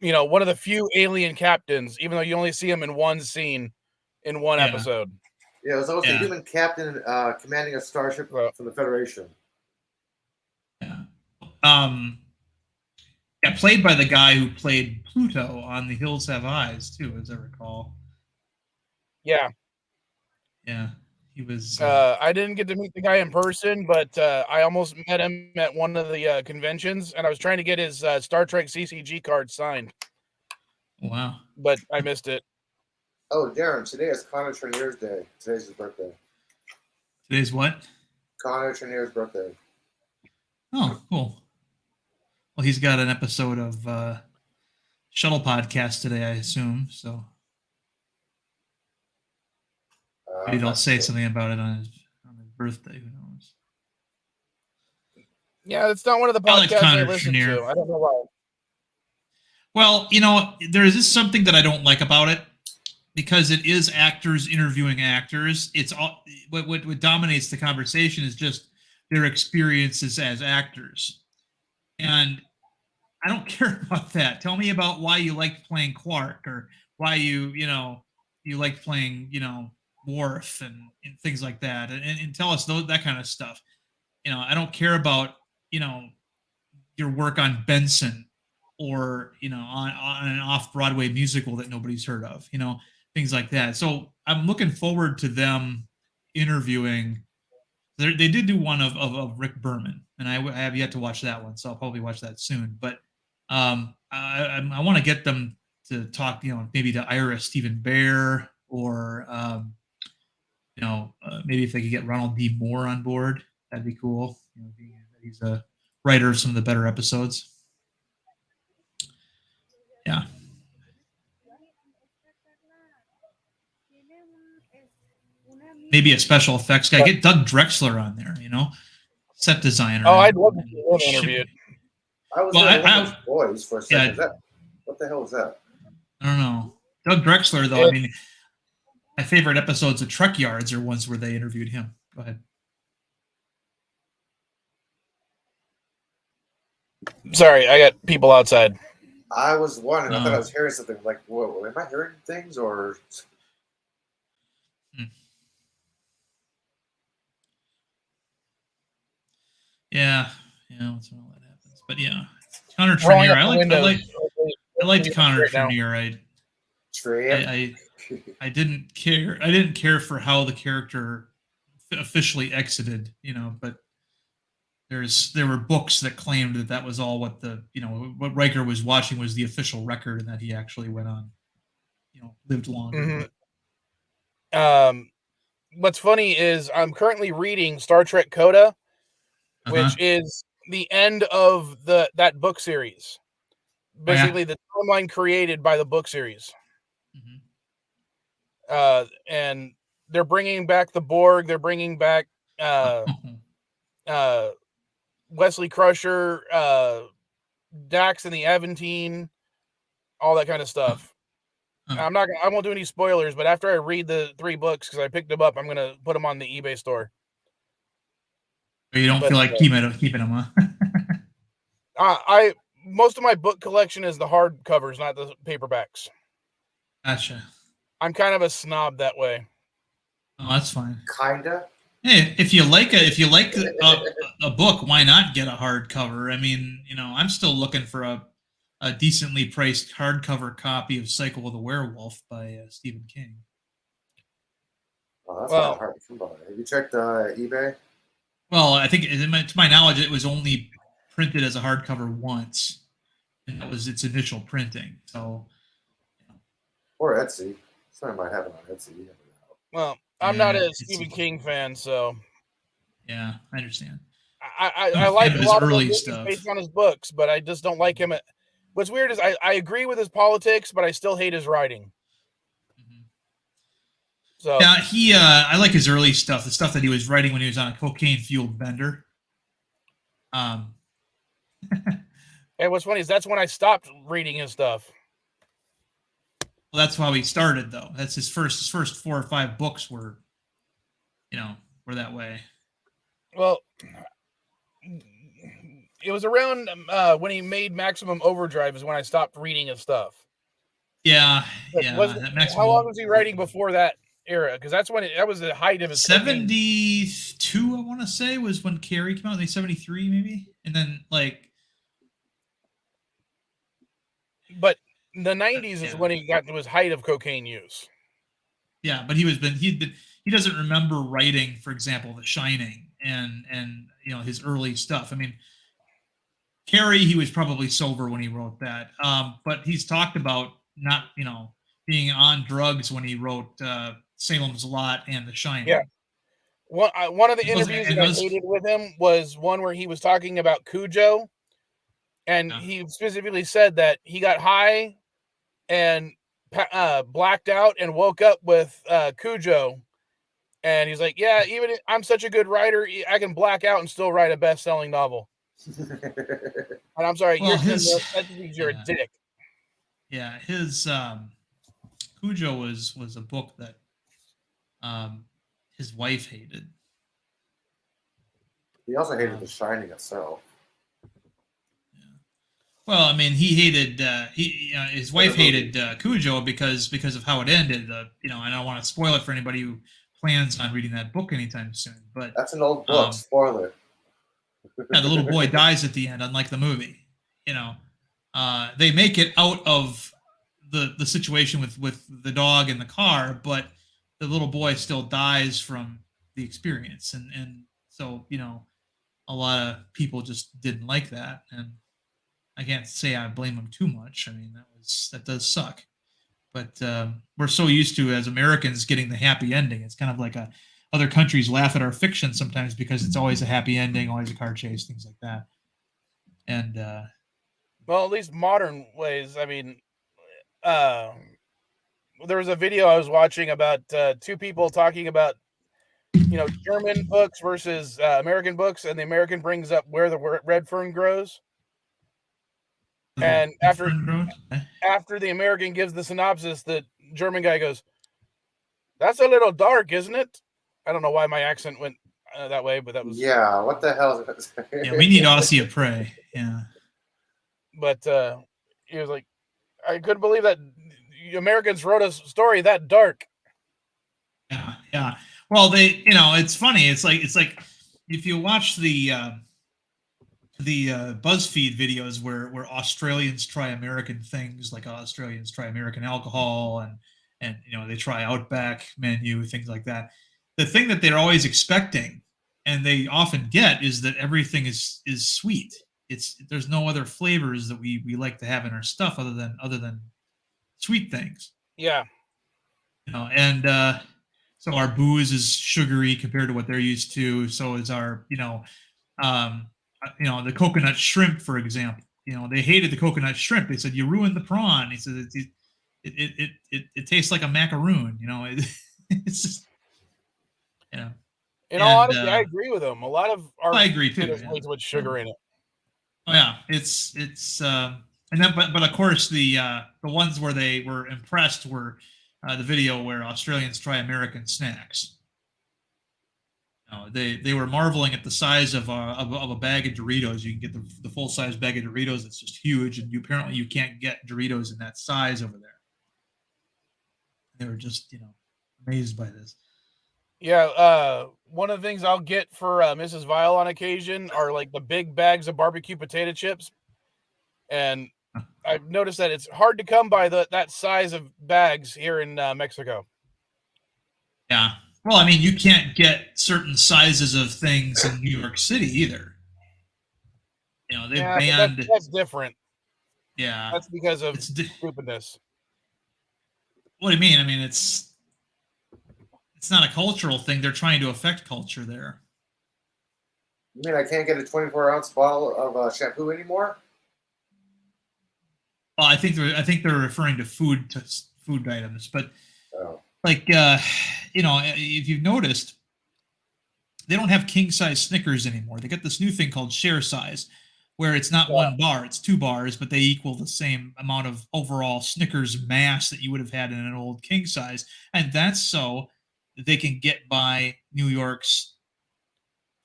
one of the few alien captains, even though you only see him in one scene in one episode. Yeah, it was almost a human captain commanding a starship from the Federation. Yeah, played by the guy who played Pluto on The Hills Have Eyes, too, as I recall. Yeah. Yeah, he was... I didn't get to meet the guy in person, but I almost met him at one of the conventions, and I was trying to get his Star Trek CCG card signed. Wow. But I missed it. Oh, Darren, today is Connor Trenier's day. Today's his birthday. Today's what? Connor Trenier's birthday. Oh, cool. Well, he's got an episode of Shuttle Podcast today, I assume. So maybe they'll say something about it on his birthday. Who knows? Yeah, it's not one of the podcasts I listen Trenier. to. I don't know why. Well, there is something that I don't like about it because it is actors interviewing actors. It's all what dominates the conversation is just their experiences as actors. And I don't care about that. Tell me about why you liked playing Quark or why you liked playing, Worf and things like that. And tell us that kind of stuff. I don't care about, your work on Benson or on an off-Broadway musical that nobody's heard of, things like that. So I'm looking forward to them interviewing. They did do one of Rick Berman, and I have yet to watch that one, so I'll probably watch that soon. But I want to get them to talk, maybe to Ira Stephen Bear, or maybe if they could get Ronald D. Moore on board, that'd be cool. He's a writer of some of the better episodes. Yeah. Maybe a special effects guy. Get Doug Drexler on there, set designer. Oh, I'd love to see him interviewed. I was there boys for a second. Yeah. What the hell was that? I don't know. Doug Drexler, though, I mean, my favorite episodes of Truck Yards are ones where they interviewed him. Go ahead. Sorry, I got people outside. I was wondering. I thought I was hearing something like, whoa, am I hearing things or... Yeah, once in a while that happens. But yeah, Connor Trenier. I liked Connor Trenier. I didn't care. I didn't care for how the character officially exited. But there were books that claimed that was all what what Riker was watching was the official record, and that he actually went on, lived longer. Mm-hmm. What's funny is I'm currently reading Star Trek Coda, which is the end of that book series. Basically, the timeline created by the book series. Mm-hmm. And they're bringing back the Borg. They're bringing back Wesley Crusher, Dax and the Aventine, all that kind of stuff. I won't do any spoilers, but after I read the 3 books, because I picked them up, I'm going to put them on the eBay store. You don't feel like keeping them, huh? Most of my book collection is the hard covers, not the paperbacks. Gotcha. I'm kind of a snob that way. Oh, that's fine. Kinda. Hey, if you like a book, why not get a hardcover? I mean, I'm still looking for a decently priced hardcover copy of Cycle of the Werewolf by Stephen King. Oh, that's not hard to come by. Have you checked eBay? Well, I think, to my knowledge, it was only printed as a hardcover once, and that was its initial printing. So, or Etsy. Somebody might have it on Etsy. Well, I'm not a Stephen King fan, so yeah, I understand. I like a lot of early his stuff based on his books, but I just don't like him. What's weird is I agree with his politics, but I still hate his writing. So yeah, I like his early stuff, the stuff that he was writing when he was on a cocaine-fueled bender. And what's funny is that's when I stopped reading his stuff. Well, that's how he started, though. That's his first 4 or 5 books were that way. Well, it was around when he made Maximum Overdrive is when I stopped reading his stuff. Yeah, how long was he writing before that era? Because that's when that was the height of his 72, I want to say, was when Carrie came out. I think 73, maybe, and then But the 90s is when he got to his height of cocaine use. Yeah, but he doesn't remember writing, for example, The Shining and his early stuff. I mean, Carrie, he was probably sober when he wrote that. But he's talked about not, being on drugs when he wrote Salem's Lot and The Shining. Yeah. One of the interviews that I hated with him was one where he was talking about Cujo, and he specifically said that he got high and blacked out and woke up with Cujo, and he's like, "Yeah, even if I'm such a good writer, I can black out and still write a best-selling novel." And I'm sorry, you're a dick. Yeah, his Cujo was a book that his wife hated. He also hated The Shining itself. Yeah. Well, I mean, he hated his wife hated Cujo because of how it ended. I don't want to spoil it for anybody who plans on reading that book anytime soon. But that's an old book. Spoiler. Yeah, the little boy dies at the end, unlike the movie. they make it out of the situation with the dog in the car, but the little boy still dies from the experience, and so a lot of people just didn't like that, and I can't say I blame them too much. I mean, that does suck, but we're so used to, as Americans, getting the happy ending. It's kind of like other countries laugh at our fiction sometimes because it's always a happy ending, always a car chase, things like that. And well, at least modern ways. I mean, there was a video I was watching about two people talking about German books versus American books, and the American brings up where the red fern grows, and after the American gives the synopsis, the German guy goes, "That's a little dark, isn't it?" I don't know why my accent went that way, but that was What the hell is that? yeah, we need Aussie of Prey. Yeah, but he was like, I couldn't believe that Americans wrote a story that dark. Yeah. Well, it's funny. It's like if you watch the BuzzFeed videos where Australians try American things, like Australians try American alcohol and they try Outback menu, things like that. The thing that they're always expecting, and they often get, is that everything is sweet. There's no other flavors that we like to have in our stuff other than sweet things. Yeah. And so our booze is sugary compared to what they're used to. So is our the coconut shrimp, for example. They hated the coconut shrimp. They said, you ruined the prawn. He said it tastes like a macaroon. It's just In all honesty, I agree with them. A lot of our I agree too. There's way too much sugar in it. Oh yeah, it's and then but of course the ones where they were impressed were the video where Australians try American snacks. They were marveling at the size of a bag of Doritos. You can get the full size bag of Doritos. It's just huge, and apparently you can't get Doritos in that size over there. They were just amazed by this. Yeah, one of the things I'll get for Mrs. Vile on occasion are like the big bags of barbecue potato chips, and I've noticed that it's hard to come by that size of bags here in Mexico. Yeah. Well, I mean, you can't get certain sizes of things in New York City either. They've banned. That's different. Yeah. That's because of stupidness. What do you mean? I mean, it's not a cultural thing. They're trying to affect culture there. You mean I can't get a 24-ounce bottle of shampoo anymore? Well, I think they're referring to food items, but if you've noticed, they don't have king size Snickers anymore. They got this new thing called share size, where it's not one bar, it's 2 bars, but they equal the same amount of overall Snickers mass that you would have had in an old king size, and that's so they can get by New York's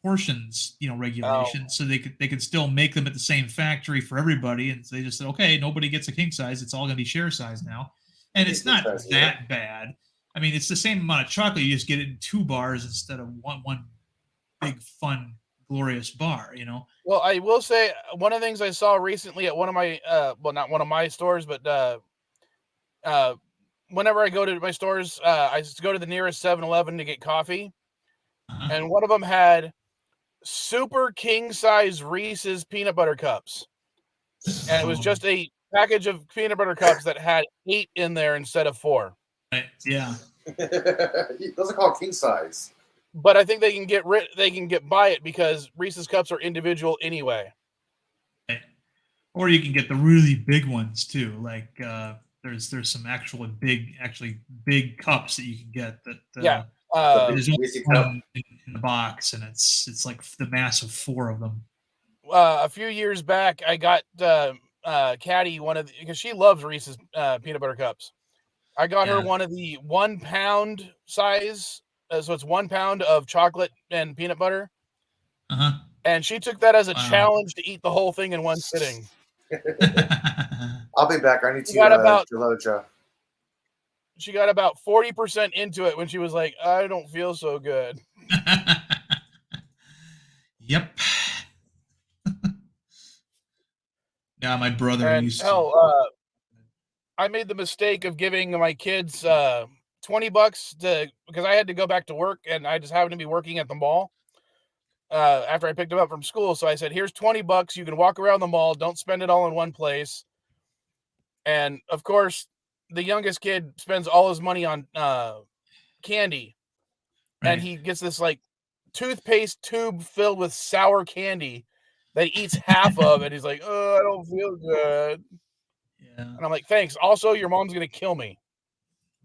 portions, regulations. So they could still make them at the same factory for everybody, and so they just said, okay, nobody gets a king size, it's all going to be share size now, and it's not that bad. I mean, it's the same amount of chocolate, you just get it in 2 bars instead of one big fun glorious bar. Well, I will say one of the things I saw recently at one of my not one of my stores, but whenever I go to my stores, I just go to the nearest 7-Eleven to get coffee. And one of them had super king size Reese's peanut butter cups. And it was just a package of peanut butter cups that had 8 in there instead of 4. Right. Yeah. Those are called king size. But I think they can get by it because Reese's cups are individual anyway. Right. Or you can get the really big ones too. Like there's some actual big cups that you can get that there's only one in the box, and it's like the mass of 4 of them. A few years back, I got Caddy because she loves Reese's peanut butter cups. I got her one of the 1 pound size, so it's 1 pound of chocolate and peanut butter. And she took that as a challenge to eat the whole thing in one sitting. I'll be back. I need to She got about 40% into it when she was like, I don't feel so good. Yep. Yeah, my brother And used to. hell, I made the mistake of giving my kids $20 because I had to go back to work, and I just happened to be working at the mall after I picked them up from school. So I said, "Here's $20. You can walk around the mall. Don't spend it all in one place." And of course, the youngest kid spends all his money on candy, and he gets this like toothpaste tube filled with sour candy that he eats half of, and he's like, "Oh, I don't feel good." Yeah. And I'm like, "Thanks. Also, your mom's gonna kill me."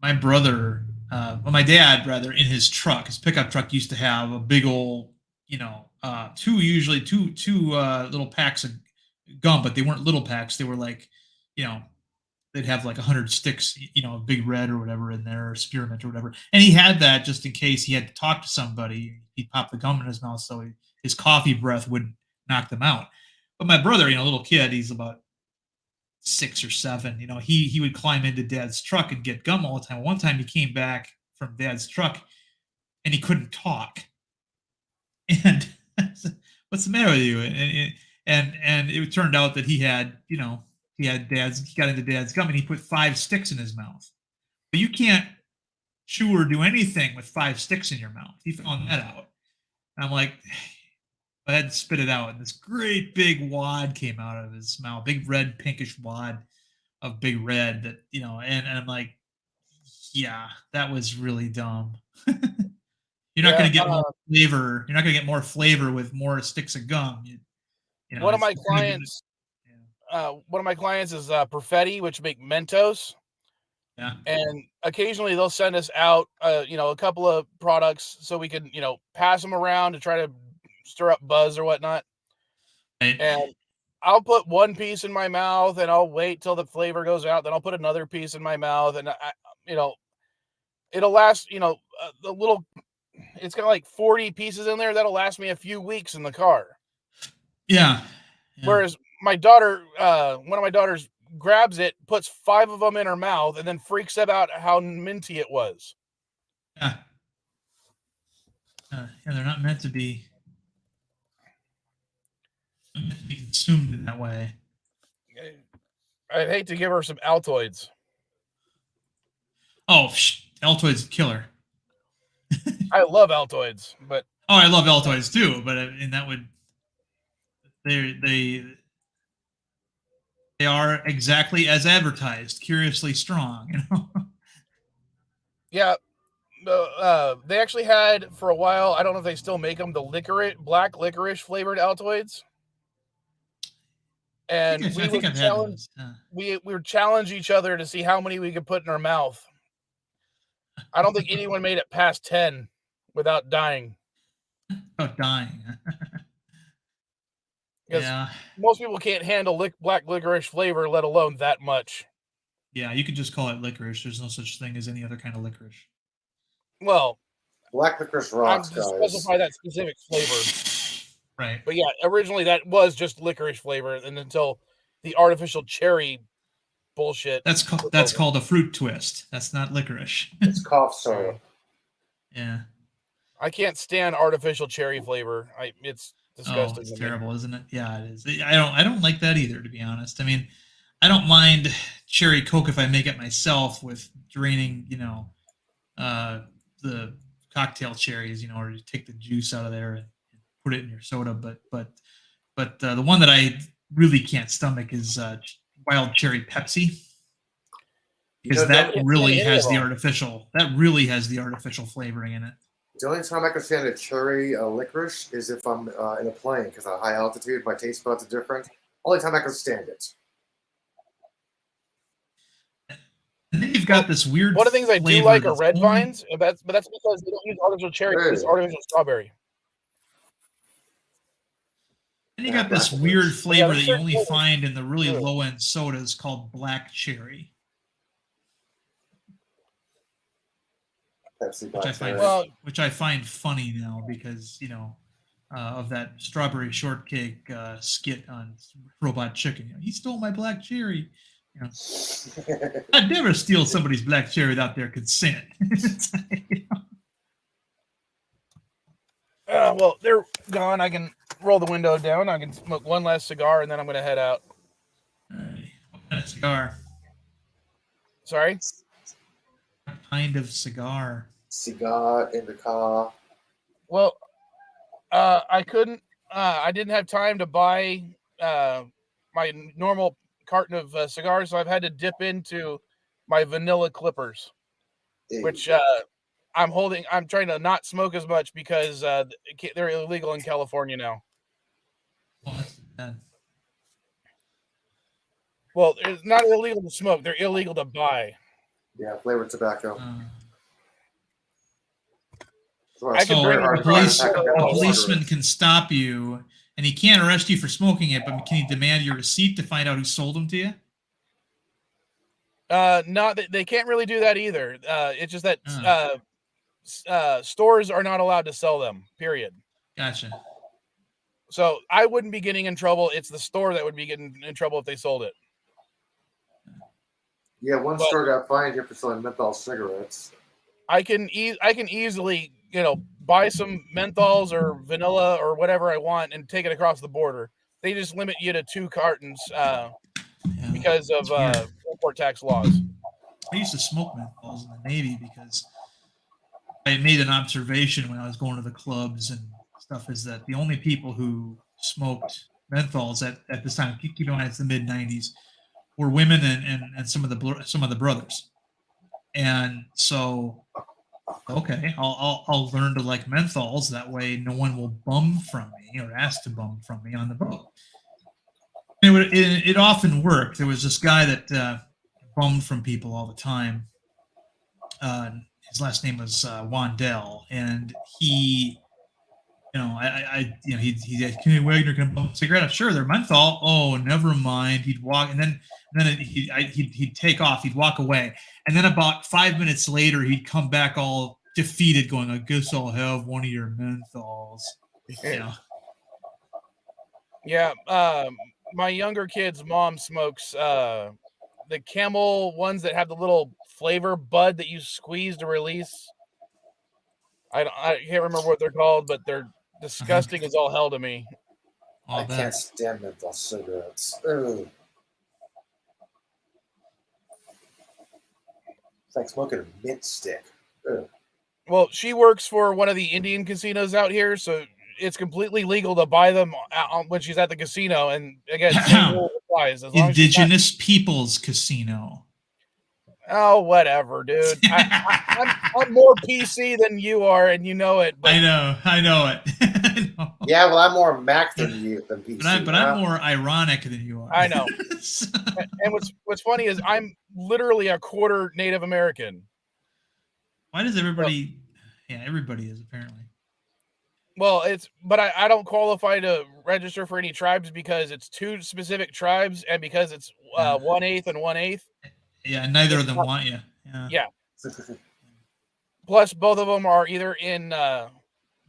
My brother, my dad rather, in his truck, his pickup truck used to have a big old, two little packs of gum, but they weren't little packs. They were like, they'd have like 100 sticks, Big Red or whatever in there, or Spearmint or whatever. And he had that just in case he had to talk to somebody. He'd pop the gum in his mouth so his coffee breath would knock them out. But my brother, little kid, he's about 6 or 7, he would climb into Dad's truck and get gum all the time. One time he came back from Dad's truck and he couldn't talk. And what's the matter with you? And it turned out that he got into Dad's gum and he put 5 sticks in his mouth. But you can't chew or do anything with 5 sticks in your mouth. He found that out. And I'm like, I had to spit it out, and this great big wad came out of his mouth, big red pinkish wad of Big Red that, and I'm like, yeah, that was really dumb. You're not going to get more flavor. You're not going to get more flavor with more sticks of gum. One of my clients is Perfetti, which make Mentos. Yeah. And occasionally they'll send us out, a couple of products so we can, pass them around to try to stir up buzz or whatnot. Right. And I'll put one piece in my mouth and I'll wait till the flavor goes out. Then I'll put another piece in my mouth, and it'll last, the little, it's got like 40 pieces in there. That'll last me a few weeks in the car. Yeah. Whereas my daughter, one of my daughters grabs it, puts 5 of them in her mouth, and then freaks about how minty it was. Yeah. And they're not meant to be consumed in that way. I'd hate to give her some Altoids. Oh, Altoids killer. I love Altoids, but I love Altoids too. But that would they are exactly as advertised, curiously strong. Yeah, they actually had for a while. I don't know if they still make them, the black licorice flavored Altoids. And we would challenge each other to see how many we could put in our mouth. I don't think anyone made it past 10 without dying. Yeah. Most people can't handle black licorice flavor, let alone that much. Yeah, you could just call it licorice. There's no such thing as any other kind of licorice. Well, black licorice rocks, guys. Specify that specific flavor. Right. But yeah, originally that was just licorice flavor, and until the artificial cherry bullshit. That's called a fruit twist. That's not licorice. It's cough syrup. Yeah. I can't stand artificial cherry flavor. It's disgusting. It's terrible, isn't it? Yeah, it is. I don't like that either, to be honest. I mean, I don't mind cherry Coke if I make it myself with draining, the cocktail cherries, or you take the juice out of there and put it in your soda. But the one that I really can't stomach is wild cherry Pepsi, because that really has the artificial flavoring in it. The only time I can stand a cherry licorice is if I'm in a plane, because at high altitude, my taste buds are different. Only time I can stand it. And then you've got this weird. One of the things I do like are red vines, but that's because they don't use artificial cherry; it's artificial strawberry. And you got this weird flavor that you only find in the really low end sodas called black cherry. Which I find funny now because of that strawberry shortcake skit on Robot Chicken. He stole my black cherry. I'd never steal somebody's black cherry without their consent. Well, they're gone. I can roll the window down. I can smoke one last cigar, and then I'm going to head out. A cigar. Sorry? What kind of cigar? Cigar in the car. Well, I couldn't. I didn't have time to buy my normal carton of cigars, so I've had to dip into my vanilla clippers, which I'm holding. I'm trying to not smoke as much because they're illegal in California now. Oh, that's bad. Well, it's not illegal to smoke; they're illegal to buy. Yeah, flavored tobacco. I can bring a policeman can stop you, and he can't arrest you for smoking it, but can he demand your receipt to find out who sold them to you? Not they can't really do that either. It's just that stores are not allowed to sell them. Period. Gotcha. So I wouldn't be getting in trouble. It's the store that would be getting in trouble if they sold it. Yeah, one store got fined here for selling menthol cigarettes. I can easily, buy some menthols or vanilla or whatever I want and take it across the border. They just limit you to 2 cartons because of import tax laws. I used to smoke menthols in the Navy because I made an observation when I was going to the clubs and stuff is that the only people who smoked menthols at this time, keep in mind it's the mid '90s, were women and some of the brothers. And so, okay, I'll learn to like menthols. That way, no one will bum from me or ask to bum from me on the boat. And it often worked. There was this guy that bummed from people all the time. His last name was Wandell, and he, he'd ask, Wagner, can I bum a cigarette? Sure, they're menthol. Oh, never mind. He'd walk, and then he'd take off. He'd walk away, and then about 5 minutes later, he'd come back all defeated, going, "I guess I'll have one of your menthols." Yeah. My younger kid's mom smokes the Camel ones that have the little flavor bud that you squeeze to release. I can't remember what they're called, but they're disgusting as all hell to me. I can't stand menthol cigarettes. Ugh. It's like smoking a mint stick. Ugh. Well, she works for one of the Indian casinos out here, so it's completely legal to buy them when she's at the casino. And again, same rule applies. As long Indigenous Peoples Casino. Oh, whatever, dude. I'm more PC than you are, and you know it. But... I know it. Yeah, well, I'm more Mac than PC. But I'm more ironic than you are. I know. And what's funny is I'm literally a quarter Native American. Why does everybody? Yeah, everybody is apparently. Well, but I don't qualify to register for any tribes because it's 2 specific tribes, and because it's 1/8 and 1/8. Yeah, neither of them want you. Yeah. Plus, both of them are either in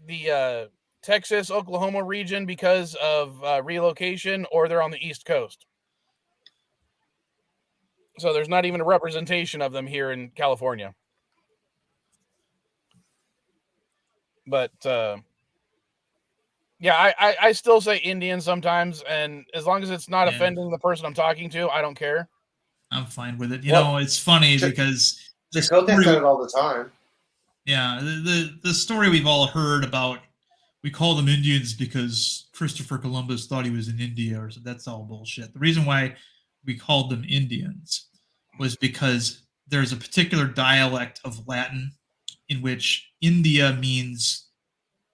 the Texas, Oklahoma region because of relocation, or they're on the East Coast. So there's not even a representation of them here in California. But yeah, I still say Indian sometimes, and as long as it's not offending the person I'm talking to, I don't care. I'm fine with it. You know, it's funny because they said it all the time. Yeah, the story we've all heard about, we call them Indians because Christopher Columbus thought he was in India, or so. That's all bullshit. The reason why we called them Indians was because there's a particular dialect of Latin in which India means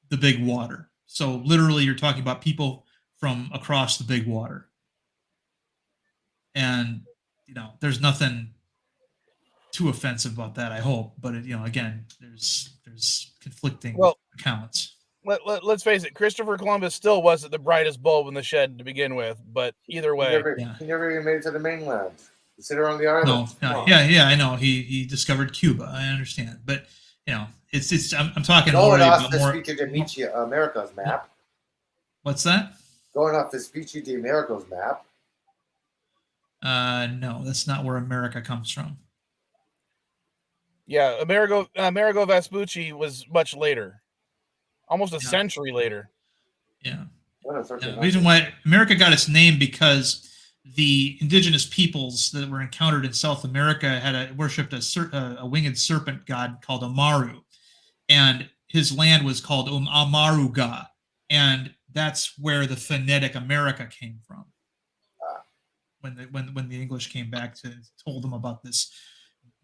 the big water. So literally you're talking about people from across the big water. And, there's nothing too offensive about that, I hope. But, again, there's conflicting accounts. Let's face it, Christopher Columbus still wasn't the brightest bulb in the shed to begin with. But either way. He never even made it to the mainland. He sit around the island. No, yeah, I know. He discovered Cuba. I understand. But, it's I'm talking going more off about Vespucci de America's map. What's that? Going off Vespucci de America's map. No, that's not where America comes from. Yeah, Amerigo Vespucci was much later, almost a century later. Yeah. The reason why America got its name because the indigenous peoples that were encountered in South America had worshipped a winged serpent god called Amaru, and his land was called Amaruga, and that's where the phonetic America came from. When the English came back told them about this,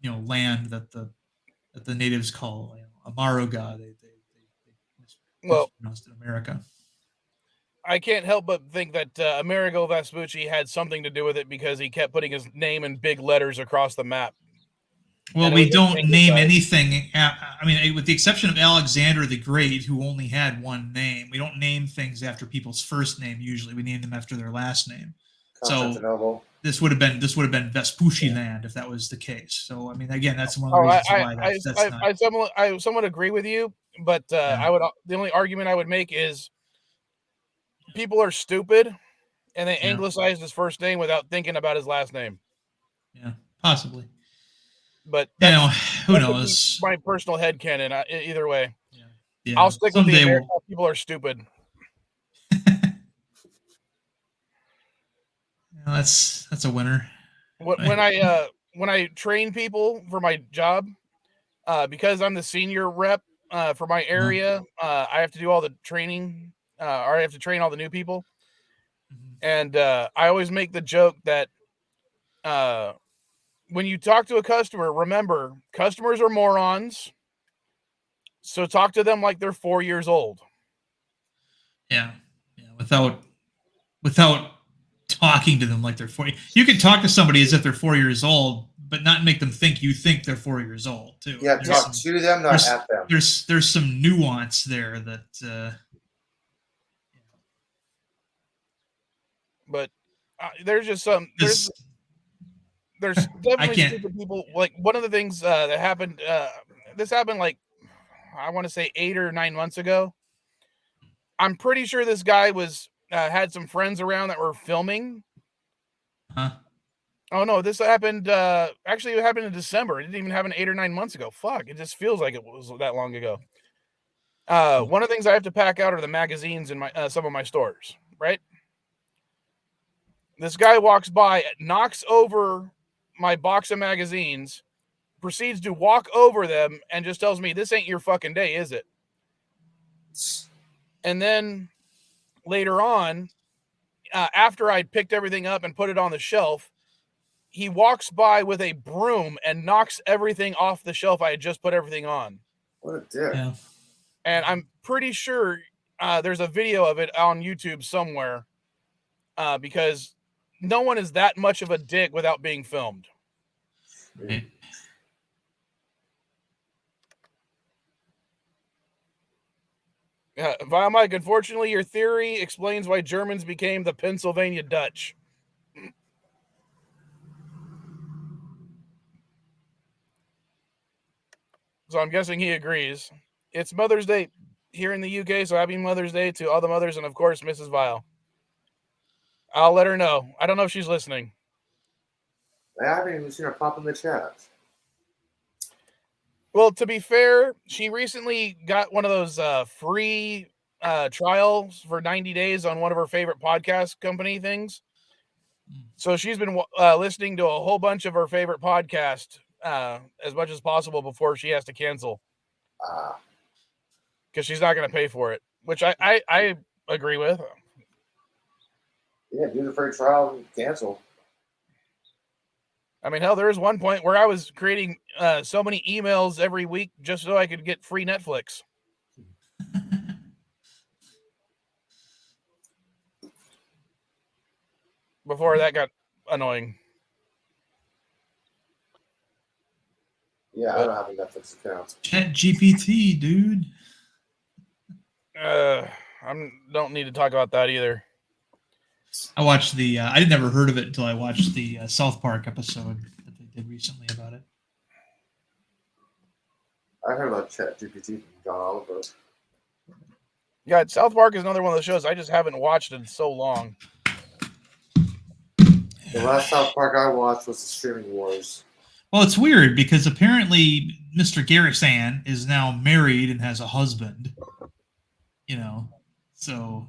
land that the natives call Amaruga, they mispronounced it America. I can't help but think that Amerigo Vespucci had something to do with it because he kept putting his name in big letters across the map. Well, we don't name anything. I mean, with the exception of Alexander the Great, who only had one name, we don't name things after people's first name. Usually, we name them after their last name. So this would have been Vespucci land if that was the case. So I mean, again, that's one of the reasons why that's not. I somewhat agree with you, but the only argument I would make is people are stupid, and they anglicized his first name without thinking about his last name. Yeah, possibly. But who knows? My personal headcanon. Either way, yeah. I'll stick with the American people are stupid. That's a winner. When I train people for my job, because I'm the senior rep for my area, I have to do all the training, or I have to train all the new people. And I always make the joke that when you talk to a customer, remember, customers are morons. So talk to them like they're 4 years old. Yeah. Without talking to them like they're 4. You can talk to somebody as if they're 4 years old, but not make them think you think they're 4 years old too. Yeah, talk to them, not at them. There's some nuance there that. But there's just some there's definitely stupid people. Like one of the things that happened. This happened like I want to say 8 or 9 months ago. I'm pretty sure this guy was. Had some friends around that were filming. Huh? Oh no, this happened. Actually, it happened in December. It didn't even happen 8 or 9 months ago. Fuck, it just feels like it was that long ago. One of the things I have to pack out are the magazines in my some of my stores. Right. This guy walks by, knocks over my box of magazines, proceeds to walk over them, and just tells me, "This ain't your fucking day, is it?" And then. Later on, after I'd picked everything up and put it on the shelf, he walks by with a broom and knocks everything off the shelf I had just put everything on. What a dick. Yeah. And I'm pretty sure there's a video of it on YouTube somewhere because no one is that much of a dick without being filmed. Right. Vilemike, unfortunately, your theory explains why Germans became the Pennsylvania Dutch. So I'm guessing he agrees. It's Mother's Day here in the UK, so happy Mother's Day to all the mothers and, of course, Mrs. Vile. I'll let her know. I don't know if she's listening. I haven't even seen her pop in the chat. Well, to be fair, she recently got one of those free trials for 90 days on one of her favorite podcast company things. So she's been listening to a whole bunch of her favorite podcasts as much as possible before she has to cancel. Because she's not going to pay for it, which I agree with. Yeah, do the free trial and cancel. I mean, hell, there was one point where I was creating so many emails every week just so I could get free Netflix. Before that got annoying. Yeah, I don't have a Netflix account. ChatGPT, dude. I don't need to talk about that either. I watched I never heard of it until I watched the South Park episode that they did recently about it. I heard about ChatGPT from John Oliver. Yeah, South Park is another one of those shows I just haven't watched in so long. The last South Park I watched was the Streaming Wars. Well, it's weird because apparently Mr. Garrison is now married and has a husband. So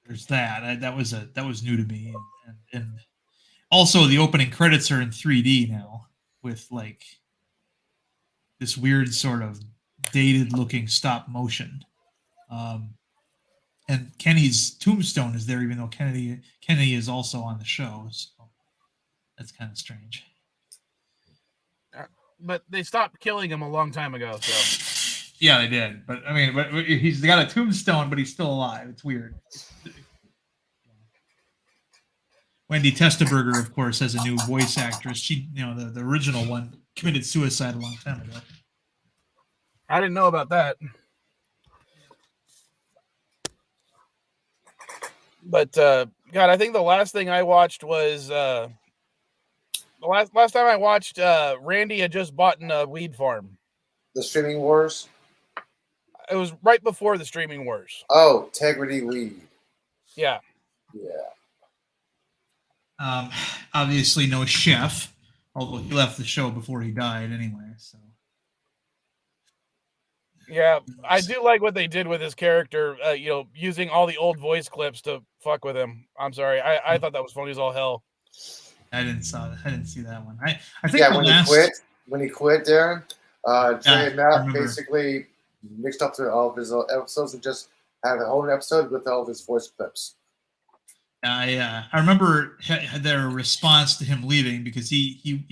there's that. That was new to me, and Also, the opening credits are in 3D now with like this weird sort of dated looking stop motion. And Kenny's tombstone is there, even though Kenny is also on the show. So that's kind of strange. But they stopped killing him a long time ago. So yeah, they did. But I mean, but he's got a tombstone, but he's still alive. It's weird. Wendy Testaberger, of course, has a new voice actress. She, the original one committed suicide a long time ago. I didn't know about that. But God, I think the last thing I watched was the last time I watched. Randy had just bought a weed farm. The Streaming Wars. It was right before the Streaming Wars. Oh, Integrity Weed. Yeah. Yeah. Obviously, no chef, although he left the show before he died anyway. So. Yeah, I do like what they did with his character. Using all the old voice clips to fuck with him. I'm sorry, I thought that was funny as all hell. I didn't see that one. I think when he quit, Darren, Jay and Matt basically mixed up all of his episodes and just had a whole episode with all of his voice clips. I remember their response to him leaving because he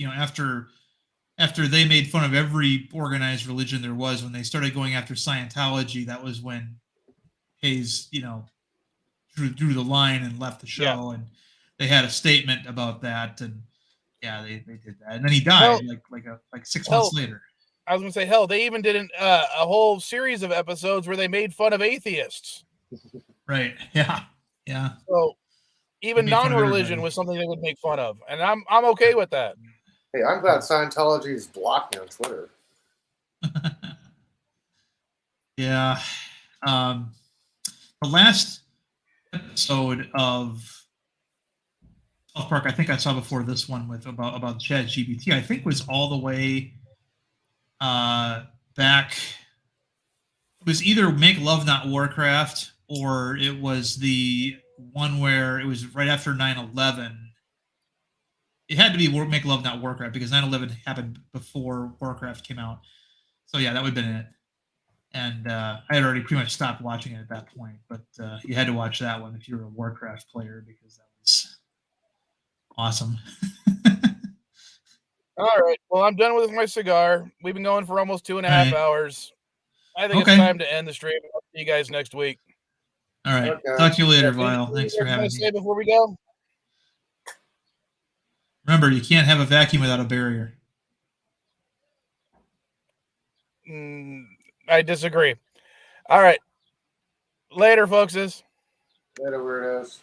after they made fun of every organized religion there was, when they started going after Scientology, that was when Hayes, drew the line and left the show, and they had a statement about that, and they did that, and then he died like 6 months later. I was gonna say, hell, they even did a whole series of episodes where they made fun of atheists. Right? Yeah. So even non-religion was something they would make fun of, and I'm okay with that. Hey, I'm glad Scientology is blocked me on Twitter. Yeah. The last episode of South Park, I think I saw before this one with about ChatGPT, I think was all the way back. It was either Make Love Not Warcraft, or it was the one where it was right after 9/11. It had to be Make Love Not Warcraft because 9/11 happened before Warcraft came out. So yeah, that would have been it. And I had already pretty much stopped watching it at that point, but you had to watch that one if you were a Warcraft player because that was awesome. All right. Well, I'm done with my cigar. We've been going for almost 2.5 hours. I think it's time to end the stream. I'll see you guys next week. All right. Okay. Talk to you later, Vile. Thanks for having me. Say before we go? Remember, you can't have a vacuum without a barrier. I disagree. All right. Later, folks. Later, weirdos.